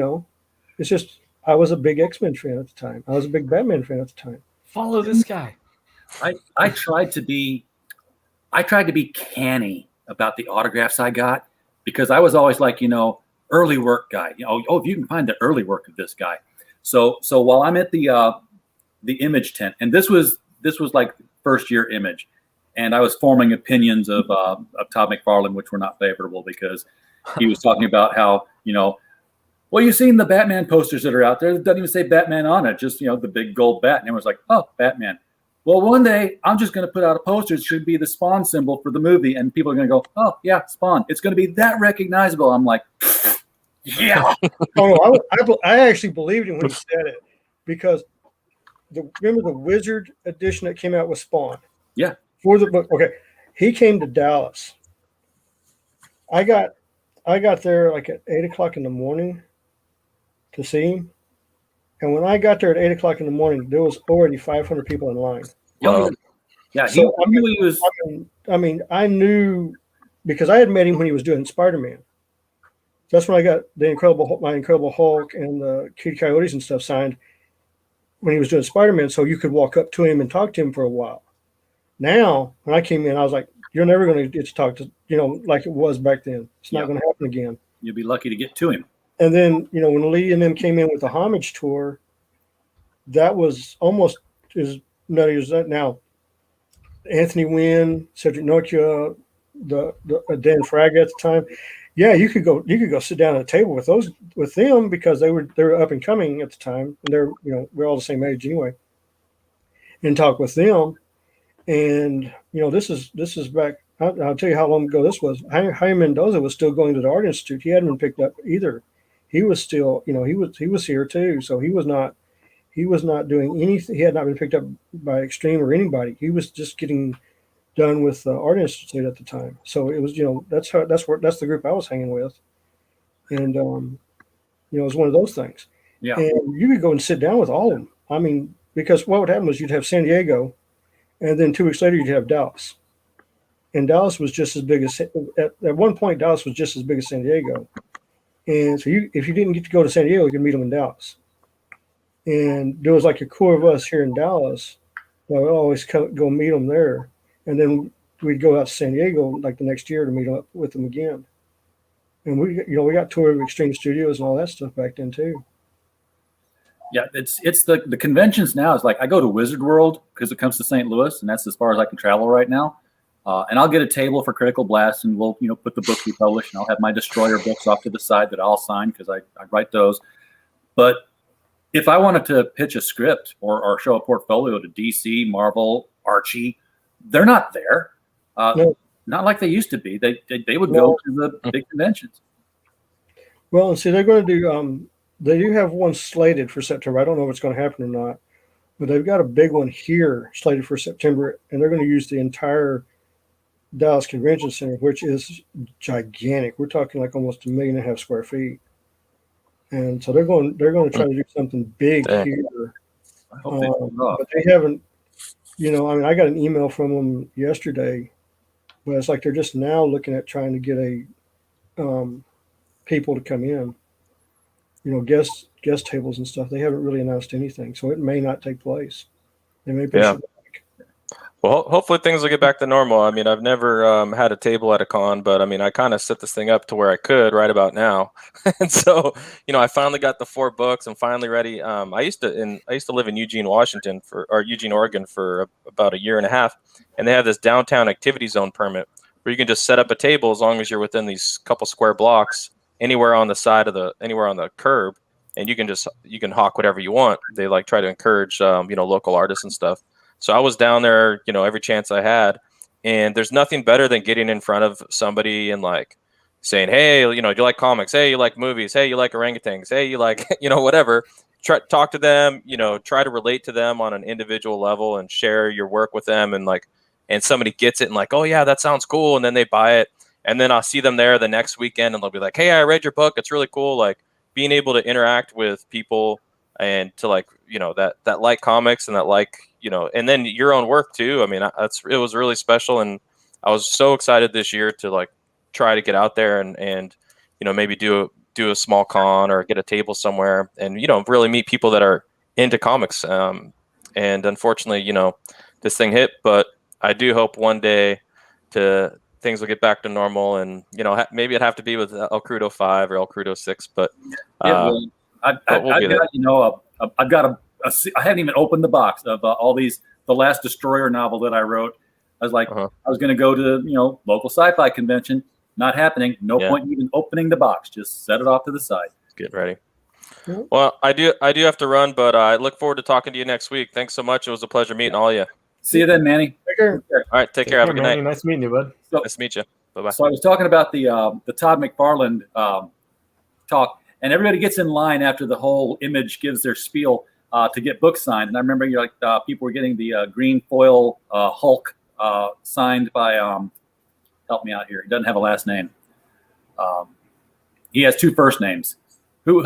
it's just, I was a big X-Men fan at the time. I was a big Batman fan at the time. Follow this guy. I tried to be canny about the autographs I got, because I was always like, early work guy. If you can find the early work of this guy. So while I'm at the Image tent, and this was like first year Image, and I was forming opinions of Todd McFarlane, which were not favorable, because he was talking about how, well, you've seen the Batman posters that are out there. It doesn't even say Batman on it, just, the big gold bat. And everyone's like, oh, Batman. Well, one day I'm just going to put out a poster. It should be the Spawn symbol for the movie. And people are going to go, oh, yeah, Spawn. It's going to be that recognizable. I'm like, yeah. I actually believed him when he said it, because remember the Wizard edition that came out with Spawn? Yeah. For the book. Okay. He came to Dallas. I got there like at 8:00 in the morning to see him. And when I got there at 8:00 in the morning, there was already 500 people in line. Yeah. So I knew, because I had met him when he was doing Spider-Man. That's when I got my Incredible Hulk and the Kid Coyotes and stuff signed when he was doing Spider-Man. So you could walk up to him and talk to him for a while. Now, when I came in, I was like, you're never going to get to talk to, like it was back then. It's not going to happen again. You'll be lucky to get to him. And then, when Lee and them came in with the homage tour, that was almost as nutty as that. Now, Anthony Wynn, Cedric Nokia, the Dan Fraga at the time. Yeah, you could go sit down at a table with them, because they were up and coming at the time, and they're we're all the same age anyway, and talk with them. And this is back. I'll tell you how long ago this was. Jaime Mendoza was still going to the Art Institute. He hadn't been picked up either. He was still, he was here too. So he was not doing anything. He had not been picked up by Extreme or anybody. He was just getting done with the Art Institute at the time. So it was, that's the group I was hanging with. And, it was one of those things. Yeah. And you could go and sit down with all of them. I mean, because what would happen was you'd have San Diego, and then 2 weeks later you'd have Dallas. And Dallas was just as big as, at one point, Dallas was just as big as San Diego. And so if you didn't get to go to San Diego, you could meet them in Dallas. And there was like a core of us here in Dallas that would always go meet them there. And then we'd go out to San Diego like the next year to meet up with them again. And we got toured with Extreme Studios and all that stuff back then too. Yeah, it's the conventions now. It's like I go to Wizard World because it comes to St. Louis, and that's as far as I can travel right now. And I'll get a table for Critical Blast, and we'll put the books we publish, and I'll have my Destroyer books off to the side that I'll sign because I write those. But if I wanted to pitch a script or show a portfolio to DC, Marvel, Archie, they're not there. No. Not like they used to be. They would go to the big conventions. Well, and see, they're going to do. They do have one slated for September. I don't know if it's going to happen or not, but they've got a big one here slated for September, and they're going to use the entire Dallas Convention Center, which is gigantic. We're talking like almost 1.5 million square feet, and so they're going to try to do something big here. I hope but they haven't. I got an email from them yesterday, but it's like they're just now looking at trying to get people to come in. Guest tables and stuff. They haven't really announced anything, so it may not take place. They may push it back. Well, hopefully things will get back to normal. I mean, I've never had a table at a con, but I mean, I kind of set this thing up to where I could right about now. And so, I finally got the 4 books. I'm finally ready. I used to live in Eugene, Oregon for about 1.5 years, and they have this downtown activity zone permit where you can just set up a table as long as you're within these couple square blocks anywhere on the curb, and you can hawk whatever you want. They try to encourage local artists and stuff. So I was down there, every chance I had, and there's nothing better than getting in front of somebody and saying, hey, do you like comics? Hey, you like movies? Hey, you like orangutans? Hey, you like, whatever. Talk to them, try to relate to them on an individual level and share your work with them. And somebody gets it and like, oh yeah, that sounds cool. And then they buy it. And then I'll see them there the next weekend and they'll be like, hey, I read your book. It's really cool. Like being able to interact with people and to like, that like comics and that like, and then your own work too. I mean, it was really special. And I was so excited this year to like try to get out there and maybe do a small con or get a table somewhere and really meet people that are into comics. And unfortunately, this thing hit, but I do hope one day things will get back to normal, and maybe it'd have to be with El Crudo 5 or El Crudo 6, but I've got I haven't even opened the box of all these, the last Destroyer novel that I wrote. I was like, I was going to go to, local sci-fi convention. Not happening. No point in even opening the box. Just set it off to the side. Get ready. Well, I do have to run, but I look forward to talking to you next week. Thanks so much. It was a pleasure meeting all of you. See you then, Manny. Take care. All right, take care. Have a good night. Nice meeting you, bud. Nice to meet you. Bye-bye. So I was talking about the Todd McFarlane talk, and everybody gets in line after the whole Image gives their spiel to get books signed. And I remember people were getting the green foil Hulk signed by help me out here. He doesn't have a last name. He has 2 first names. Who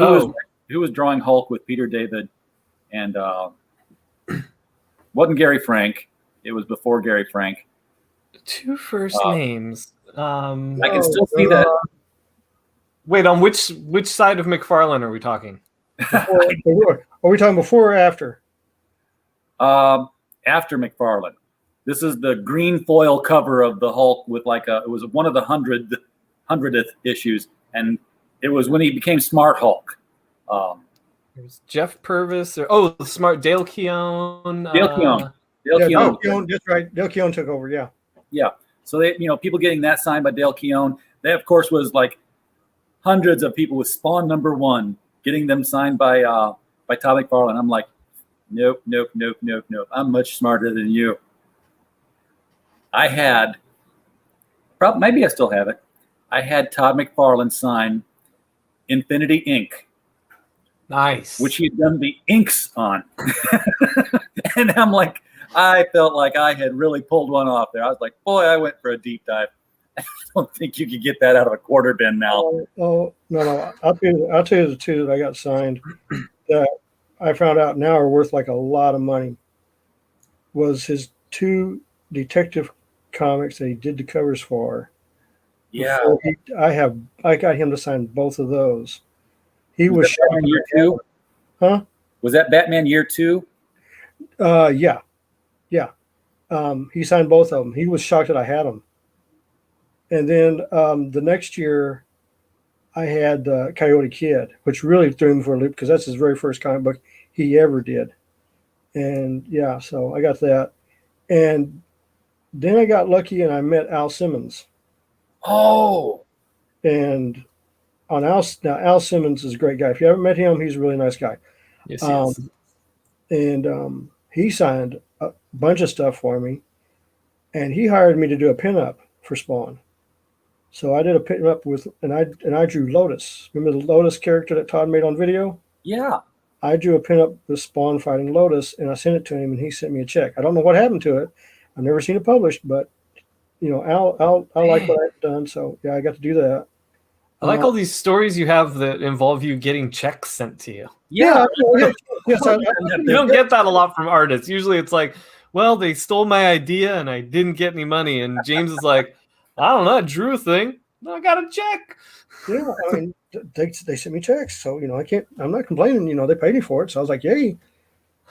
was drawing Hulk with Peter David and wasn't Gary Frank. It was before Gary Frank. 2 first names. I can still see that. Wait, on which side of McFarlane are we talking? Are we talking before or after? After McFarlane. This is the green foil cover of the Hulk with it was one of the 100th issues, and it was when he became Smart Hulk. It was Jeff Purvis, the Smart Dale Keown. Dale Keown. Dale Keown, that's right. Dale Keown took over. Yeah. Yeah. So they, people getting that signed by Dale Keown. They of course was like hundreds of people with Spawn #1 getting them signed by Todd McFarlane. I'm like, nope. I'm much smarter than you. I had, maybe I still have it. I had Todd McFarlane sign Infinity Inc. Nice. Which he had done the inks on. And I'm like, I felt like I had really pulled one off there. I was like, boy, I went for a deep dive. I don't think you could get that out of a quarter bin now. No. I'll tell you the 2 that I got signed that I found out now are worth like a lot of money. Was his 2 detective comics that he did the covers for. Yeah. I got him to sign both of those. He was Batman Year 2? Huh? Was that Batman Year 2? Yeah. He signed both of them. He was shocked that I had them. And then the next year, I had Coyote Kid, which really threw him for a loop because that's his very first comic book he ever did. And yeah, so I got that. And then I got lucky and I met Al Simmons. Oh. And Al Simmons is a great guy. If you haven't met him, he's a really nice guy. Yes, he is. And he signed a bunch of stuff for me, and he hired me to do a pinup for Spawn. So I did a pinup and I drew Lotus. Remember the Lotus character that Todd made on video? Yeah. I drew a pinup with Spawn fighting Lotus, and I sent it to him, and he sent me a check. I don't know what happened to it. I've never seen it published, but Al like what I've done, so yeah, I got to do that. I like all these stories you have that involve you getting checks sent to you. Yeah. Yes, you don't get that a lot from artists. Usually it's like, well, they stole my idea and I didn't get any money. And James is like, I don't know, I drew a thing. I got a check. Yeah, I mean, they sent me checks, so I'm not complaining. They paid me for it, so I was like, yay.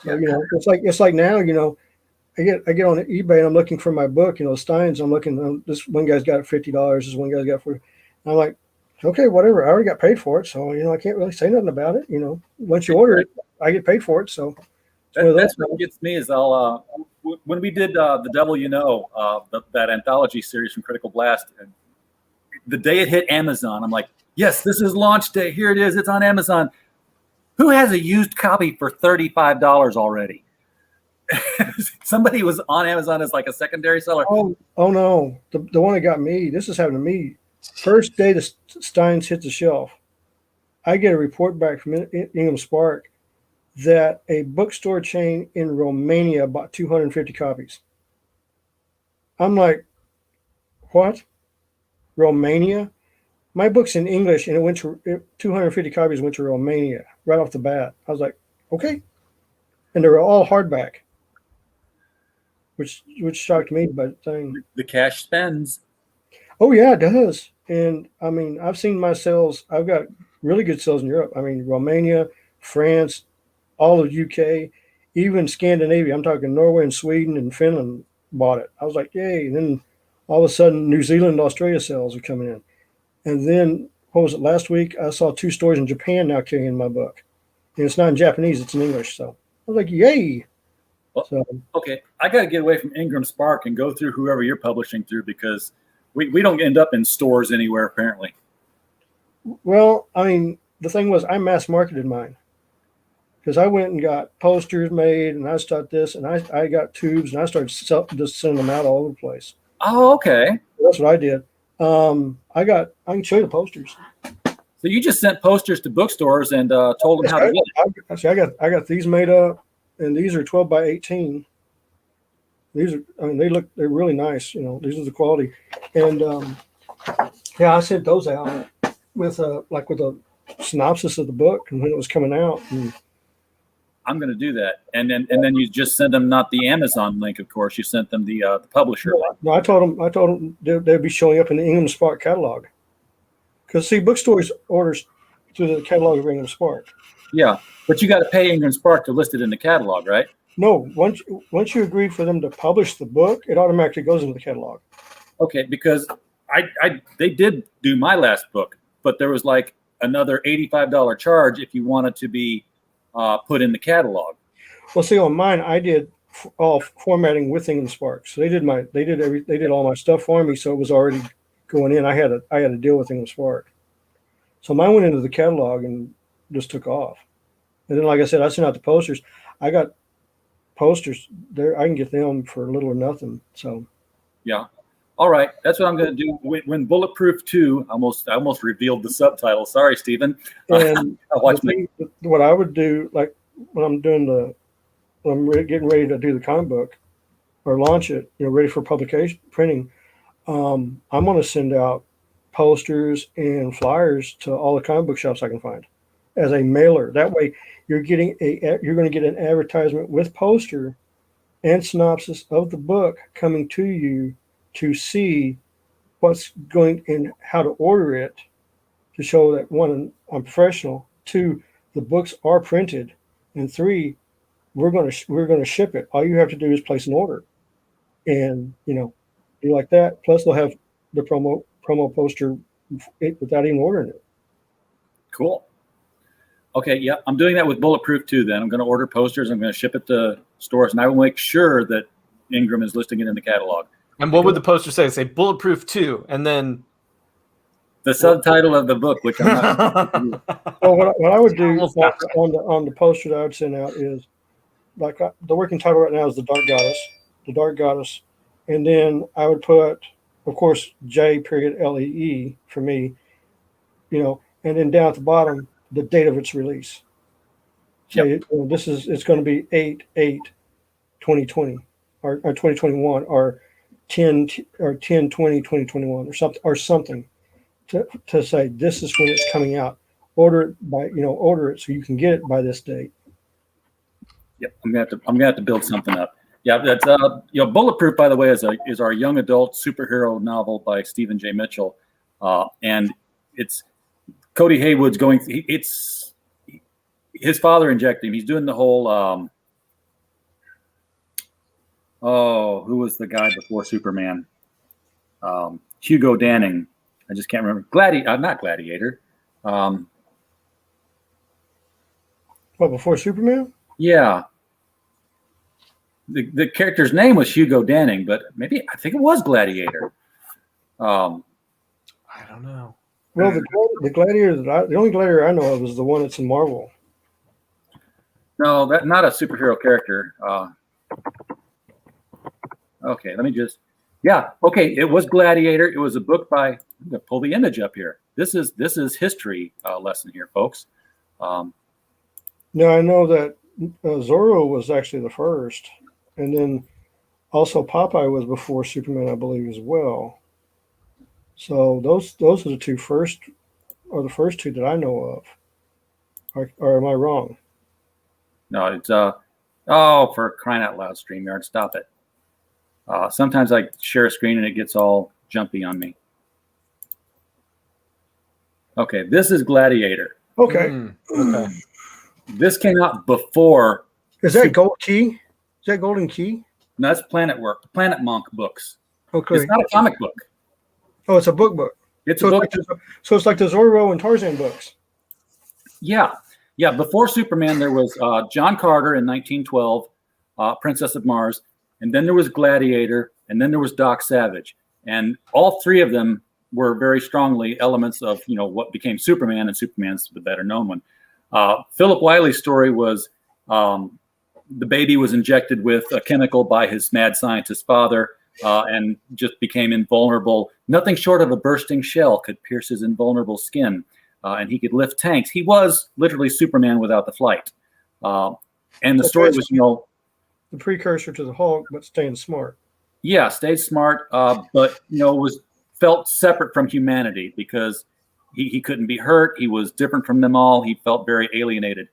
So it's like now, I get on eBay and I'm looking for my book, Steins. I'm looking. This one guy's got $50. This one guy's got $40. I'm like, okay, whatever. I already got paid for it, so I can't really say nothing about it. Once you order it, I get paid for it. So that's what gets me is when we did the Devil that anthology series from Critical Blast, and the day it hit Amazon, I'm like, yes, this is launch day. Here it is. It's on Amazon. Who has a used copy for $35 already? Somebody was on Amazon as like a secondary seller. Oh no, the one that got me. This is happening to me First day the Steins hit the shelf, I get a report back from Ingham Spark that a bookstore chain in Romania bought 250 copies. I'm like, what? Romania? My book's in English, and 250 copies went to Romania right off the bat. I was like, okay, and they were all hardback, which shocked me. But the cash spends. Oh yeah, it does. And I mean, I've seen my sales. I've got really good sales in Europe. I mean, Romania, France, all of UK, even Scandinavia. I'm talking Norway and Sweden and Finland bought it. I was like, yay! And then all of a sudden, New Zealand, Australia sales are coming in. And then what was it last week? I saw 2 stores in Japan now carrying my book, and it's not in Japanese; it's in English. So I was like, yay! Well, so, okay, I got to get away from Ingram Spark and go through whoever you're publishing through, because we don't end up in stores anywhere apparently. Well, I mean, the thing was, I mass marketed mine because I went and got posters made, and I started this, and I got tubes, and I started just sending them out all over the place. Oh, okay. That's what I did. I can show you the posters. So you just sent posters to bookstores and told them how to get it. I got these made up, and these are 12 by 18. These are, I mean, they're really nice. You know, these are the quality. And yeah, I sent those out with a synopsis of the book and when it was coming out. And I'm going to do that. And then you just sent them not the Amazon link, of course. You sent them the publisher link. No, I told them they'd be showing up in the Ingham Spark catalog. Because see, bookstores orders through the catalog of Ingham Spark. Yeah, but you got to pay Ingham Spark to list it in the catalog, right? No, once you agree for them to publish the book, it automatically goes into the catalog. Okay, because they did do my last book, but there was like another $85 charge if you wanted to be put in the catalog. Well, see, on mine, I did all formatting with Ingham Spark, so they did all my stuff for me, so it was already going in. I had to deal with Ingham Spark, so mine went into the catalog and just took off. And then, like I said, I sent out the posters. I got posters there. I can get them for little or nothing. So, yeah. All right, that's what I'm going to do. When Bulletproof 2, I almost revealed the subtitle. Sorry, Stephen. And what I would do, like when I'm getting ready to do the comic book or launch it, ready for publication, printing, I'm going to send out posters and flyers to all the comic book shops I can find as a mailer. That way, you're going to get an advertisement with poster and synopsis of the book coming to you to see what's going and how to order it, to show that 1, I'm professional, 2, the books are printed, and 3, we're going to ship it. All you have to do is place an order, and do like that. Plus, they'll have the promo poster without even ordering it. Cool. Okay, yeah, I'm doing that with Bulletproof 2. Then I'm going to order posters. I'm going to ship it to stores, and I will make sure that Ingram is listing it in the catalog. And what would the poster say? Say Bulletproof 2, and then the subtitle of the book, which I'm not. Well, what I would do on the poster that I would send out is, like, the working title right now is the Dark Goddess, and then I would put, of course, J.Lee for me, and then down at the bottom the date of its release. Say, it's going to be 8/8/2020 or 2021 or 10/20/2021 or something to say this is when it's coming out. Order it so you can get it by this date. Yep, I'm gonna have to build something up. Yeah, that's Bulletproof, by the way, is our young adult superhero novel by Stephen J. Mitchell, and it's Cody Haywood's going. It's his father injected him. He's doing the whole. Who was the guy before Superman? Hugo Danning. I just can't remember. Not Gladiator. What, before Superman? Yeah. The character's name was Hugo Danning, but I think it was Gladiator. I don't know. Well, the Gladiator the only Gladiator I know of is the one that's in Marvel. No, not a superhero character. Okay, let me just. Yeah. Okay. It was Gladiator. It was a book by. I'm gonna pull the image up here. This is history lesson here, folks. Now I know that Zorro was actually the first, and then also Popeye was before Superman, I believe, as well. So those are the two first, or the first two that I know of. Or am I wrong? No, it's oh, for crying out loud, StreamYard, stop it. Sometimes I share a screen and it gets all jumpy on me. Okay, this is Gladiator. Okay. Okay. This came out before. Is that Gold Key? Is that Golden Key? No, that's Planet Monk books. Okay. It's not a comic book. Oh, it's a book. It's so a book. So it's like the Zorro and Tarzan books. Yeah. Before Superman, there was John Carter in 1912, Princess of Mars, and then there was Gladiator, and then there was Doc Savage, and all three of them were very strongly elements of what became Superman, and Superman's the better known one. Philip Wiley's story was the baby was injected with a chemical by his mad scientist father, and just became invulnerable. Nothing short of a bursting shell could pierce his invulnerable skin. And he could lift tanks. He was literally Superman without the flight. And the story was, the precursor to the Hulk, but staying smart. Yeah, stayed smart, but was felt separate from humanity because he couldn't be hurt. He was different from them all. He felt very alienated.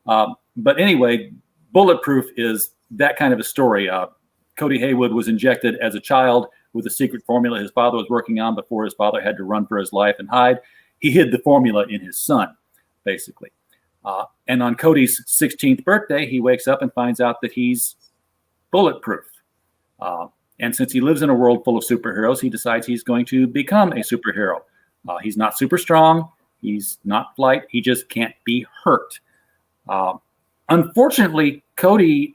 But anyway, Bulletproof is that kind of a story. Cody Haywood was injected as a child with a secret formula his father was working on before his father had to run for his life and hide. He hid the formula in his son, basically. And on Cody's 16th birthday, he wakes up and finds out that he's bulletproof. And since he lives in a world full of superheroes, he decides he's going to become a superhero. He's not super strong. He's not light. He just can't be hurt. Unfortunately, Cody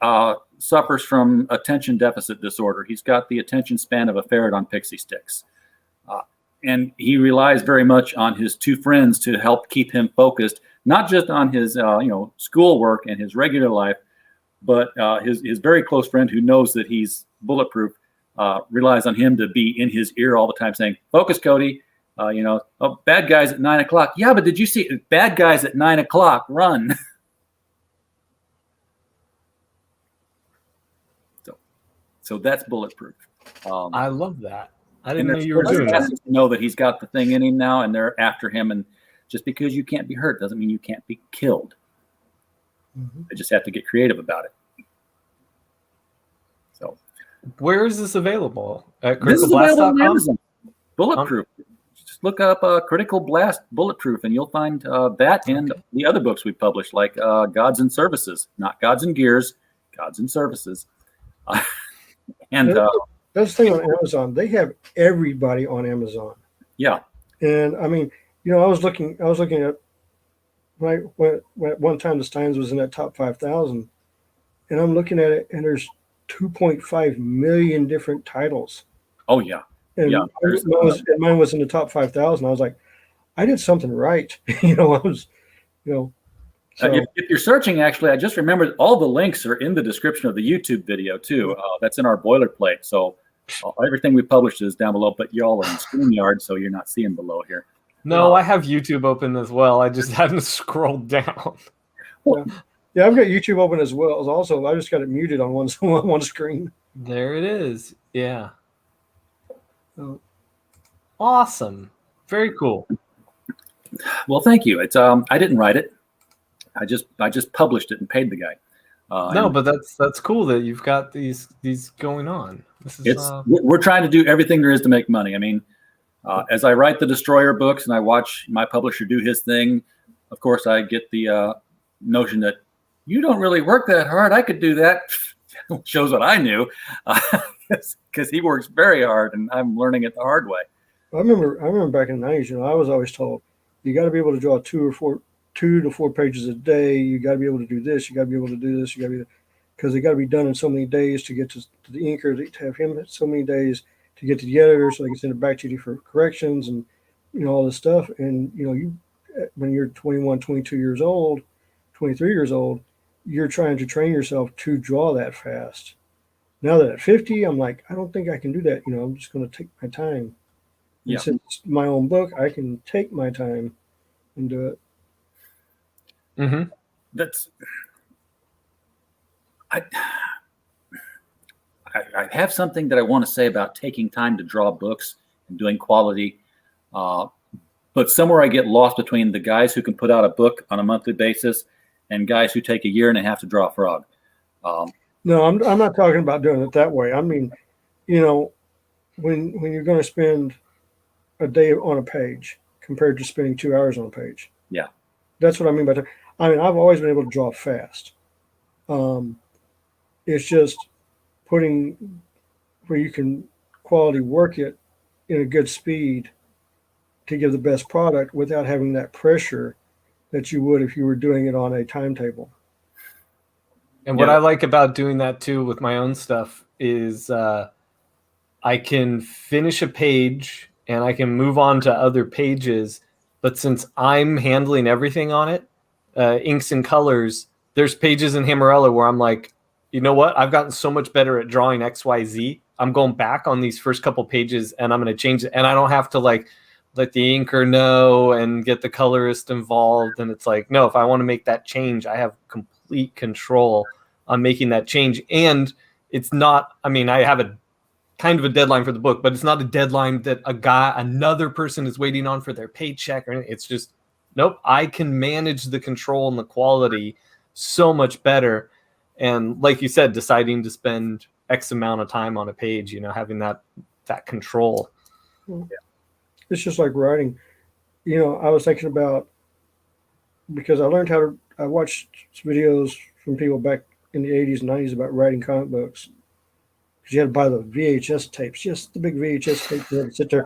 suffers from attention deficit disorder. He's got the attention span of a ferret on pixie sticks. And he relies very much on his two friends to help keep him focused, not just on his schoolwork and his regular life, but his very close friend who knows that he's bulletproof relies on him to be in his ear all the time saying, "Focus, Cody. Bad guys at 9 o'clock. Yeah, but did you see bad guys at 9 o'clock? Run." So that's Bulletproof. I love that. I didn't know you were doing that. Know that he's got the thing in him now, and they're after him. And just because you can't be hurt doesn't mean you can't be killed. Mm-hmm. They just have to get creative about it. So, where is this available? At This is available on Amazon. Bulletproof. Just look up Critical Blast Bulletproof, and you'll find that and the other books we published, like Gods and Services, not Gods and Gears, Gods and Services. And that's the thing on Amazon. They have everybody on Amazon. Yeah. And I mean, I was looking at when at one time the Steins was in that top 5,000, and I'm looking at it, and there's 2.5 million different titles. Oh yeah. And yeah. Mine was in the top 5,000. I was like, I did something right. I was, So, if you're searching, actually, I just remembered all the links are in the description of the YouTube video too. That's in our boilerplate. So everything we published is down below, but y'all are in StreamYard, so you're not seeing below here. No, I have YouTube open as well. I just haven't scrolled down. Yeah, I've got YouTube open as well. Also, I just got it muted on one screen. There it is. Yeah. Awesome. Very cool. Well, thank you. It's I didn't write it. I just published it and paid the guy. No, but that's cool that you've got these going on. We're trying to do everything there is to make money. I mean, as I write the Destroyer books and I watch my publisher do his thing, of course I get the notion that you don't really work that hard. I could do that. Shows what I knew, because he works very hard and I'm learning it the hard way. I remember back in the 90s, I was always told you got to be able to draw 2 to 4 pages a day. You got to be able to do this. You got to be able to do this. You got to be, because they got to be done in so many days to get to the inker, to have him so many days to get to the editor so they can send it back to you for corrections and all this stuff. And you when you're 21, 22 years old, 23 years old, you're trying to train yourself to draw that fast. Now that at 50, I'm like, I don't think I can do that. I'm just going to take my time. And Yeah. since it's my own book, I can take my time and do it. Mm-hmm. That's I have something that I want to say about taking time to draw books and doing quality. But somewhere I get lost between the guys who can put out a book on a monthly basis and guys who take a year and a half to draw a frog. No, I'm not talking about doing it that way. I mean, when you're going to spend a day on a page compared to spending 2 hours on a page. Yeah. That's what I mean by that. I mean, I've always been able to draw fast. It's just putting where you can quality work it in a good speed to give the best product without having that pressure that you would if you were doing it on a timetable. And what I like about doing that too with my own stuff is I can finish a page and I can move on to other pages. But since I'm handling everything on it, inks and colors, there's pages in Hammerella where I'm like, you know what? I've gotten so much better at drawing XYZ. I'm going back on these first couple pages and I'm going to change it. And I don't have to like let the inker know and get the colorist involved. And it's like, no, if I want to make that change, I have complete control on making that change. And it's not, I mean, I have a kind of a deadline for the book, but it's not a deadline that another person is waiting on for their paycheck or anything. It's just, nope, I can manage the control and the quality so much better. And like you said, deciding to spend X amount of time on a page, having that control. It's just like writing. I was thinking about, because I watched videos from people back in the 80s and 90s about writing comic books. Because you had to buy the VHS tapes, just the big VHS tapes. You had to sit there.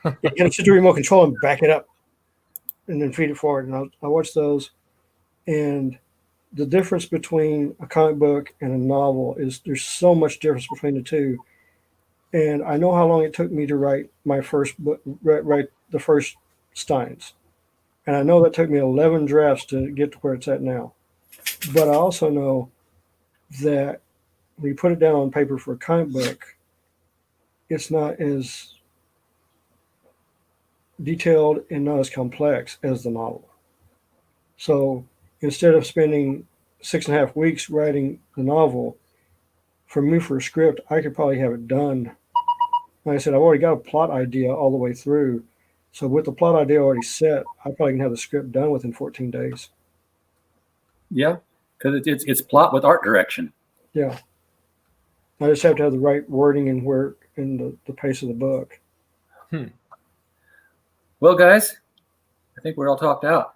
You had to sit there remote control and back it up and then feed it forward. And I watched those. And the difference between a comic book and a novel is there's so much difference between the two. And I know how long it took me to write my first book, write the first Steins. And I know that took me 11 drafts to get to where it's at now. But I also know that when you put it down on paper for a comic book, it's not as detailed and not as complex as the novel. So instead of spending 6.5 weeks writing the novel, for me for a script, I could probably have it done. Like I said, I've already got a plot idea all the way through. So with the plot idea already set, I probably can have the script done within 14 days. Yeah, because it's plot with art direction. Yeah. I just have to have the right wording and where in the pace of the book. Well, guys, I think we're all talked out.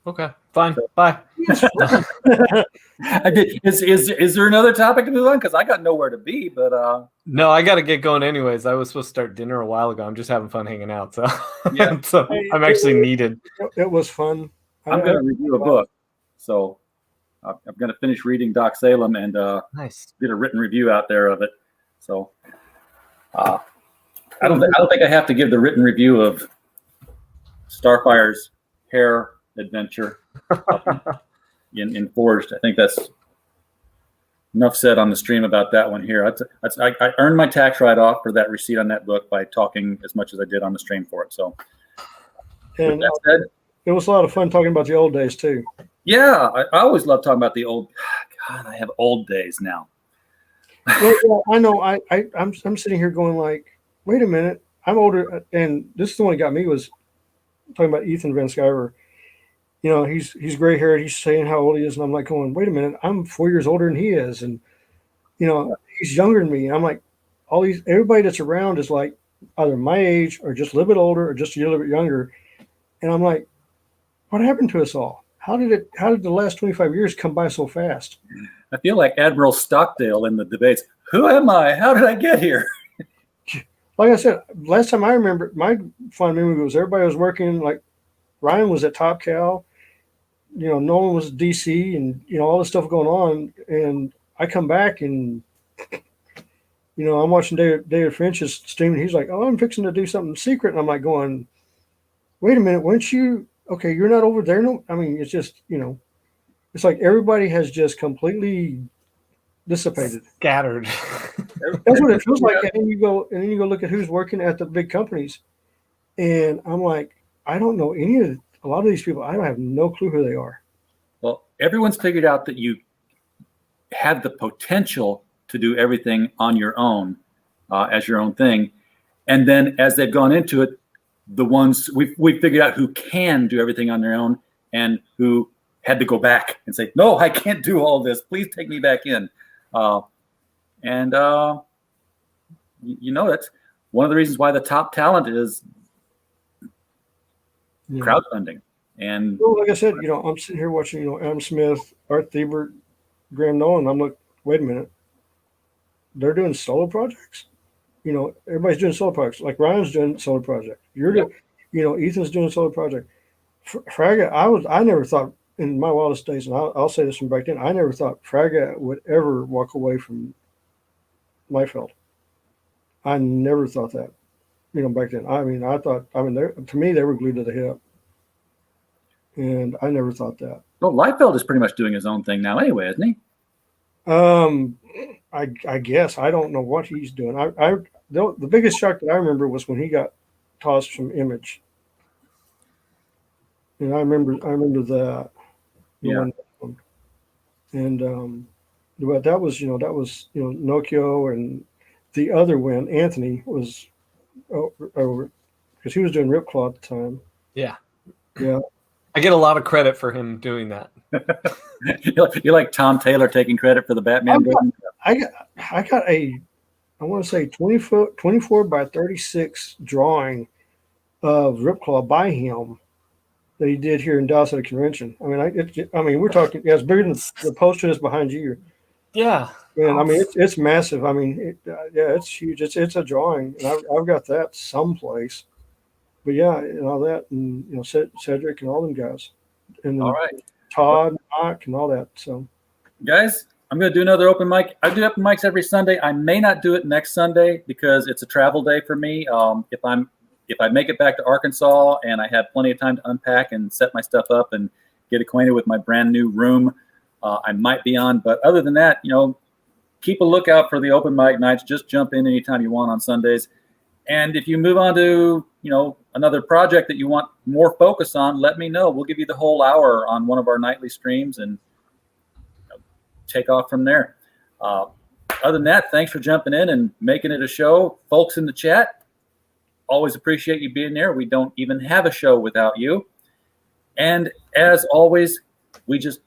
Okay, fine. Bye. I did. Is there another topic to move on? Because I got nowhere to be, but no, I got to get going anyways. I was supposed to start dinner a while ago. I'm just having fun hanging out, so yeah. So I'm actually needed. It was fun. I'm going to review a book, so I'm going to finish reading Doc Salem and nice. Get a written review out there of it. So I don't think I have to give the written review of Starfire's hair adventure in Forged. I think that's enough said on the stream about that one here. I earned my tax write-off for that receipt on that book by talking as much as I did on the stream for it. So, and with that said, it was a lot of fun talking about the old days too. Yeah, I always love talking about the old. God, I have old days now. Well, I know. I'm sitting here going like, wait a minute, I'm older, and this is the one that got me was talking about Ethan Van Sciver. He's gray haired. He's saying how old he is, and I'm like going, wait a minute, I'm 4 years older than he is, and he's younger than me. And I'm like, everybody that's around is like either my age or just a little bit older or just a little bit younger, and I'm like, what happened to us all? How did the last 25 years come by so fast? I feel like Admiral Stockdale in the debates. Who am I? How did I get here? Like I said, last time I remember, my fun memory was everybody was working. Like Ryan was at Top Cal, Nolan was at DC, and all this stuff going on. And I come back and I'm watching David Finch's streaming. He's like, "Oh, I'm fixing to do something secret," and I'm like, going, "Wait a minute, weren't you? Okay, you're not over there. No, I mean, it's just it's like everybody has just completely dissipated, scattered. That's what it feels like. And then you go look at who's working at the big companies, and I'm like, I don't know a lot of these people. I don't have no clue who they are. Well, everyone's figured out that you have the potential to do everything on your own, as your own thing, and then as they've gone into it, the ones we figured out who can do everything on their own and who had to go back and say, no, I can't do all this. Please take me back in. That's one of the reasons why the top talent is crowdfunding. And well, like I said, I'm sitting here watching, Adam Smith, Art Thibert, Graham Nolan. I'm like, wait a minute, they're doing solo projects. Everybody's doing solo projects. Like Ryan's doing solo project. You're doing, Ethan's doing a solo project. Fraga, I never thought in my wildest days, and I'll say this from back then, I never thought Fraga would ever walk away from Liefeld. I never thought that, back then. To me, they were glued to the hip. And I never thought that. Well, Liefeld is pretty much doing his own thing now anyway, isn't he? I guess. I don't know what he's doing. The biggest shock that I remember was when he got tossed from Image. And I remember that. Yeah. And but that was Nokia, and the other one, Anthony, was over because he was doing Ripclaw at the time. Yeah. Yeah. I get a lot of credit for him doing that. You're like Tom Taylor taking credit for the Batman. I got I want to say 24 by 36 drawing of Ripclaw by him that he did here in Dallas at a convention. We're talking. Yeah, it's bigger than the poster that's behind you. Yeah. And it's massive. It's huge. It's a drawing, and I've got that someplace. But yeah, and all that, and Cedric and all them guys, and all right, Todd, and Mike, and all that. So, guys, I'm going to do another open mic. I do open mics every Sunday. I may not do it next Sunday because it's a travel day for me. If I make it back to Arkansas and I have plenty of time to unpack and set my stuff up and get acquainted with my brand new room, I might be on. But other than that, keep a lookout for the open mic nights. Just jump in anytime you want on Sundays. And if you move on to, another project that you want more focus on, let me know. We'll give you the whole hour on one of our nightly streams and take off from there. Other than that, thanks for jumping in and making it a show. Folks in the chat, always appreciate you being there. We don't even have a show without you. And as always, we just